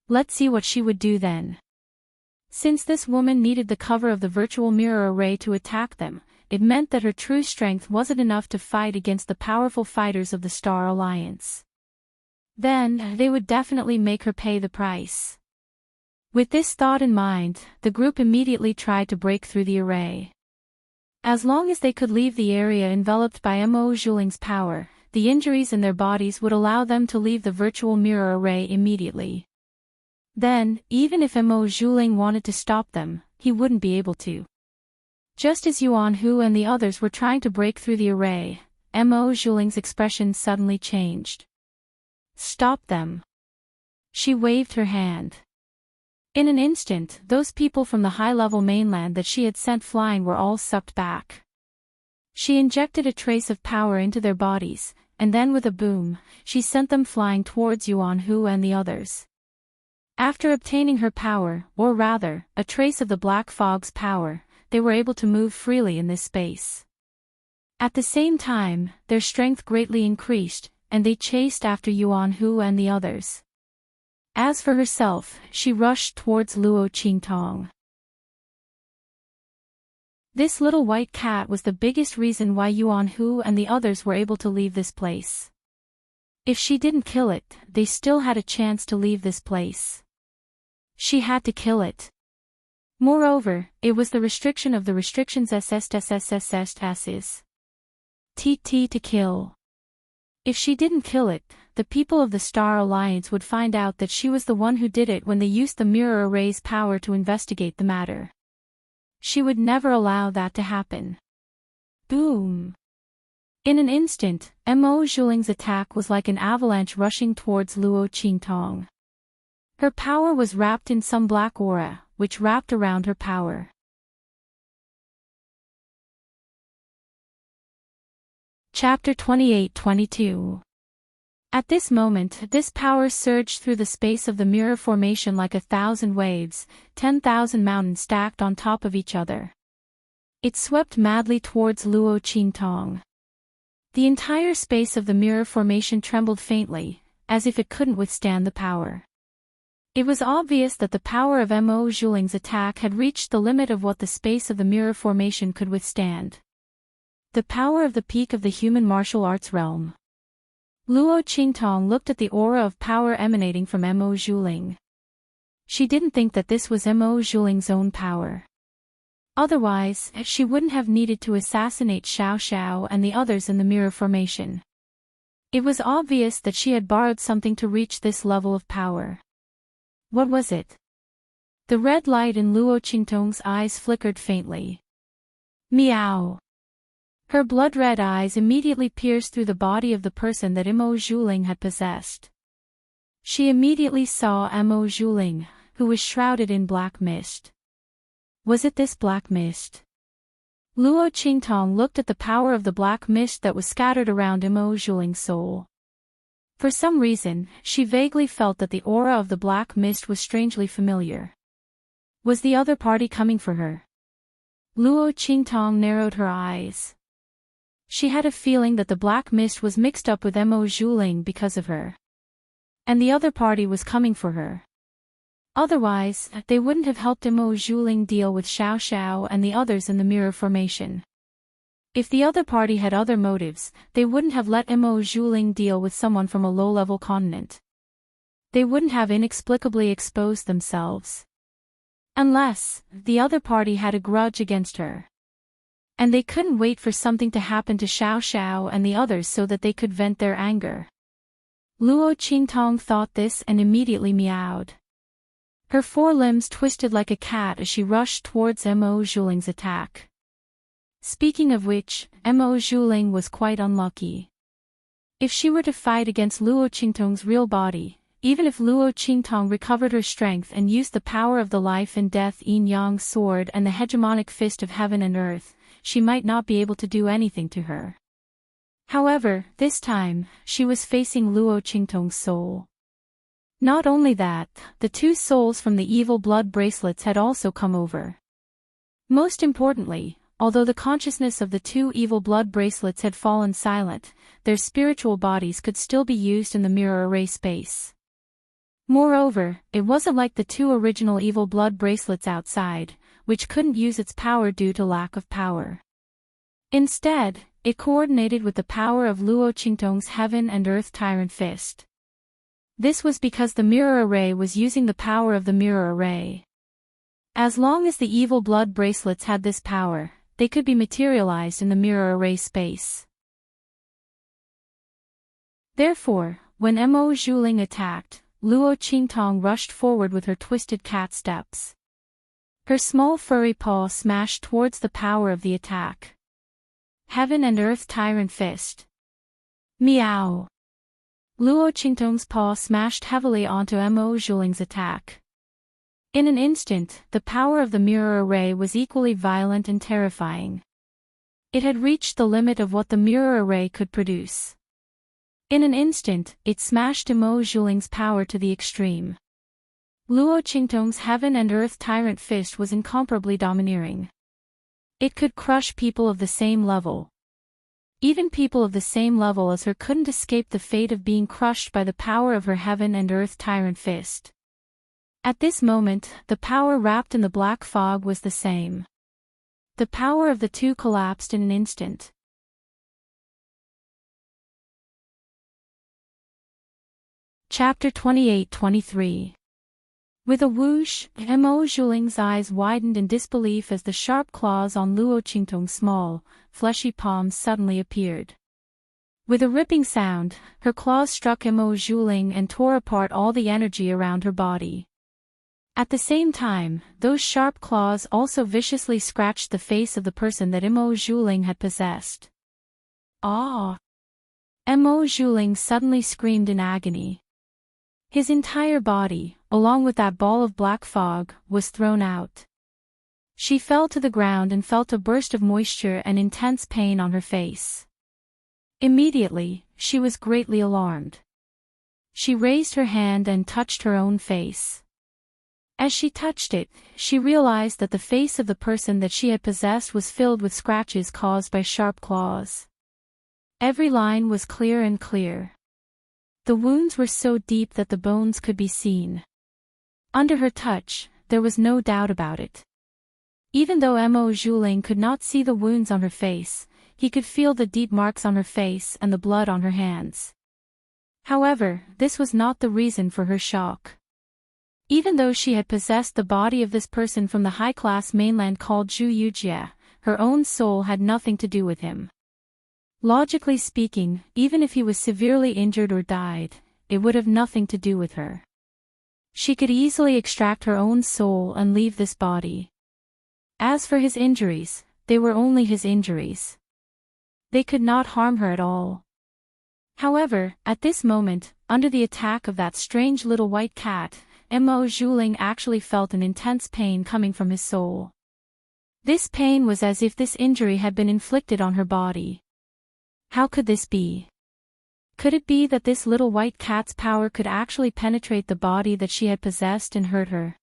Speaker 1: Let's see what she would do then. Since this woman needed the cover of the virtual mirror array to attack them, it meant that her true strength wasn't enough to fight against the powerful fighters of the Star Alliance. Then, they would definitely make her pay the price. With this thought in mind, the group immediately tried to break through the array. As long as they could leave the area enveloped by Mo Zhuling's power, the injuries in their bodies would allow them to leave the virtual mirror array immediately. Then, even if Mo Zhuling wanted to stop them, he wouldn't be able to. Just as Yuan Hu and the others were trying to break through the array, Mo Zhuling's expression suddenly changed. "Stop them." She waved her hand. In an instant, those people from the high-level mainland that she had sent flying were all sucked back. She injected a trace of power into their bodies, and then with a boom, she sent them flying towards Yuan Hu and the others. After obtaining her power, or rather, a trace of the Black Fog's power, they were able to move freely in this space. At the same time, their strength greatly increased, and they chased after Yuan Hu and the others. As for herself, she rushed towards Luo Qingtong. This little white cat was the biggest reason why Yuan Hu and the others were able to leave this place. If she didn't kill it, they still had a chance to leave this place. She had to kill it. Moreover, it was the restriction of the restrictions SSSSSSSs. TT to kill. If she didn't kill it, the people of the Star Alliance would find out that she was the one who did it when they used the mirror array's power to investigate the matter. She would never allow that to happen. Boom! In an instant, Mo Zhuling's attack was like an avalanche rushing towards Luo Qingtong. Her power was wrapped in some black aura, which wrapped around her power. Chapter 28-22. At this moment, this power surged through the space of the mirror formation like 1,000 waves, 10,000 mountains stacked on top of each other. It swept madly towards Luo Qingtong. The entire space of the mirror formation trembled faintly, as if it couldn't withstand the power. It was obvious that the power of Mo Zhuling's attack had reached the limit of what the space of the mirror formation could withstand. The power of the peak of the human martial arts realm. Luo Qingtong looked at the aura of power emanating from Mo Zhuling. She didn't think that this was Mo Zhuling's own power. Otherwise, she wouldn't have needed to assassinate Xiao Xiao and the others in the mirror formation. It was obvious that she had borrowed something to reach this level of power. What was it? The red light in Luo Qingtong's eyes flickered faintly. Meow! Her blood-red eyes immediately pierced through the body of the person that Mo Zhuling had possessed. She immediately saw Mo Zhuling, who was shrouded in black mist. Was it this black mist? Luo Qingtong looked at the power of the black mist that was scattered around Mo Zhuling's soul. For some reason, she vaguely felt that the aura of the black mist was strangely familiar. Was the other party coming for her? Luo Qingtong narrowed her eyes. She had a feeling that the black mist was mixed up with Mo Zhuling because of her. And the other party was coming for her. Otherwise, they wouldn't have helped Mo Zhuling deal with Xiao Xiao and the others in the mirror formation. If the other party had other motives, they wouldn't have let Mo Zhuling deal with someone from a low-level continent. They wouldn't have inexplicably exposed themselves. Unless, the other party had a grudge against her. And they couldn't wait for something to happen to Xiao Xiao and the others so that they could vent their anger. Luo Qingtong thought this and immediately meowed. Her forelimbs twisted like a cat as she rushed towards Mo Zhuling's attack. Speaking of which, Mo Zhuling was quite unlucky. If she were to fight against Luo Qingtong's real body, even if Luo Qingtong recovered her strength and used the power of the life and death yin-yang sword and the hegemonic fist of heaven and earth, she might not be able to do anything to her. However, this time, she was facing Luo Qingtong's soul. Not only that, the two souls from the evil blood bracelets had also come over. Most importantly, although the consciousness of the two evil blood bracelets had fallen silent, their spiritual bodies could still be used in the mirror array space. Moreover, it wasn't like the two original evil blood bracelets outside, which couldn't use its power due to lack of power. Instead, it coordinated with the power of Luo Qingtong's heaven and earth tyrant fist. This was because the mirror array was using the power of the mirror array. As long as the evil blood bracelets had this power, they could be materialized in the mirror array space. Therefore, when Mo Zhuling attacked, Luo Qingtong rushed forward with her twisted cat steps. Her small furry paw smashed towards the power of the attack. Heaven and earth tyrant fist. Meow. Luo Qingtong's paw smashed heavily onto Mo Zhuling's attack. In an instant, the power of the mirror array was equally violent and terrifying. It had reached the limit of what the mirror array could produce. In an instant, it smashed Mo Zhuling's power to the extreme. Luo Qingtong's heaven and earth tyrant fist was incomparably domineering. It could crush people of the same level. Even people of the same level as her couldn't escape the fate of being crushed by the power of her heaven and earth tyrant fist. At this moment, the power wrapped in the black fog was the same. The power of the two collapsed in an instant. Chapter 28-23. With a whoosh, Mo Zhuling's eyes widened in disbelief as the sharp claws on Luo Qingtong's small, fleshy palms suddenly appeared. With a ripping sound, her claws struck Mo Zhuling and tore apart all the energy around her body. At the same time, those sharp claws also viciously scratched the face of the person that Mo Zhuling had possessed. Ah! Mo Zhuling suddenly screamed in agony. His entire body, along with that ball of black fog, was thrown out. She fell to the ground and felt a burst of moisture and intense pain on her face. Immediately, she was greatly alarmed. She raised her hand and touched her own face. As she touched it, she realized that the face of the person that she had possessed was filled with scratches caused by sharp claws. Every line was clear and clear. The wounds were so deep that the bones could be seen. Under her touch, there was no doubt about it. Even though Mo Zhuling could not see the wounds on her face, he could feel the deep marks on her face and the blood on her hands. However, this was not the reason for her shock. Even though she had possessed the body of this person from the high-class mainland called Zhu Yujie, her own soul had nothing to do with him. Logically speaking, even if he was severely injured or died, it would have nothing to do with her. She could easily extract her own soul and leave this body. As for his injuries, they were only his injuries. They could not harm her at all. However, at this moment, under the attack of that strange little white cat, Mo Zhuling actually felt an intense pain coming from his soul. This pain was as if this injury had been inflicted on her body. How could this be? Could it be that this little white cat's power could actually penetrate the body that she had possessed and hurt her?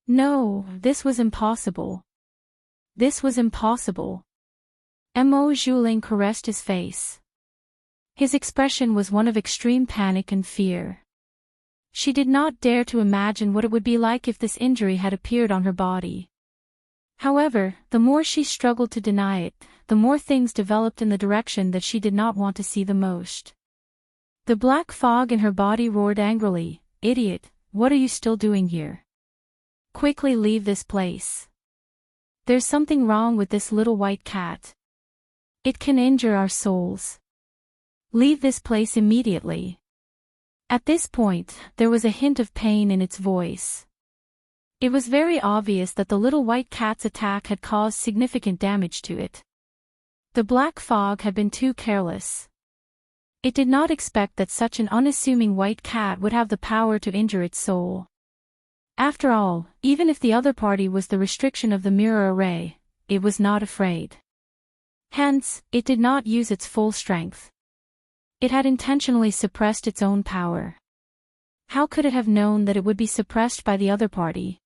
Speaker 1: No, this was impossible. This was impossible. Mo Zhuling caressed his face. His expression was one of extreme panic and fear. She did not dare to imagine what it would be like if this injury had appeared on her body. However, the more she struggled to deny it, the more things developed in the direction that she did not want to see the most. The black fog in her body roared angrily, "Idiot, what are you still doing here? Quickly leave this place. There's something wrong with this little white cat. It can injure our souls. Leave this place immediately." At this point, there was a hint of pain in its voice. It was very obvious that the little white cat's attack had caused significant damage to it. The black fog had been too careless. It did not expect that such an unassuming white cat would have the power to injure its soul. After all, even if the other party was the restriction of the mirror array, it was not afraid. Hence, it did not use its full strength. It had intentionally suppressed its own power. How could it have known that it would be suppressed by the other party?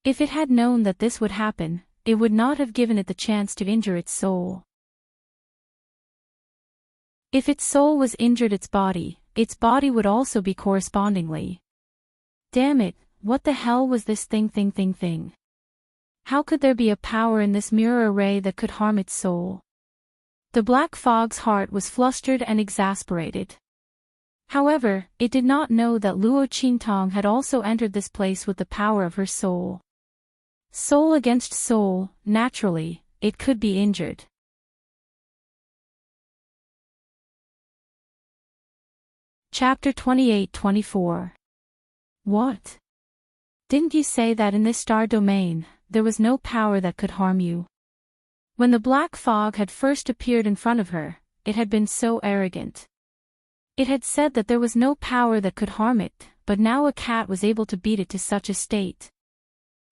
Speaker 1: If it had known that this would happen, it would not have given it the chance to injure its soul. If its soul was injured, its body would also be correspondingly. Damn it, what the hell was this thing? How could there be a power in this mirror array that could harm its soul? The black fog's heart was flustered and exasperated. However, it did not know that Luo Qingtong had also entered this place with the power of her soul. Soul against soul, naturally, it could be injured. Chapter 28-24. What? Didn't you say that in this star domain, there was no power that could harm you? When the black fog had first appeared in front of her, it had been so arrogant. It had said that there was no power that could harm it, but now a cat was able to beat it to such a state.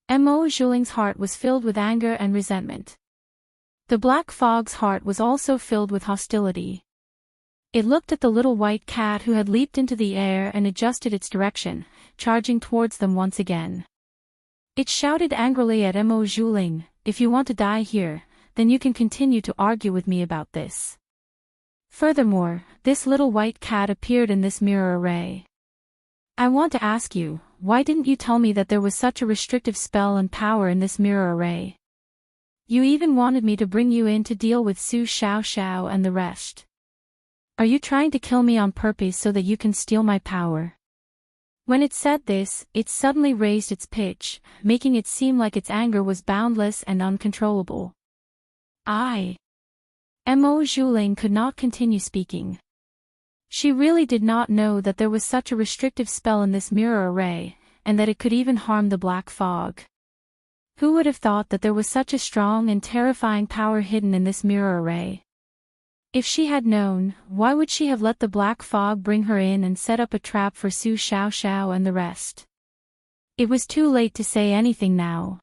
Speaker 1: Mo Zhuling's heart was filled with anger and resentment. The black fog's heart was also filled with hostility. It looked at the little white cat who had leaped into the air and adjusted its direction, charging towards them once again. It shouted angrily at Mo Zhuling, "If you want to die here, then you can continue to argue with me about this. Furthermore, this little white cat appeared in this mirror array. I want to ask you, why didn't you tell me that there was such a restrictive spell and power in this mirror array? You even wanted me to bring you in to deal with Su Xiao Xiao and the rest. Are you trying to kill me on purpose so that you can steal my power? When it said this, it suddenly raised its pitch, making it seem like its anger was boundless and uncontrollable. Mo Zhuling could not continue speaking. She really did not know that there was such a restrictive spell in this mirror array, and that it could even harm the black fog. Who would have thought that there was such a strong and terrifying power hidden in this mirror array? If she had known, why would she have let the black fog bring her in and set up a trap for Su Xiao Xiao and the rest? It was too late to say anything now.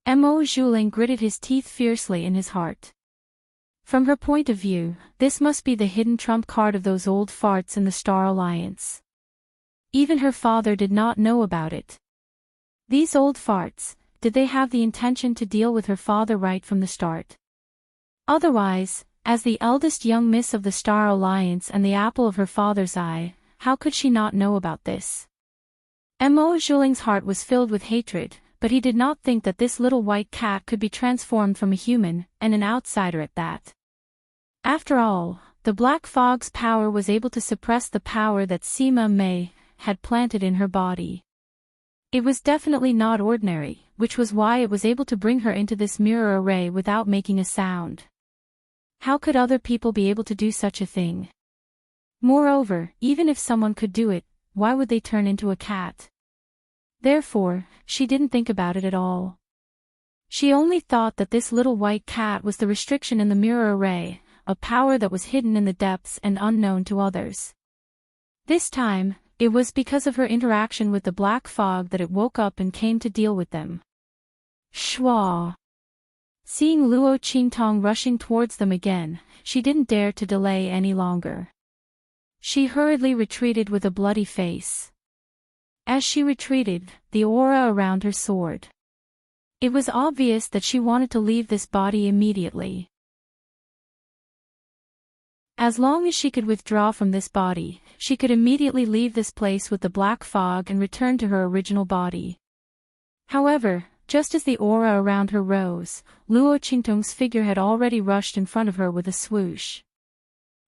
Speaker 1: Mo Zhuling gritted his teeth fiercely in his heart. From her point of view, this must be the hidden trump card of those old farts in the Star Alliance. Even her father did not know about it. These old farts, did they have the intention to deal with her father right from the start? Otherwise, as the eldest young miss of the Star Alliance and the apple of her father's eye, how could she not know about this? Mo Zhuling's heart was filled with hatred, but he did not think that this little white cat could be transformed from a human, and an outsider at that. After all, the black fog's power was able to suppress the power that Sima Mei had planted in her body. It was definitely not ordinary, which was why it was able to bring her into this mirror array without making a sound. How could other people be able to do such a thing? Moreover, even if someone could do it, why would they turn into a cat? Therefore, she didn't think about it at all. She only thought that this little white cat was the restriction in the mirror array, a power that was hidden in the depths and unknown to others. This time, it was because of her interaction with the black fog that it woke up and came to deal with them. Shwa! Seeing Luo Qingtong rushing towards them again, she didn't dare to delay any longer. She hurriedly retreated with a bloody face. As she retreated, the aura around her soared. It was obvious that she wanted to leave this body immediately. As long as she could withdraw from this body, she could immediately leave this place with the black fog and return to her original body. However, just as the aura around her rose, Luo Qingtong's figure had already rushed in front of her with a swoosh.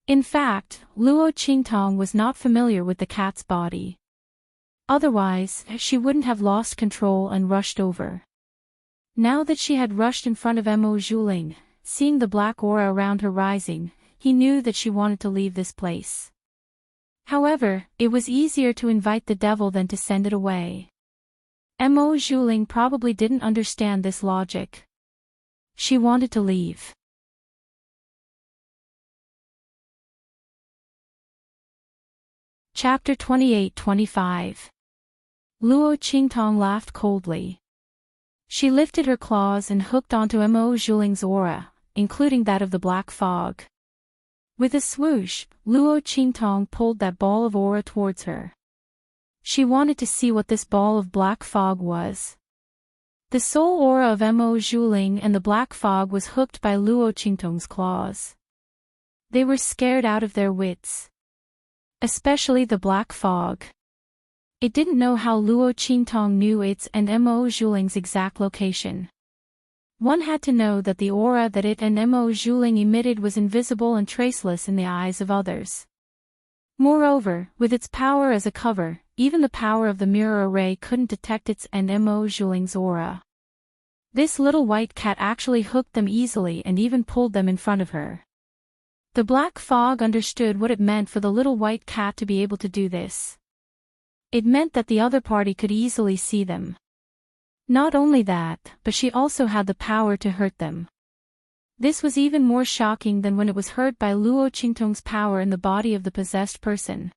Speaker 1: In fact, Luo Qingtong was not familiar with the cat's body. Otherwise, she wouldn't have lost control and rushed over. Now that she had rushed in front of Mo Zhuling, seeing the black aura around her rising, he knew that she wanted to leave this place. However, it was easier to invite the devil than to send it away. Mo Zhuling probably didn't understand this logic. She wanted to leave. Chapter 28-25. Luo Qingtong laughed coldly. She lifted her claws and hooked onto Mo Zhuling's aura, including that of the black fog. With a swoosh, Luo Qingtong pulled that ball of aura towards her. She wanted to see what this ball of black fog was. The soul aura of Mo Zhuling and the black fog was hooked by Luo Qingtong's claws. They were scared out of their wits. Especially the black fog. It didn't know how Luo Qingtong knew its and Mo Zhuling's exact location. One had to know that the aura that it and Mo Zhuling emitted was invisible and traceless in the eyes of others. Moreover, with its power as a cover, even the power of the mirror array couldn't detect its and Mo Zhuling's aura. This little white cat actually hooked them easily and even pulled them in front of her. The black fog understood what it meant for the little white cat to be able to do this. It meant that the other party could easily see them. Not only that, but she also had the power to hurt them. This was even more shocking than when it was hurt by Luo Qingtong's power in the body of the possessed person.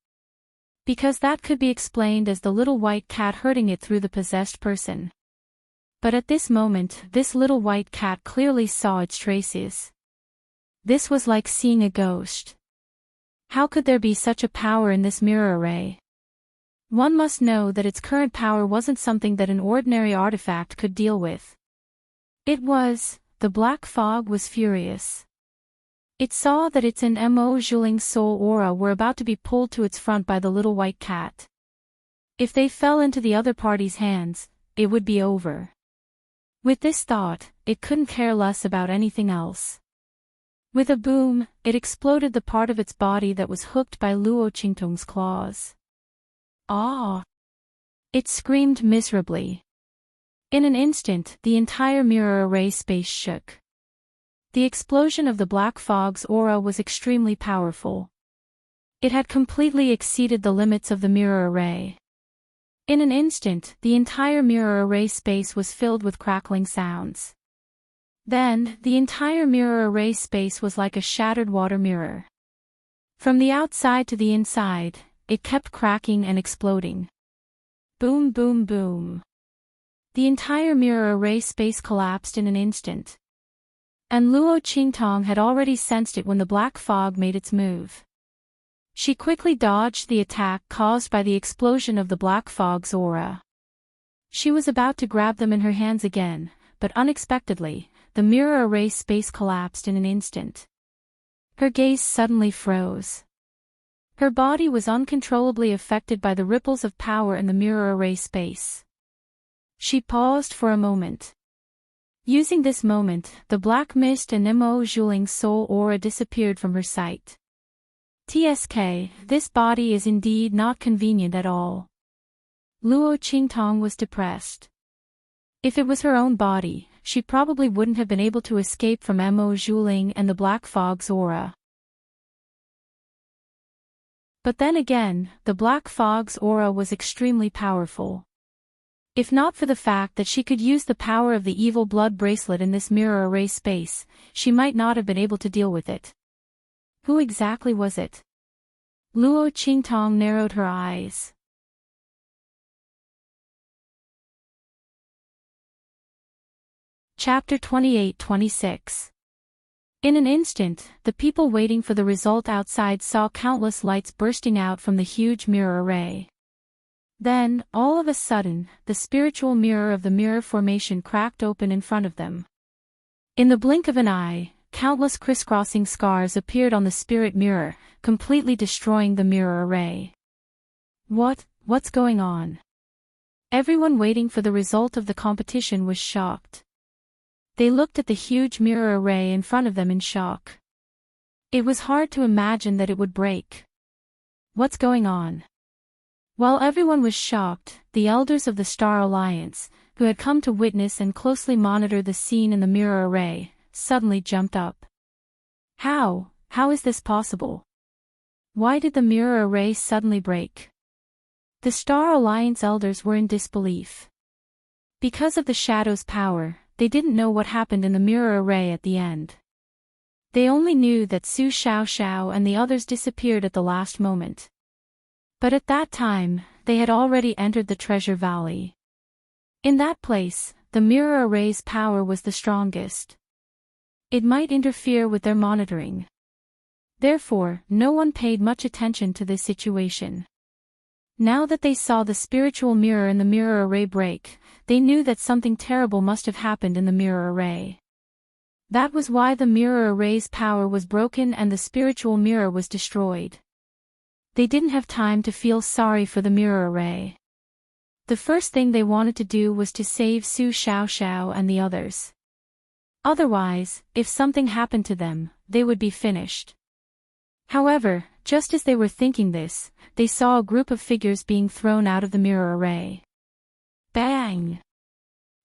Speaker 1: Because that could be explained as the little white cat hurting it through the possessed person. But at this moment, this little white cat clearly saw its traces. This was like seeing a ghost. How could there be such a power in this mirror array? One must know that its current power wasn't something that an ordinary artifact could deal with. It was, the black fog was furious. It saw that its and Mo Zhuling's soul aura were about to be pulled to its front by the little white cat. If they fell into the other party's hands, it would be over. With this thought, it couldn't care less about anything else. With a boom, it exploded the part of its body that was hooked by Luo Qingtong's claws. Ah! It screamed miserably. In an instant, the entire mirror array space shook. The explosion of the black fog's aura was extremely powerful. It had completely exceeded the limits of the mirror array. In an instant, the entire mirror array space was filled with crackling sounds. Then, the entire mirror array space was like a shattered water mirror. From the outside to the inside, it kept cracking and exploding. Boom, boom, boom. The entire mirror array space collapsed in an instant. And Luo Qingtong had already sensed it when the black fog made its move. She quickly dodged the attack caused by the explosion of the black fog's aura. She was about to grab them in her hands again, but unexpectedly, the mirror array space collapsed in an instant. Her gaze suddenly froze. Her body was uncontrollably affected by the ripples of power in the mirror array space. She paused for a moment. Using this moment, the black mist and Mo Zhuling's soul aura disappeared from her sight. TSK, this body is indeed not convenient at all. Luo Qingtong was depressed. If it was her own body, she probably wouldn't have been able to escape from Mo Zhuling and the black fog's aura. But then again, the black fog's aura was extremely powerful. If not for the fact that she could use the power of the evil blood bracelet in this mirror array space, she might not have been able to deal with it. Who exactly was it? Luo Qingtong narrowed her eyes. Chapter 28-26. In an instant, the people waiting for the result outside saw countless lights bursting out from the huge mirror array. Then, all of a sudden, the spiritual mirror of the mirror formation cracked open in front of them. In the blink of an eye, countless crisscrossing scars appeared on the spirit mirror, completely destroying the mirror array. What's going on? Everyone waiting for the result of the competition was shocked. They looked at the huge mirror array in front of them in shock. It was hard to imagine that it would break. What's going on? While everyone was shocked, the elders of the Star Alliance, who had come to witness and closely monitor the scene in the mirror array, suddenly jumped up. How is this possible? Why did the mirror array suddenly break? The Star Alliance elders were in disbelief. Because of the shadow's power, they didn't know what happened in the mirror array at the end. They only knew that Su Xiaoxiao and the others disappeared at the last moment. But at that time, they had already entered the Treasure Valley. In that place, the mirror array's power was the strongest. It might interfere with their monitoring. Therefore, no one paid much attention to this situation. Now that they saw the spiritual mirror in the mirror array break, they knew that something terrible must have happened in the mirror array. That was why the mirror array's power was broken and the spiritual mirror was destroyed. They didn't have time to feel sorry for the mirror array. The first thing they wanted to do was to save Su Xiaoxiao and the others. Otherwise, if something happened to them, they would be finished. However, just as they were thinking this, they saw a group of figures being thrown out of the mirror array. Bang!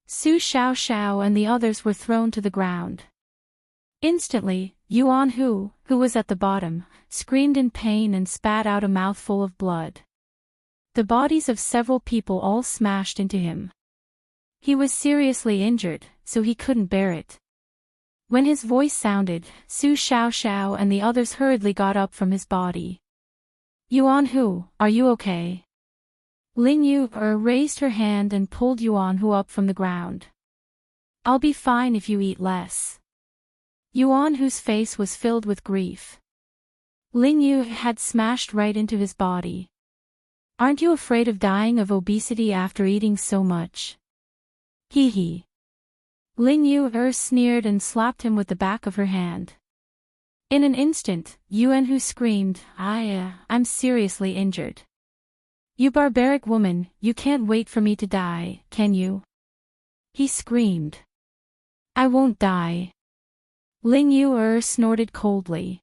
Speaker 1: Su Xiaoxiao and the others were thrown to the ground. Instantly, Yuan Hu, who was at the bottom, screamed in pain and spat out a mouthful of blood. The bodies of several people all smashed into him. He was seriously injured, so he couldn't bear it. When his voice sounded, Su Xiaoxiao and the others hurriedly got up from his body. Yuan Hu, are you okay? Ling Yu raised her hand and pulled Yuan Hu up from the ground. I'll be fine if you eat less. Yuan Hu's face was filled with grief. Ling Yu had smashed right into his body. Aren't you afraid of dying of obesity after eating so much? Hee hee. Ling Yu sneered and slapped him with the back of her hand. In an instant, Yuanhu screamed, I'm seriously injured. You barbaric woman, you can't wait for me to die, can you? He screamed. I won't die. Ling Yu snorted coldly.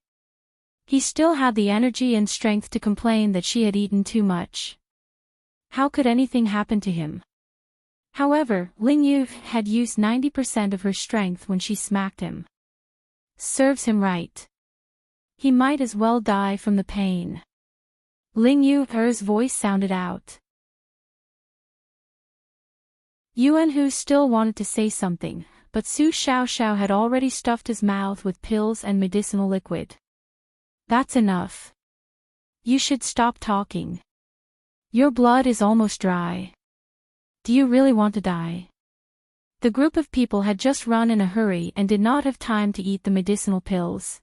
Speaker 1: He still had the energy and strength to complain that she had eaten too much. How could anything happen to him? However, Ling Yu had used 90% of her strength when she smacked him. Serves him right. He might as well die from the pain. Ling Yu's voice sounded out. Yuanhu still wanted to say something, but Su Xiaoxiao had already stuffed his mouth with pills and medicinal liquid. That's enough. You should stop talking. Your blood is almost dry. Do you really want to die? The group of people had just run in a hurry and did not have time to eat the medicinal pills.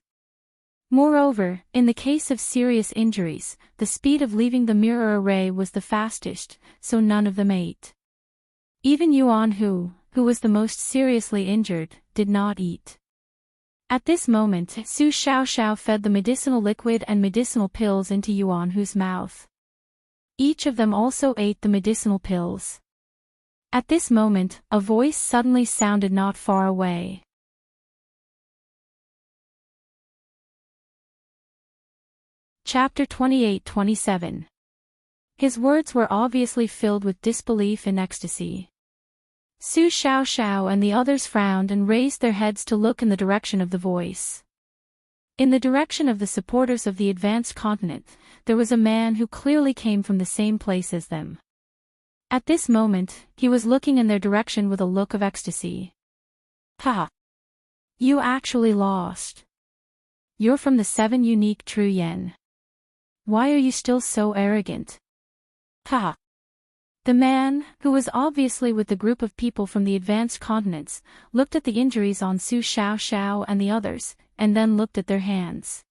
Speaker 1: Moreover, in the case of serious injuries, the speed of leaving the mirror array was the fastest, so none of them ate. Even Yuanhu, who was the most seriously injured, did not eat. At this moment, Su Xiaoxiao fed the medicinal liquid and medicinal pills into Yuanhu's mouth. Each of them also ate the medicinal pills. At this moment, a voice suddenly sounded not far away. Chapter 28-27. His words were obviously filled with disbelief and ecstasy. Su Xiaoxiao and the others frowned and raised their heads to look in the direction of the voice. In the direction of the supporters of the advanced continent, there was a man who clearly came from the same place as them. At this moment, he was looking in their direction with a look of ecstasy. Ha! You actually lost. You're from the 7 unique true yen. Why are you still so arrogant? Ha! The man, who was obviously with the group of people from the advanced continents, looked at the injuries on Su Xiaoxiao and the others, and then looked at their hands.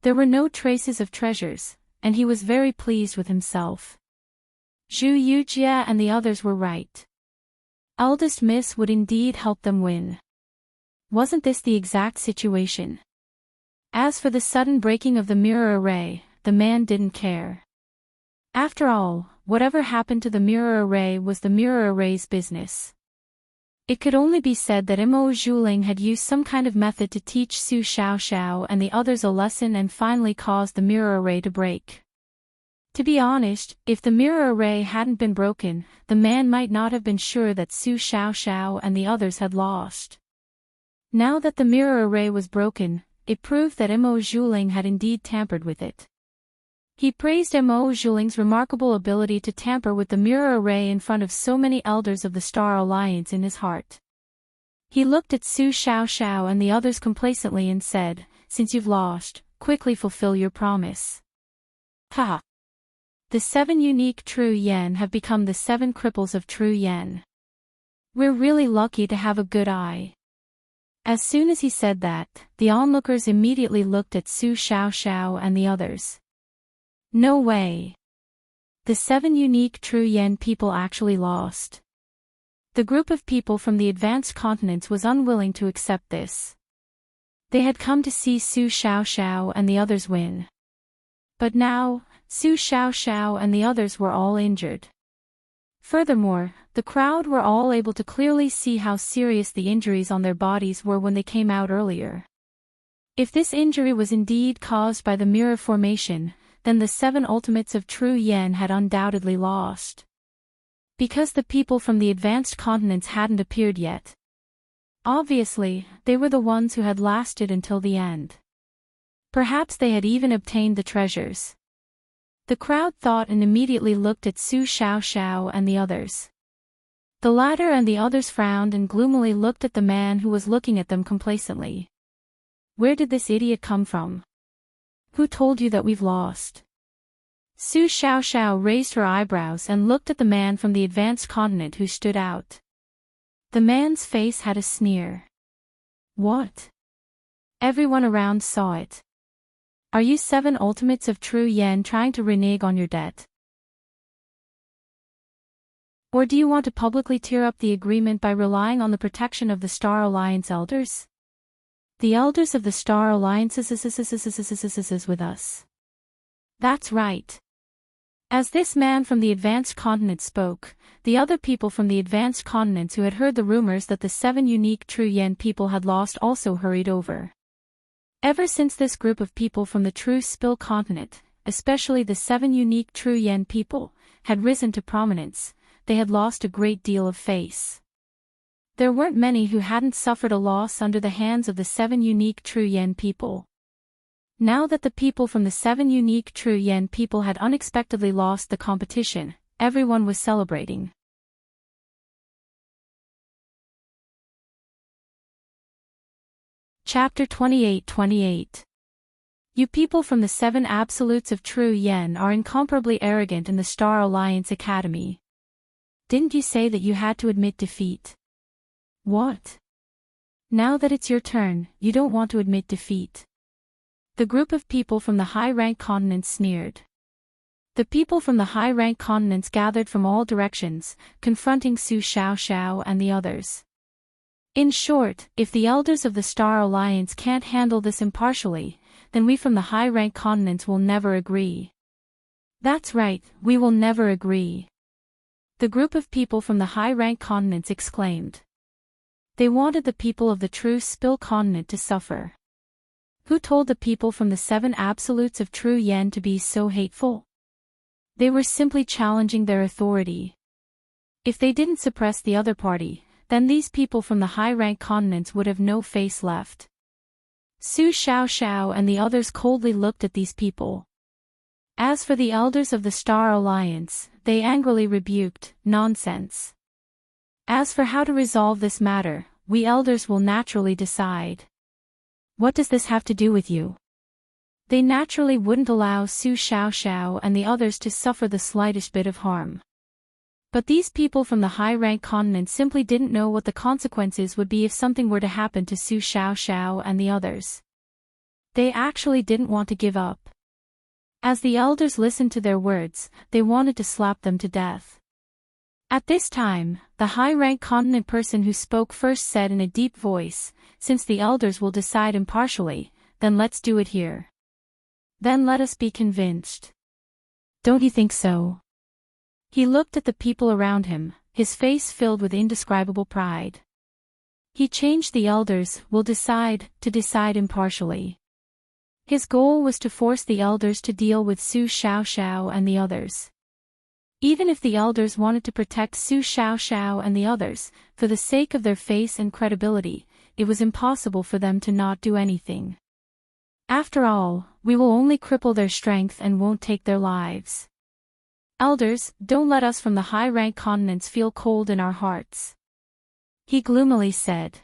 Speaker 1: There were no traces of treasures, and he was very pleased with himself. Zhu Yujie and the others were right. Eldest Miss would indeed help them win. Wasn't this the exact situation? As for the sudden breaking of the mirror array, the man didn't care. After all, whatever happened to the mirror array was the mirror array's business. It could only be said that Mo Zhuling had used some kind of method to teach Su Xiaoxiao and the others a lesson and finally caused the mirror array to break. To be honest, if the mirror array hadn't been broken, the man might not have been sure that Su Xiaoxiao and the others had lost. Now that the mirror array was broken, it proved that Mo Zhuling had indeed tampered with it. He praised Mo Zhuling's remarkable ability to tamper with the mirror array in front of so many elders of the Star Alliance in his heart. He looked at Su Xiaoxiao and the others complacently and said, Since you've lost, quickly fulfill your promise. Ha! The 7 unique true yen have become the 7 cripples of true yen. We're really lucky to have a good eye. As soon as he said that, the onlookers immediately looked at Su Xiaoxiao and the others. No way. The 7 unique true yen people actually lost. The group of people from the advanced continents was unwilling to accept this. They had come to see Su Xiaoxiao and the others win. But now, Su Xiaoxiao and the others were all injured. Furthermore, the crowd were all able to clearly see how serious the injuries on their bodies were when they came out earlier. If this injury was indeed caused by the mirror formation, then the 7 ultimates of true yen had undoubtedly lost. Because the people from the advanced continents hadn't appeared yet. Obviously, they were the ones who had lasted until the end. Perhaps they had even obtained the treasures. The crowd thought and immediately looked at Su Xiaoxiao and the others. The latter and the others frowned and gloomily looked at the man who was looking at them complacently. Where did this idiot come from? Who told you that we've lost? Su Xiaoxiao raised her eyebrows and looked at the man from the advanced continent who stood out. The man's face had a sneer. What? Everyone around saw it. Are you 7 ultimates of true yen trying to renege on your debt? Or do you want to publicly tear up the agreement by relying on the protection of the Star Alliance elders? The elders of the Star Alliance is with us. That's right. As this man from the advanced continent spoke, the other people from the advanced continents who had heard the rumors that the 7 unique True Yen people had lost also hurried over. Ever since this group of people from the True Spill continent, especially the 7 unique True Yen people, had risen to prominence, they had lost a great deal of face. There weren't many who hadn't suffered a loss under the hands of the 7 unique True Yen people. Now that the people from the 7 unique True Yen people had unexpectedly lost the competition, everyone was celebrating. Chapter 28. You people from the 7 absolutes of True Yen are incomparably arrogant in the Star Alliance Academy. Didn't you say that you had to admit defeat? What? Now that it's your turn, you don't want to admit defeat. The group of people from the high-rank continents sneered. The people from the high-rank continents gathered from all directions, confronting Su Xiaoxiao and the others. In short, if the elders of the Star Alliance can't handle this impartially, then we from the high-rank continents will never agree. That's right, we will never agree. The group of people from the high-rank continents exclaimed. They wanted the people of the True Spill continent to suffer. Who told the people from the 7 absolutes of True Yen to be so hateful? They were simply challenging their authority. If they didn't suppress the other party, then these people from the high-rank continents would have no face left. Su Xiaoxiao and the others coldly looked at these people. As for the elders of the Star Alliance, they angrily rebuked, nonsense. As for how to resolve this matter, we elders will naturally decide. What does this have to do with you? They naturally wouldn't allow Su Xiaoxiao and the others to suffer the slightest bit of harm. But these people from the high-rank continent simply didn't know what the consequences would be if something were to happen to Su Xiaoxiao and the others. They actually didn't want to give up. As the elders listened to their words, they wanted to slap them to death. At this time, the high-rank continent person who spoke first said in a deep voice, "Since the elders will decide impartially, then let's do it here. Then let us be convinced. Don't you think so?" He looked at the people around him, his face filled with indescribable pride. He changed the elders will decide to decide impartially. His goal was to force the elders to deal with Su Xiaoxiao and the others. Even if the elders wanted to protect Su Xiaoxiao and the others, for the sake of their face and credibility, it was impossible for them to not do anything. After all, we will only cripple their strength and won't take their lives. Elders, don't let us from the high-rank continents feel cold in our hearts. He gloomily said.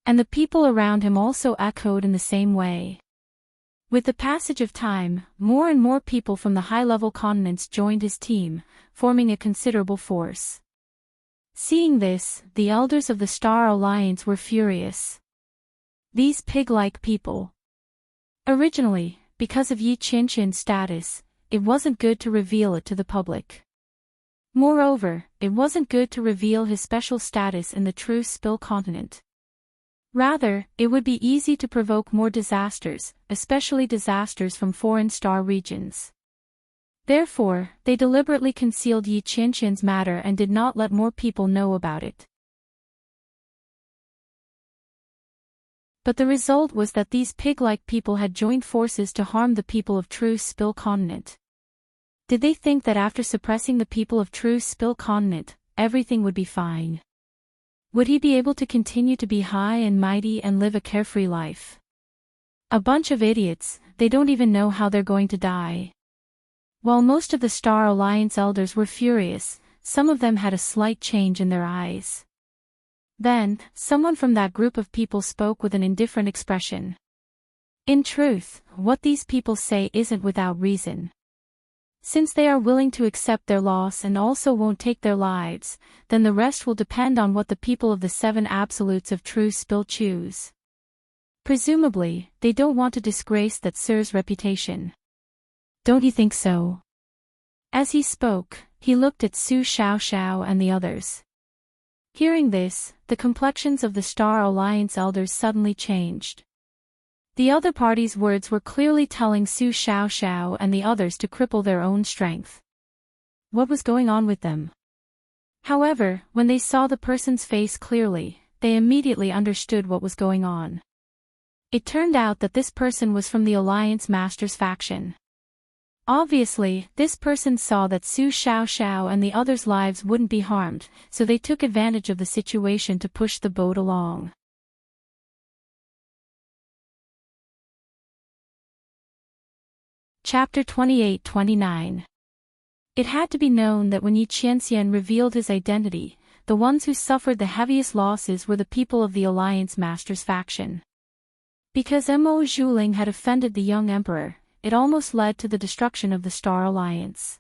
Speaker 1: And the people around him also echoed in the same way. With the passage of time, more and more people from the high-level continents joined his team, forming a considerable force. Seeing this, the elders of the Star Alliance were furious. These pig-like people. Originally, because of Yi Qianqian's status, it wasn't good to reveal it to the public. Moreover, it wasn't good to reveal his special status in the True Spill continent. Rather, it would be easy to provoke more disasters, especially disasters from foreign star regions. Therefore, they deliberately concealed Yi Qianqian's matter and did not let more people know about it. But the result was that these pig-like people had joined forces to harm the people of True Spill continent. Did they think that after suppressing the people of True Spill continent, everything would be fine? Would he be able to continue to be high and mighty and live a carefree life? A bunch of idiots, they don't even know how they're going to die. While most of the Star Alliance elders were furious, some of them had a slight change in their eyes. Then, someone from that group of people spoke with an indifferent expression. In truth, what these people say isn't without reason. Since they are willing to accept their loss and also won't take their lives, then the rest will depend on what the people of the 7 absolutes of True Spill choose. Presumably, they don't want to disgrace that Sir's reputation. Don't you think so? As he spoke, he looked at Su Xiaoxiao and the others. Hearing this, the complexions of the Star Alliance elders suddenly changed. The other party's words were clearly telling Su Xiaoxiao and the others to cripple their own strength. What was going on with them? However, when they saw the person's face clearly, they immediately understood what was going on. It turned out that this person was from the Alliance Masters faction. Obviously, this person saw that Su Xiaoxiao and the others' lives wouldn't be harmed, so they took advantage of the situation to push the boat along. Chapter 28-29. It had to be known that when Yi Qianxian revealed his identity, the ones who suffered the heaviest losses were the people of the Alliance Masters faction. Because Mo Zhuling had offended the young emperor, it almost led to the destruction of the Star Alliance.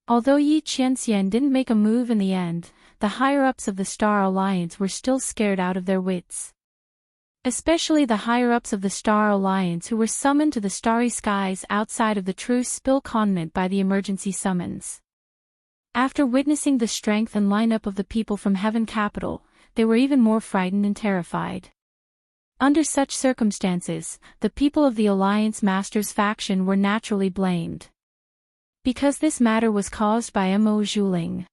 Speaker 1: Although Yi Qianxian didn't make a move in the end, the higher-ups of the Star Alliance were still scared out of their wits. Especially the higher-ups of the Star Alliance who were summoned to the starry skies outside of the Truce Spill continent by the emergency summons. After witnessing the strength and lineup of the people from Heaven Capital, they were even more frightened and terrified. Under such circumstances, the people of the Alliance Masters faction were naturally blamed. Because this matter was caused by Mo Zhuling.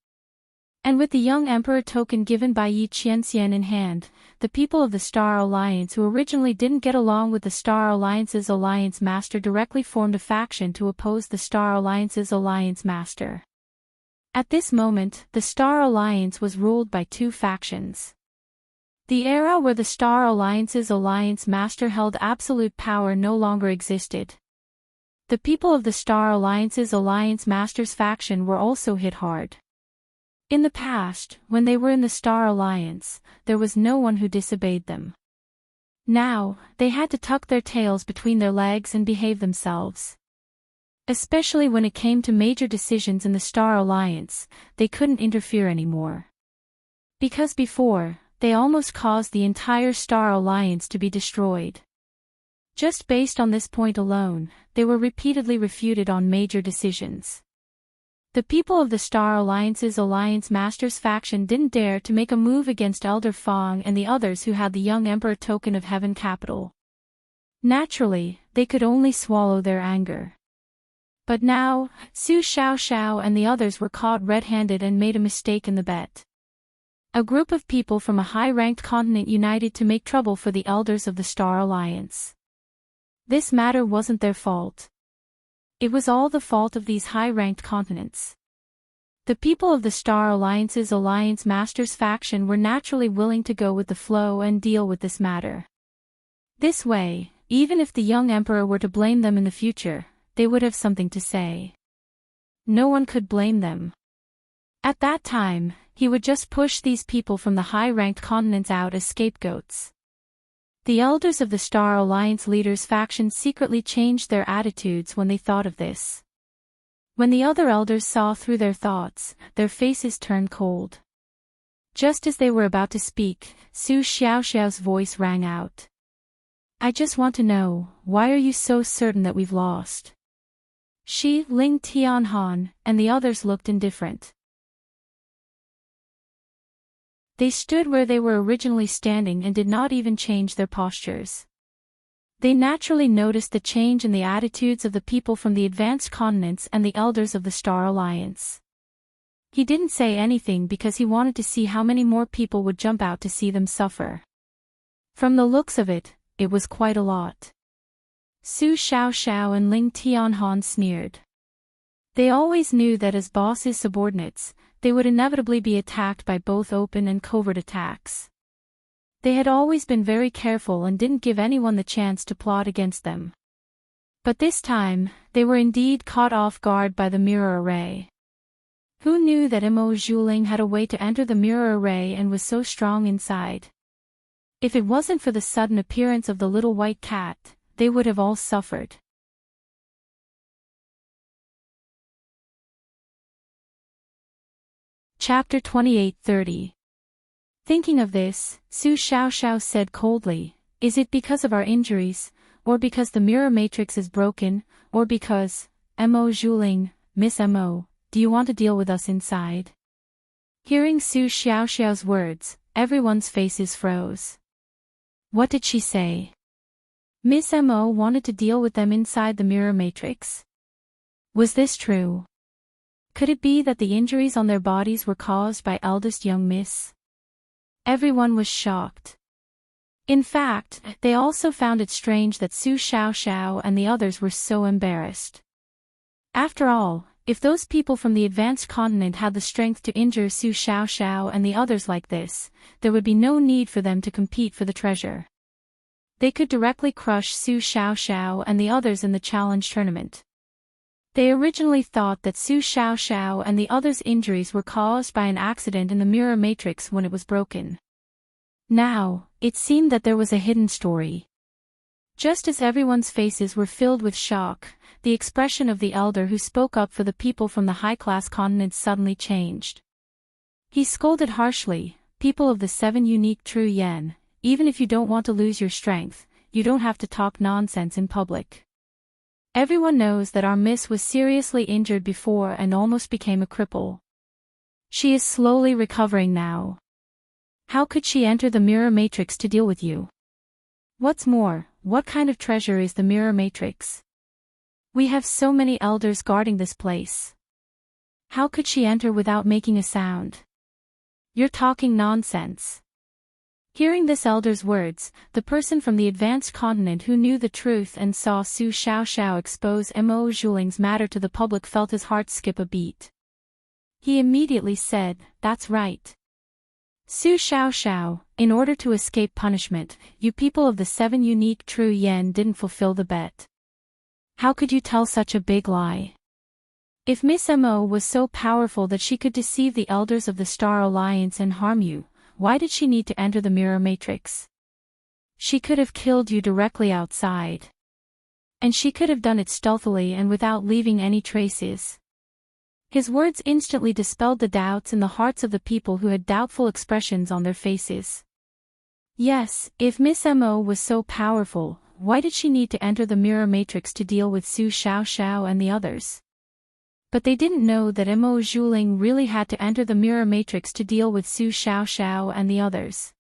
Speaker 1: And with the young emperor token given by Yi Qianxian in hand, the people of the Star Alliance who originally didn't get along with the Star Alliance's Alliance Master directly formed a faction to oppose the Star Alliance's Alliance Master. At this moment, the Star Alliance was ruled by two factions. The era where the Star Alliance's Alliance Master held absolute power no longer existed. The people of the Star Alliance's Alliance Master's faction were also hit hard. In the past, when they were in the Star Alliance, there was no one who disobeyed them. Now, they had to tuck their tails between their legs and behave themselves. Especially when it came to major decisions in the Star Alliance, they couldn't interfere anymore. Because before, they almost caused the entire Star Alliance to be destroyed. Just based on this point alone, they were repeatedly refuted on major decisions. The people of the Star Alliance's Alliance Masters faction didn't dare to make a move against Elder Fong and the others who had the young emperor token of Heaven Capital. Naturally, they could only swallow their anger. But now, Su Xiaoxiao and the others were caught red-handed and made a mistake in the bet. A group of people from a high-ranked continent united to make trouble for the elders of the Star Alliance. This matter wasn't their fault. It was all the fault of these high-ranked continents. The people of the Star Alliance's Alliance Masters faction were naturally willing to go with the flow and deal with this matter. This way, even if the young emperor were to blame them in the future, they would have something to say. No one could blame them. At that time, he would just push these people from the high-ranked continents out as scapegoats. The elders of the Star Alliance leaders' faction secretly changed their attitudes when they thought of this. When the other elders saw through their thoughts, their faces turned cold. Just as they were about to speak, Su Xiaoxiao's voice rang out. I just want to know, why are you so certain that we've lost? Shi, Ling Tianhan, and the others looked indifferent. They stood where they were originally standing and did not even change their postures. They naturally noticed the change in the attitudes of the people from the advanced continents and the elders of the Star Alliance. He didn't say anything because he wanted to see how many more people would jump out to see them suffer. From the looks of it, it was quite a lot. Su Xiaoxiao and Ling Tianhan sneered. They always knew that as boss's subordinates, they would inevitably be attacked by both open and covert attacks. They had always been very careful and didn't give anyone the chance to plot against them. But this time, they were indeed caught off guard by the mirror array. Who knew that Mo Zhuling had a way to enter the mirror array and was so strong inside? If it wasn't for the sudden appearance of the little white cat, they would have all suffered. Chapter 28-30. Thinking of this, Su Xiaoxiao said coldly, is it because of our injuries, or because the mirror matrix is broken, or because, Mo Zhuling, Miss Mo, do you want to deal with us inside? Hearing Su Xiaoxiao's words, everyone's faces froze. What did she say? Miss Mo wanted to deal with them inside the mirror matrix. Was this true? Could it be that the injuries on their bodies were caused by eldest young Miss? Everyone was shocked. In fact, they also found it strange that Su Xiaoxiao and the others were so embarrassed. After all, if those people from the advanced continent had the strength to injure Su Xiaoxiao and the others like this, there would be no need for them to compete for the treasure. They could directly crush Su Xiaoxiao and the others in the challenge tournament. They originally thought that Su Xiaoxiao and the others' injuries were caused by an accident in the mirror matrix when it was broken. Now, it seemed that there was a hidden story. Just as everyone's faces were filled with shock, the expression of the elder who spoke up for the people from the high-class continent suddenly changed. He scolded harshly, "People of the 7 unique true yen, even if you don't want to lose your strength, you don't have to talk nonsense in public. Everyone knows that our miss was seriously injured before and almost became a cripple. She is slowly recovering now. How could she enter the mirror matrix to deal with you? What's more, what kind of treasure is the mirror matrix? We have so many elders guarding this place. How could she enter without making a sound? You're talking nonsense." Hearing this elder's words, the person from the advanced continent who knew the truth and saw Su Xiaoxiao expose Mo Zhuling's matter to the public felt his heart skip a beat. He immediately said, "That's right. Su Xiaoxiao, in order to escape punishment, you people of the 7 unique true yen didn't fulfill the bet. How could you tell such a big lie? If Miss Mo was so powerful that she could deceive the elders of the Star Alliance and harm you, why did she need to enter the mirror matrix? She could have killed you directly outside. And she could have done it stealthily and without leaving any traces." His words instantly dispelled the doubts in the hearts of the people who had doubtful expressions on their faces. Yes, if Miss Mo was so powerful, why did she need to enter the mirror matrix to deal with Su Xiaoxiao and the others? But they didn't know that Mo Zhuling really had to enter the mirror matrix to deal with Su Xiaoxiao and the others.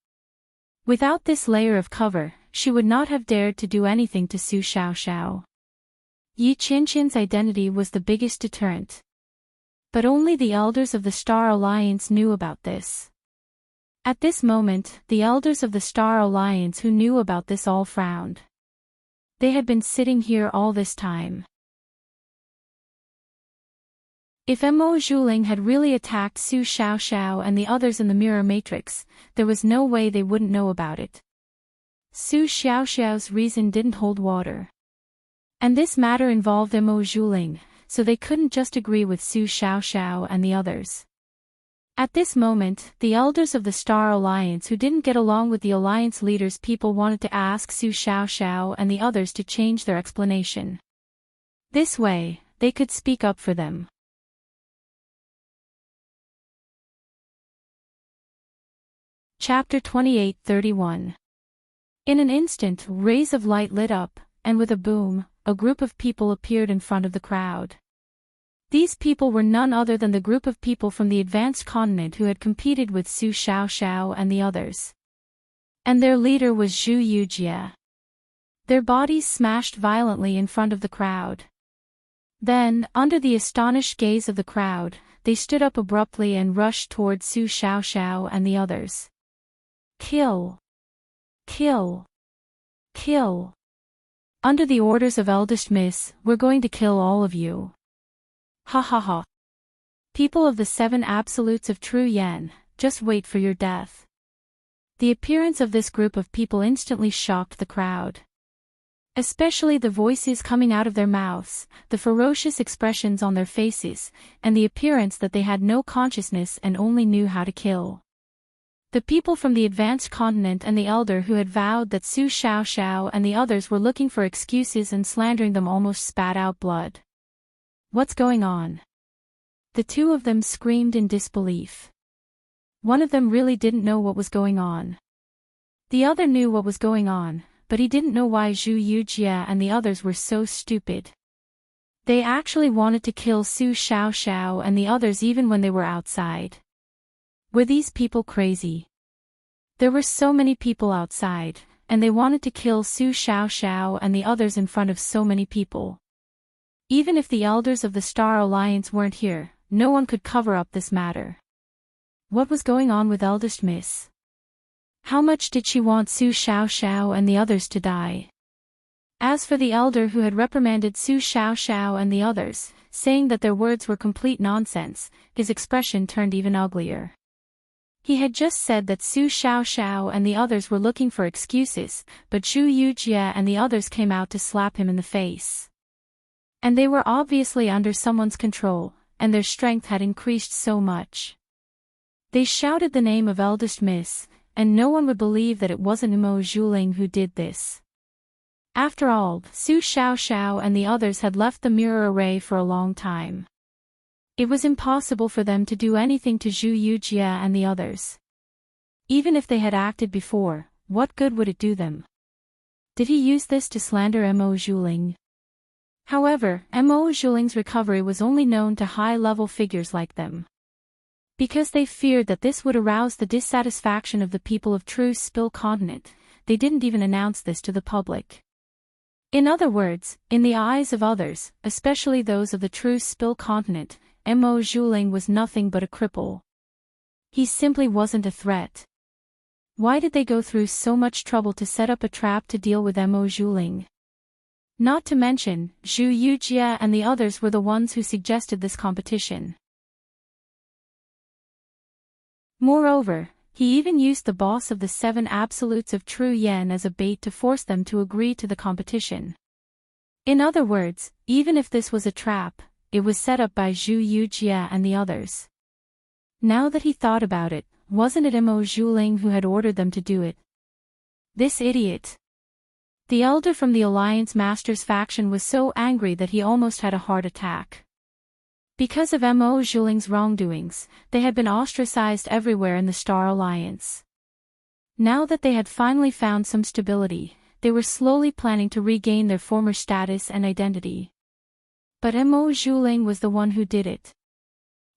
Speaker 1: Without this layer of cover, she would not have dared to do anything to Su Xiaoxiao. Yi Qianqian's identity was the biggest deterrent. But only the elders of the Star Alliance knew about this. At this moment, the elders of the Star Alliance who knew about this all frowned. They had been sitting here all this time. If Mo Zhuling had really attacked Su Xiaoxiao and the others in the mirror matrix, there was no way they wouldn't know about it. Su Xiaoxiao's reason didn't hold water. And this matter involved Mo Zhuling, so they couldn't just agree with Su Xiaoxiao and the others. At this moment, the elders of the Star Alliance who didn't get along with the Alliance leaders' people wanted to ask Su Xiaoxiao and the others to change their explanation. This way, they could speak up for them. Chapter 28:31. In an instant, rays of light lit up, and with a boom, a group of people appeared in front of the crowd. These people were none other than the group of people from the advanced continent who had competed with Su Xiaoxiao and the others. And their leader was Zhu Yujie. Their bodies smashed violently in front of the crowd. Then, under the astonished gaze of the crowd, they stood up abruptly and rushed toward Su Xiaoxiao and the others. "Kill! Kill! Kill! Under the orders of eldest Miss, we're going to kill all of you. Ha ha ha. People of the 7 absolutes of true yen, just wait for your death." The appearance of this group of people instantly shocked the crowd. Especially the voices coming out of their mouths, the ferocious expressions on their faces, and the appearance that they had no consciousness and only knew how to kill. The people from the advanced continent and the elder who had vowed that Su Xiaoxiao and the others were looking for excuses and slandering them almost spat out blood. "What's going on?" The two of them screamed in disbelief. One of them really didn't know what was going on. The other knew what was going on, but he didn't know why Zhu Yujie and the others were so stupid. They actually wanted to kill Su Xiaoxiao and the others even when they were outside. Were these people crazy? There were so many people outside, and they wanted to kill Su Xiao and the others in front of so many people. Even if the elders of the Star Alliance weren't here, no one could cover up this matter. What was going on with eldest Miss? How much did she want Su Xiao and the others to die? As for the elder who had reprimanded Su Xiao and the others, saying that their words were complete nonsense, his expression turned even uglier. He had just said that Su Xiao and the others were looking for excuses, but Zhu Yujie and the others came out to slap him in the face. And they were obviously under someone's control, and their strength had increased so much. They shouted the name of eldest Miss, and no one would believe that it wasn't Imo Zhuling who did this. After all, Su Xiao and the others had left the mirror array for a long time. It was impossible for them to do anything to Zhu Yujie and the others. Even if they had acted before, what good would it do them? Did he use this to slander Imo Zhuling? However, Imo Zhuling's recovery was only known to high-level figures like them. Because they feared that this would arouse the dissatisfaction of the people of True Spill Continent, they didn't even announce this to the public. In other words, in the eyes of others, especially those of the True Spill Continent, Imo Zhuling was nothing but a cripple. He simply wasn't a threat. Why did they go through so much trouble to set up a trap to deal with Imo Zhuling? Not to mention, Zhu Yujie and the others were the ones who suggested this competition. Moreover, he even used the boss of the 7 Absolutes of True Yen as a bait to force them to agree to the competition. In other words, even if this was a trap, it was set up by Zhu Yujie and the others. Now that he thought about it, wasn't it Imo Zhuling who had ordered them to do it? This idiot. The elder from the Alliance Masters faction was so angry that he almost had a heart attack. Because of Imo Zhuling's wrongdoings, they had been ostracized everywhere in the Star Alliance. Now that they had finally found some stability, they were slowly planning to regain their former status and identity. But Imo Zhuling was the one who did it.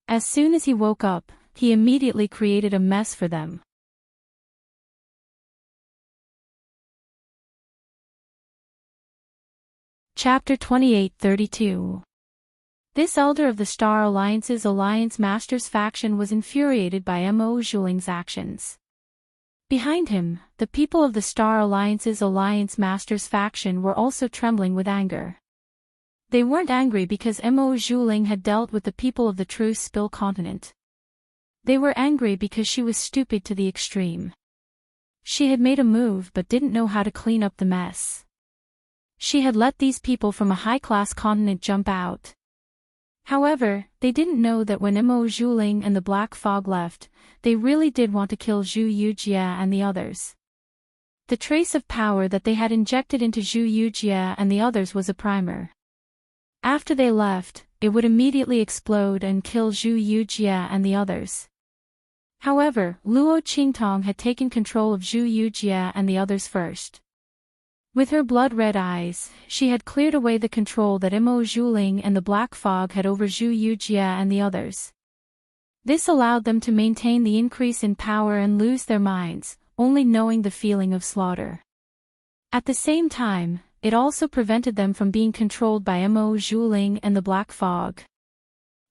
Speaker 1: As soon as he woke up, he immediately created a mess for them. Chapter 28-32. This elder of the Star Alliance's Alliance Masters faction was infuriated by Imo Zhuling's actions. Behind him, the people of the Star Alliance's Alliance Masters faction were also trembling with anger. They weren't angry because Imo Zhuling had dealt with the people of the True Spill Continent. They were angry because she was stupid to the extreme. She had made a move but didn't know how to clean up the mess. She had let these people from a high-class continent jump out. However, they didn't know that when Imo Zhuling and the Black Fog left, they really did want to kill Zhu Yujie and the others. The trace of power that they had injected into Zhu Yujie and the others was a primer. After they left, it would immediately explode and kill Zhu Yujie and the others. However, Luo Qingtong had taken control of Zhu Yujie and the others first. With her blood-red eyes, she had cleared away the control that Imo Zhuling and the Black Fog had over Zhu Yujie and the others. This allowed them to maintain the increase in power and lose their minds, only knowing the feeling of slaughter. At the same time, it also prevented them from being controlled by Imo Zhuling and the Black Fog.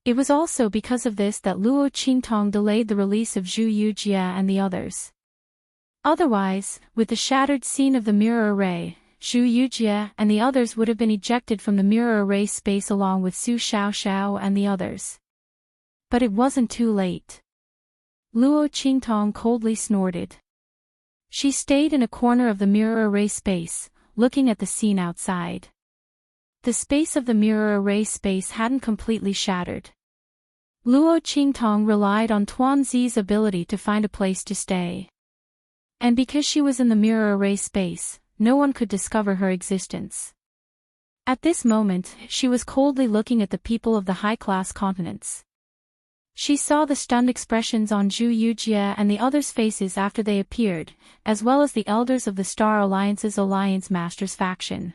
Speaker 1: It was also because of this that Luo Qingtong delayed the release of Zhu Yujie and the others. Otherwise, with the shattered scene of the mirror array, Zhu Yujie and the others would have been ejected from the mirror array space along with Su Xiao and the others. But it wasn't too late. Luo Qingtong coldly snorted. She stayed in a corner of the mirror array space, looking at the scene outside. The space of the mirror array space hadn't completely shattered. Luo Qingtong relied on Tuanzi's ability to find a place to stay. And because she was in the mirror array space, no one could discover her existence. At this moment, she was coldly looking at the people of the high-class continents. She saw the stunned expressions on Zhu Yujie and the others' faces after they appeared, as well as the elders of the Star Alliance's Alliance Masters faction.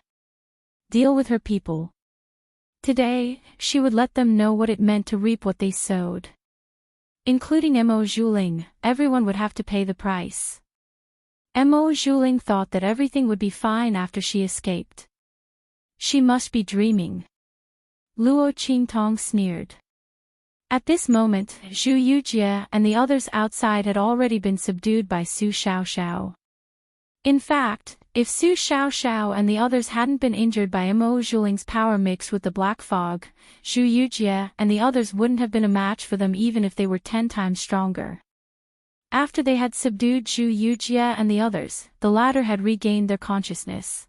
Speaker 1: Deal with her people. Today, she would let them know what it meant to reap what they sowed. Including Mo Zhuling, everyone would have to pay the price. Mo Zhuling thought that everything would be fine after she escaped. She must be dreaming. Luo Qingtong sneered. At this moment, Zhu Yujie and the others outside had already been subdued by Su Xiaoxiao. In fact, if Su Xiaoxiao and the others hadn't been injured by Mo Zhuling's power mixed with the black fog, Zhu Yujie and the others wouldn't have been a match for them even if they were 10 times stronger. After they had subdued Zhu Yujie and the others, the latter had regained their consciousness.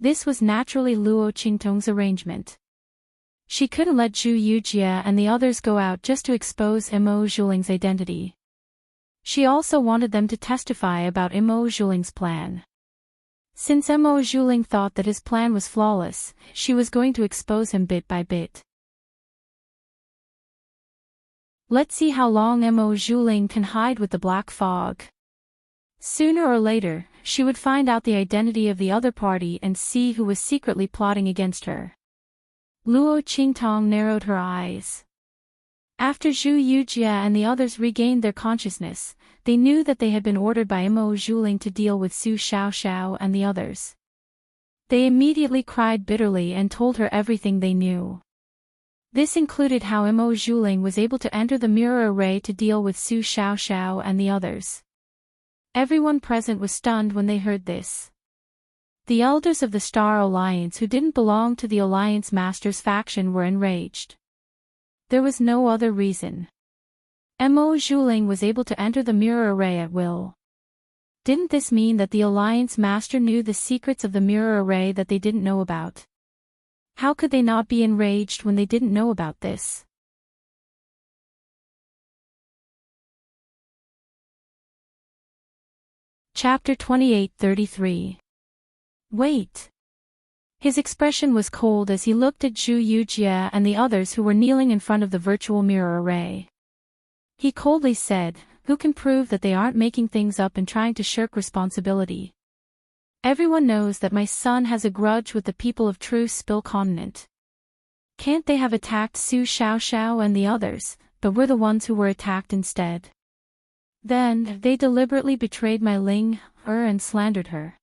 Speaker 1: This was naturally Luo Qingtong's arrangement. She couldn't let Zhu Yujie and the others go out just to expose Mo Zhuling's identity. She also wanted them to testify about Mo Zhuling's plan. Since Mo Zhuling thought that his plan was flawless, she was going to expose him bit by bit. Let's see how long Mo Zhuling can hide with the black fog. Sooner or later, she would find out the identity of the other party and see who was secretly plotting against her. Luo Qingtong narrowed her eyes. After Zhu Yujie and the others regained their consciousness, they knew that they had been ordered by Mo Zhuling to deal with Su Xiaoxiao and the others. They immediately cried bitterly and told her everything they knew. This included how Mo Zhuling was able to enter the mirror array to deal with Su Xiaoxiao and the others. Everyone present was stunned when they heard this. The elders of the Star Alliance who didn't belong to the Alliance Master's faction were enraged. There was no other reason. Mo Zhuling was able to enter the mirror array at will. Didn't this mean that the Alliance Master knew the secrets of the mirror array that they didn't know about? How could they not be enraged when they didn't know about this? Chapter 28:33. Wait. His expression was cold as he looked at Zhu Yujie and the others who were kneeling in front of the virtual mirror array. He coldly said, "Who can prove that they aren't making things up and trying to shirk responsibility? Everyone knows that my son has a grudge with the people of True Spill Continent. Can't they have attacked Su Xiaoxiao and the others, but we're the ones who were attacked instead? Then, they deliberately betrayed my Ling, and slandered her."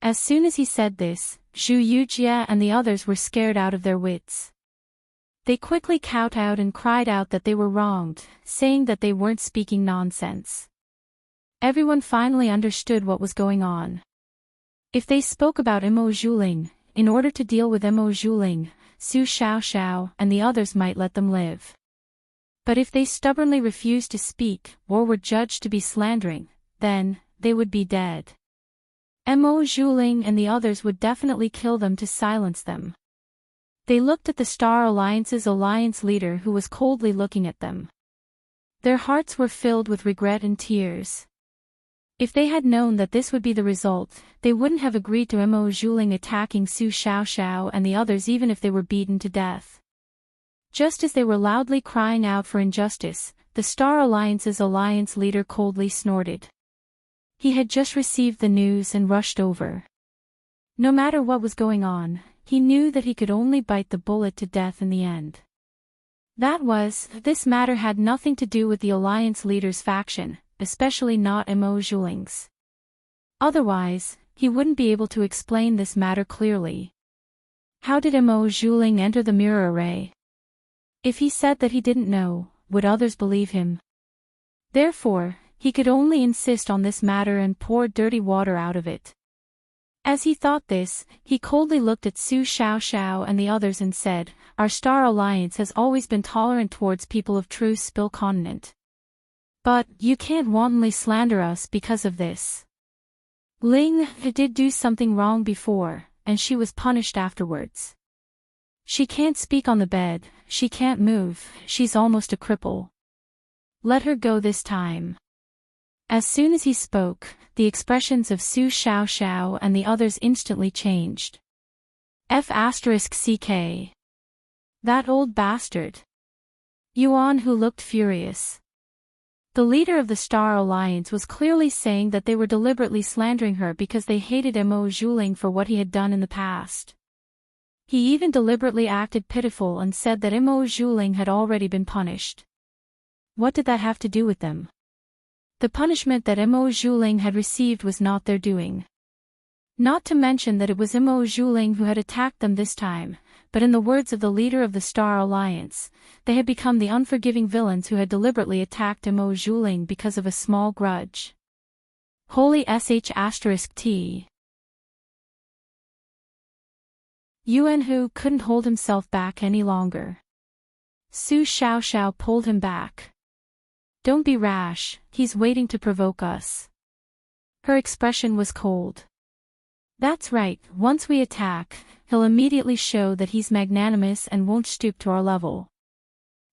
Speaker 1: As soon as he said this, Zhu Yujie and the others were scared out of their wits. They quickly kowtowed and cried out that they were wronged, saying that they weren't speaking nonsense. Everyone finally understood what was going on. If they spoke about Mo Zhuling, in order to deal with Mo Zhuling, Su Xiaoxiao and the others might let them live. But if they stubbornly refused to speak, or were judged to be slandering, then, they would be dead. Mo Zhuling and the others would definitely kill them to silence them. They looked at the Star Alliance's alliance leader who was coldly looking at them. Their hearts were filled with regret and tears. If they had known that this would be the result, they wouldn't have agreed to Mo Zhuling attacking Su Xiaoxiao and the others even if they were beaten to death. Just as they were loudly crying out for injustice, the Star Alliance's alliance leader coldly snorted. He had just received the news and rushed over. No matter what was going on, he knew that he could only bite the bullet to death in the end. That was, this matter had nothing to do with the alliance leader's faction, especially not Mo Zhuling's. Otherwise, he wouldn't be able to explain this matter clearly. How did Mo Zhuling enter the mirror array? If he said that he didn't know, would others believe him? Therefore, he could only insist on this matter and pour dirty water out of it. As he thought this, he coldly looked at Su Xiaoxiao and the others and said, "Our Star Alliance has always been tolerant towards people of True Spill Continent. But, you can't wantonly slander us because of this. Ling did do something wrong before, and she was punished afterwards. She can't speak on the bed, she can't move, she's almost a cripple. Let her go this time." As soon as he spoke, the expressions of Su Xiaoxiao and the others instantly changed. F***CK. That old bastard. Yuan who looked furious. The leader of the Star Alliance was clearly saying that they were deliberately slandering her because they hated Mo Zhuling for what he had done in the past. He even deliberately acted pitiful and said that Mo Zhuling had already been punished. What did that have to do with them? The punishment that Mo Zhuling had received was not their doing. Not to mention that it was Mo Zhuling who had attacked them this time, but in the words of the leader of the Star Alliance, they had become the unforgiving villains who had deliberately attacked Mo Zhuling because of a small grudge. Holy sh*t. Yuan Hu couldn't hold himself back any longer. Su Xiaoxiao pulled him back. Don't be rash, he's waiting to provoke us. Her expression was cold. That's right, once we attack, he'll immediately show that he's magnanimous and won't stoop to our level.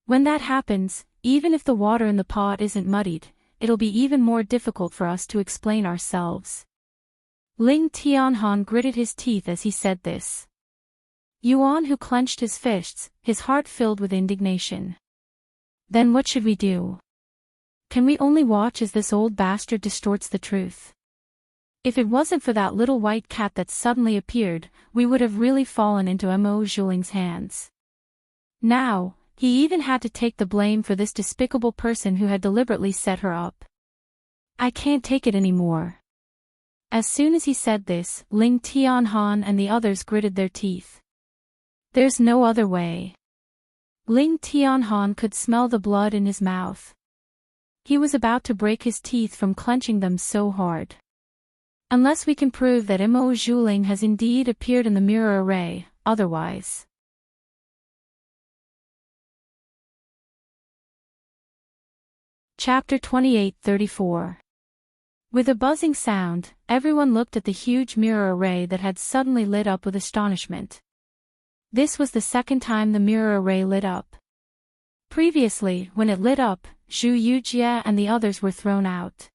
Speaker 1: When that happens, even if the water in the pot isn't muddied, it'll be even more difficult for us to explain ourselves. Ling Tianhan gritted his teeth as he said this. Yuan Hu clenched his fists, his heart filled with indignation. Then what should we do? Can we only watch as this old bastard distorts the truth? If it wasn't for that little white cat that suddenly appeared, we would have really fallen into Mo Zhuling's hands. Now, he even had to take the blame for this despicable person who had deliberately set her up. I can't take it anymore. As soon as he said this, Ling Tianhan and the others gritted their teeth. There's no other way. Ling Tianhan could smell the blood in his mouth. He was about to break his teeth from clenching them so hard. Unless we can prove that Mo Zhuling has indeed appeared in the mirror array, otherwise. Chapter 28:34. With a buzzing sound, everyone looked at the huge mirror array that had suddenly lit up with astonishment. This was the second time the mirror array lit up. Previously, when it lit up, Zhu Yujie and the others were thrown out.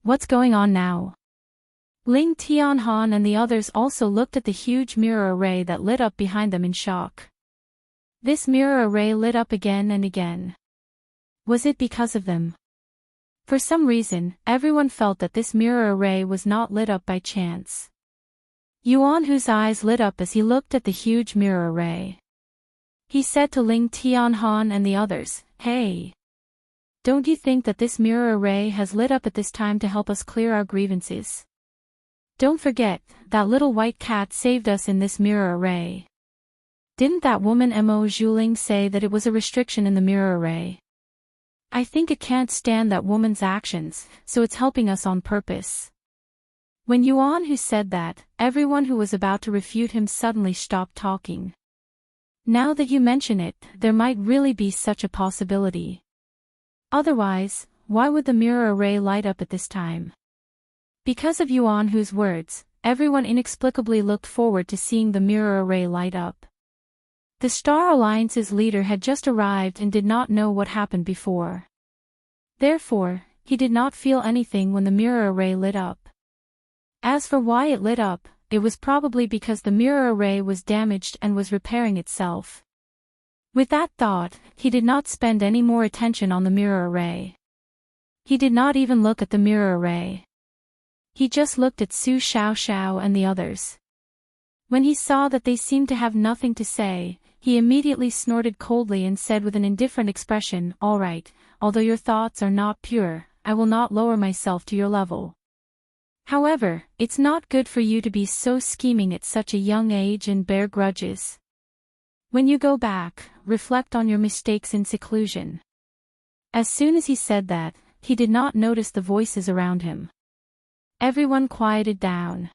Speaker 1: What's going on now? Ling Tianhan and the others also looked at the huge mirror array that lit up behind them in shock. This mirror array lit up again and again. Was it because of them? For some reason, everyone felt that this mirror array was not lit up by chance. Yuan Hu's eyes lit up as he looked at the huge mirror array. He said to Ling Tianhan and the others, Hey! Don't you think that this mirror array has lit up at this time to help us clear our grievances? Don't forget, that little white cat saved us in this mirror array. Didn't that woman Mo Zhuling say that it was a restriction in the mirror array? I think it can't stand that woman's actions, so it's helping us on purpose. When Yuan Hu said that, everyone who was about to refute him suddenly stopped talking. Now that you mention it, there might really be such a possibility. Otherwise, why would the mirror array light up at this time? Because of Yuan Hu's words, everyone inexplicably looked forward to seeing the mirror array light up. The Star Alliance's leader had just arrived and did not know what happened before. Therefore, he did not feel anything when the mirror array lit up. As for why it lit up, it was probably because the mirror array was damaged and was repairing itself. With that thought, he did not spend any more attention on the mirror array. He did not even look at the mirror array. He just looked at Su Xiaoxiao and the others. When he saw that they seemed to have nothing to say, he immediately snorted coldly and said with an indifferent expression, All right, although your thoughts are not pure, I will not lower myself to your level. However, it's not good for you to be so scheming at such a young age and bear grudges. When you go back, reflect on your mistakes in seclusion. As soon as he said that, he did not notice the voices around him. Everyone quieted down.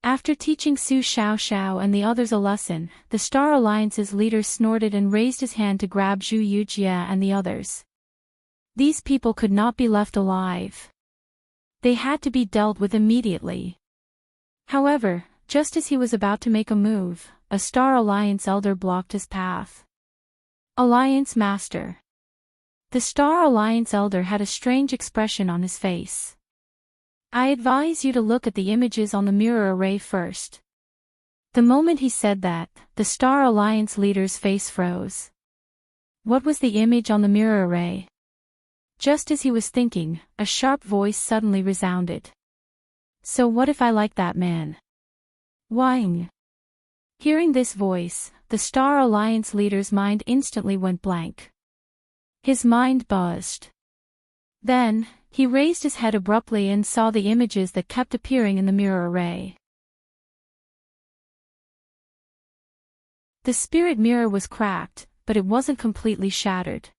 Speaker 1: After teaching Su Xiaoxiao and the others a lesson, the Star Alliance's leader snorted and raised his hand to grab Zhu Yujie and the others. These people could not be left alive. They had to be dealt with immediately. However, just as he was about to make a move, a Star Alliance elder blocked his path. Alliance Master. The Star Alliance elder had a strange expression on his face. I advise you to look at the images on the mirror array first. The moment he said that, the Star Alliance leader's face froze. What was the image on the mirror array? Just as he was thinking, a sharp voice suddenly resounded. So what if I like that man? Wang. Hearing this voice, the Star Alliance leader's mind instantly went blank. His mind buzzed. Then, he raised his head abruptly and saw the images that kept appearing in the mirror array. The spirit mirror was cracked, but it wasn't completely shattered.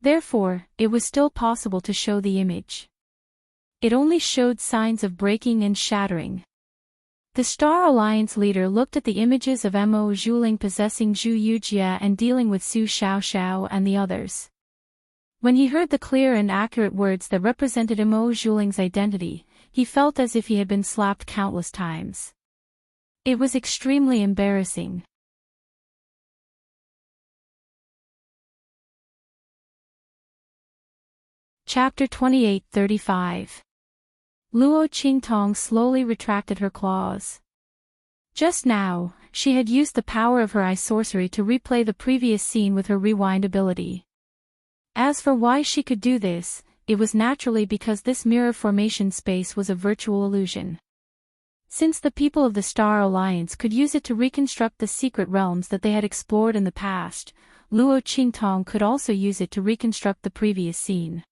Speaker 1: Therefore, it was still possible to show the image. It only showed signs of breaking and shattering. The Star Alliance leader looked at the images of Mo Zhuling possessing Zhu Yujia and dealing with Su Xiaoxiao and the others. When he heard the clear and accurate words that represented Mo Zhuling's identity, he felt as if he had been slapped countless times. It was extremely embarrassing. Chapter 28:35. Luo Qingtong slowly retracted her claws. Just now, she had used the power of her eye sorcery to replay the previous scene with her rewind ability. As for why she could do this, it was naturally because this mirror formation space was a virtual illusion. Since the people of the Star Alliance could use it to reconstruct the secret realms that they had explored in the past, Luo Qingtong could also use it to reconstruct the previous scene.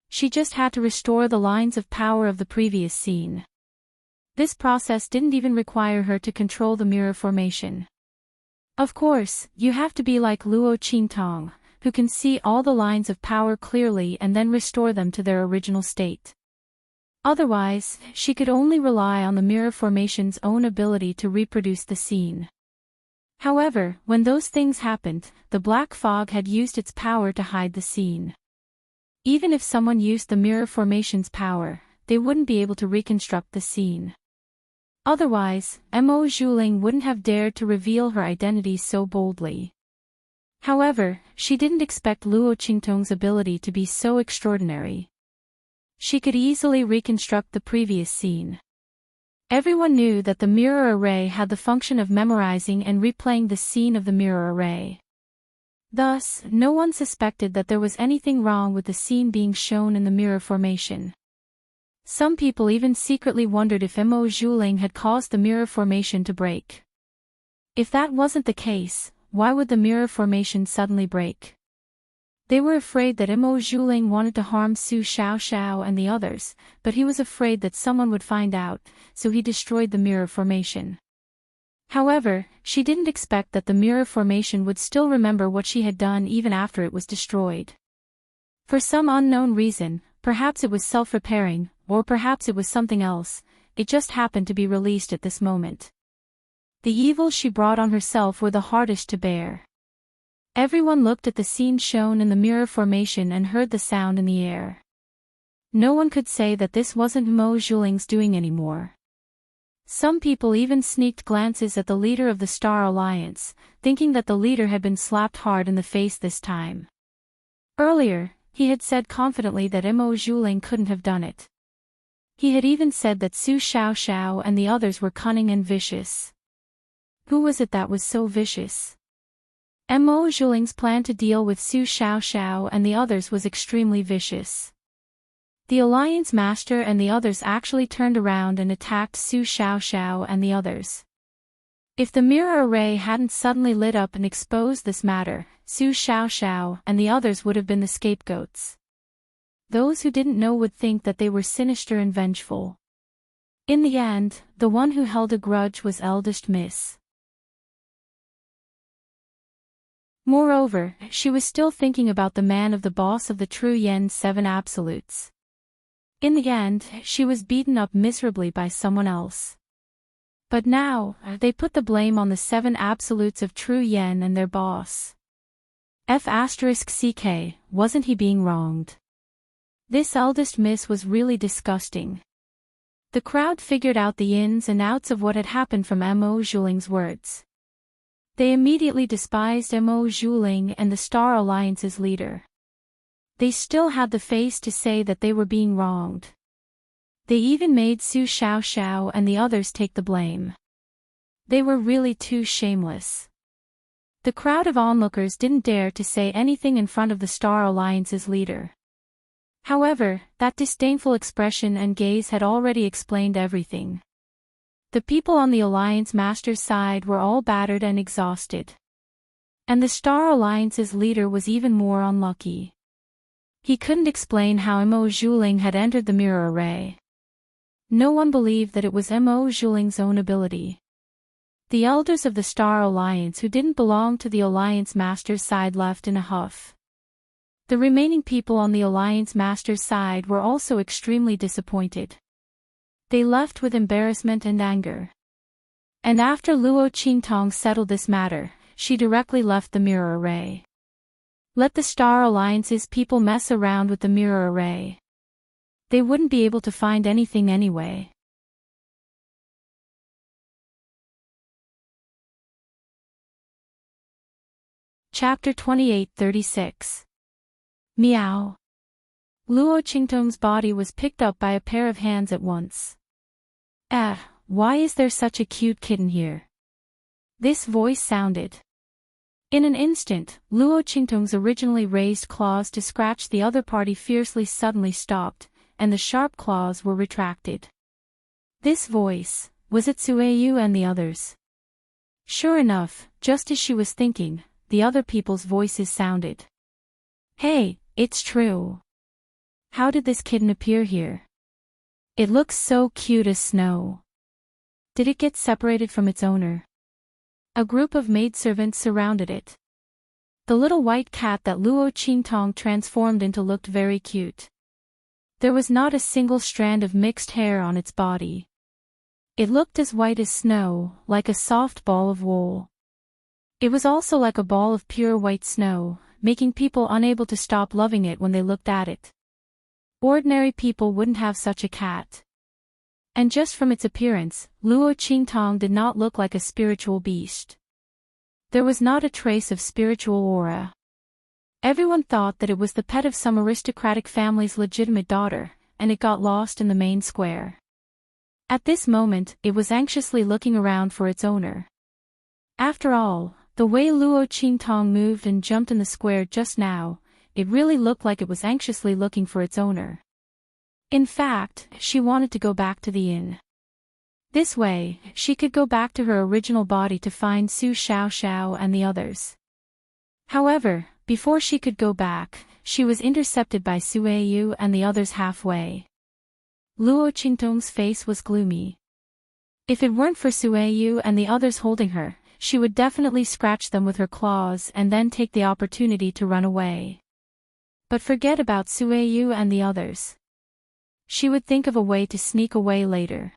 Speaker 1: She just had to restore the lines of power of the previous scene. This process didn't even require her to control the mirror formation. Of course, you have to be like Luo Qingtong, who can see all the lines of power clearly and then restore them to their original state. Otherwise, she could only rely on the mirror formation's own ability to reproduce the scene. However, when those things happened, the black fog had used its power to hide the scene. Even if someone used the mirror formation's power, they wouldn't be able to reconstruct the scene. Otherwise, Mo Zhuling wouldn't have dared to reveal her identity so boldly. However, she didn't expect Luo Qingtong's ability to be so extraordinary. She could easily reconstruct the previous scene. Everyone knew that the mirror array had the function of memorizing and replaying the scene of the mirror array. Thus, no one suspected that there was anything wrong with the scene being shown in the mirror formation. Some people even secretly wondered if Mo Zhuling had caused the mirror formation to break. If that wasn't the case, why would the mirror formation suddenly break? They were afraid that Mo Zhuling wanted to harm Su Xiaoxiao and the others, but he was afraid that someone would find out, so he destroyed the mirror formation. However, she didn't expect that the mirror formation would still remember what she had done even after it was destroyed. For some unknown reason, perhaps it was self-repairing, or perhaps it was something else, it just happened to be released at this moment. The evils she brought on herself were the hardest to bear. Everyone looked at the scene shown in the mirror formation and heard the sound in the air. No one could say that this wasn't Mo Zhuling's doing anymore. Some people even sneaked glances at the leader of the Star Alliance, thinking that the leader had been slapped hard in the face this time. Earlier, he had said confidently that Mo Zhuling couldn't have done it. He had even said that Su Xiaoxiao and the others were cunning and vicious. Who was it that was so vicious? Mo Zhuling's plan to deal with Su Xiaoxiao and the others was extremely vicious. The Alliance Master and the others actually turned around and attacked Su Xiaoxiao and the others. If the mirror array hadn't suddenly lit up and exposed this matter, Su Xiaoxiao and the others would have been the scapegoats. Those who didn't know would think that they were sinister and vengeful. In the end, the one who held a grudge was eldest Miss. Moreover, she was still thinking about the man of the boss of the True Yen 7 Absolutes. In the end, she was beaten up miserably by someone else. But now, they put the blame on the 7 Absolutes of True Yen and their boss. F***CK, wasn't he being wronged? This eldest miss was really disgusting. The crowd figured out the ins and outs of what had happened from Mo Zhuling's words. They immediately despised Mo Zhuling and the Star Alliance's leader. They still had the face to say that they were being wronged. They even made Su Xiaoxiao and the others take the blame. They were really too shameless. The crowd of onlookers didn't dare to say anything in front of the Star Alliance's leader. However, that disdainful expression and gaze had already explained everything. The people on the Alliance Master's side were all battered and exhausted. And the Star Alliance's leader was even more unlucky. He couldn't explain how Mo Zhuling had entered the mirror array. No one believed that it was Mo Zhuling's own ability. The elders of the Star Alliance who didn't belong to the Alliance Master's side left in a huff. The remaining people on the Alliance Master's side were also extremely disappointed. They left with embarrassment and anger. And after Luo Qingtong settled this matter, she directly left the mirror array. Let the Star Alliance's people mess around with the mirror array. They wouldn't be able to find anything anyway. Chapter 28:36. Meow. Luo Qingtong's body was picked up by a pair of hands at once. Why is there such a cute kitten here? This voice sounded. In an instant, Luo Qingtong's originally raised claws to scratch the other party fiercely suddenly stopped, and the sharp claws were retracted. This voice, was it Sueyu and the others? Sure enough, just as she was thinking, the other people's voices sounded. Hey, it's true. How did this kitten appear here? It looks so cute as snow. Did it get separated from its owner? A group of maidservants surrounded it. The little white cat that Luo Qingtong transformed into looked very cute. There was not a single strand of mixed hair on its body. It looked as white as snow, like a soft ball of wool. It was also like a ball of pure white snow, making people unable to stop loving it when they looked at it. Ordinary people wouldn't have such a cat. And just from its appearance, Luo Qingtong did not look like a spiritual beast. There was not a trace of spiritual aura. Everyone thought that it was the pet of some aristocratic family's legitimate daughter, and it got lost in the main square. At this moment, it was anxiously looking around for its owner. After all, the way Luo Qingtong moved and jumped in the square just now, it really looked like it was anxiously looking for its owner. In fact, she wanted to go back to the inn. This way, she could go back to her original body to find Su Xiaoxiao and the others. However, before she could go back, she was intercepted by Sueyu and the others halfway. Luo Qingtong's face was gloomy. If it weren't for Sueyu and the others holding her, she would definitely scratch them with her claws and then take the opportunity to run away. But forget about Sueyu and the others. She would think of a way to sneak away later.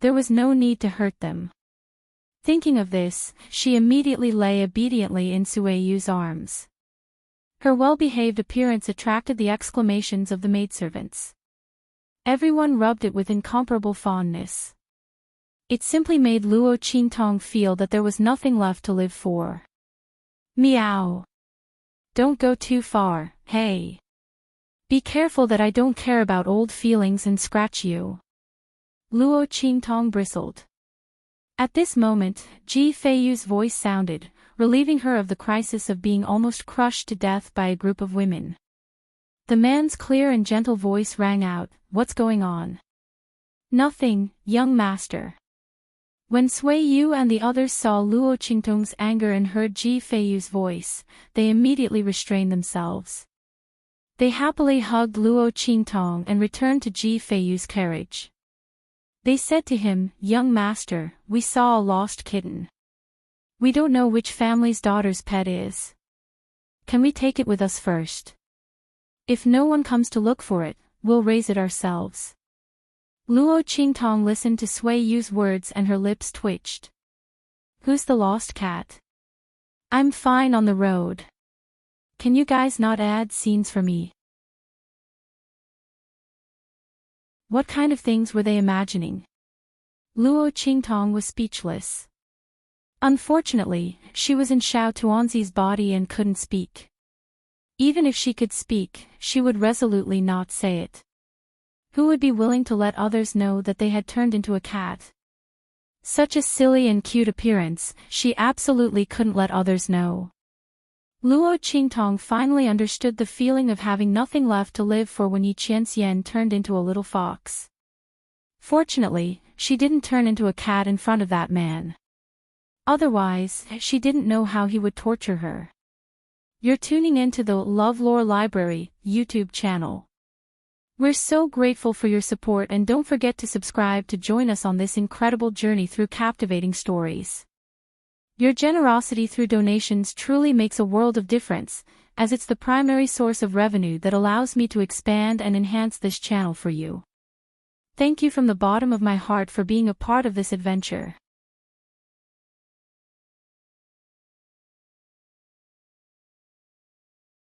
Speaker 1: There was no need to hurt them. Thinking of this, she immediately lay obediently in Sueyu's arms. Her well-behaved appearance attracted the exclamations of the maidservants. Everyone rubbed it with incomparable fondness. It simply made Luo Qingtong feel that there was nothing left to live for. Meow. Don't go too far, hey. Be careful that I don't care about old feelings and scratch you. Luo Qingtong bristled. At this moment, Ji Feiyu's voice sounded, relieving her of the crisis of being almost crushed to death by a group of women. The man's clear and gentle voice rang out, "What's going on?" "Nothing, young master." When Sueyu and the others saw Luo Qingtong's anger and heard Ji Feiyu's voice, they immediately restrained themselves. They happily hugged Luo Qingtong and returned to Ji Feiyu's carriage. They said to him, "Young master, we saw a lost kitten. We don't know which family's daughter's pet is. Can we take it with us first? If no one comes to look for it, we'll raise it ourselves." Luo Qingtong listened to Sueyu's words and her lips twitched. "Who's the lost cat? I'm fine on the road. Can you guys not add scenes for me?" What kind of things were they imagining? Luo Qingtong was speechless. Unfortunately, she was in Xiao Tuanzi's body and couldn't speak. Even if she could speak, she would resolutely not say it. Who would be willing to let others know that they had turned into a cat? Such a silly and cute appearance, she absolutely couldn't let others know. Luo Qingtong finally understood the feeling of having nothing left to live for when Yi Qianxian turned into a little fox. Fortunately, she didn't turn into a cat in front of that man. Otherwise, she didn't know how he would torture her. You're tuning into the LoveLore Library YouTube channel. We're so grateful for your support, and don't forget to subscribe to join us on this incredible journey through captivating stories. Your generosity through donations truly makes a world of difference, as it's the primary source of revenue that allows me to expand and enhance this channel for you. Thank you from the bottom of my heart for being a part of this adventure.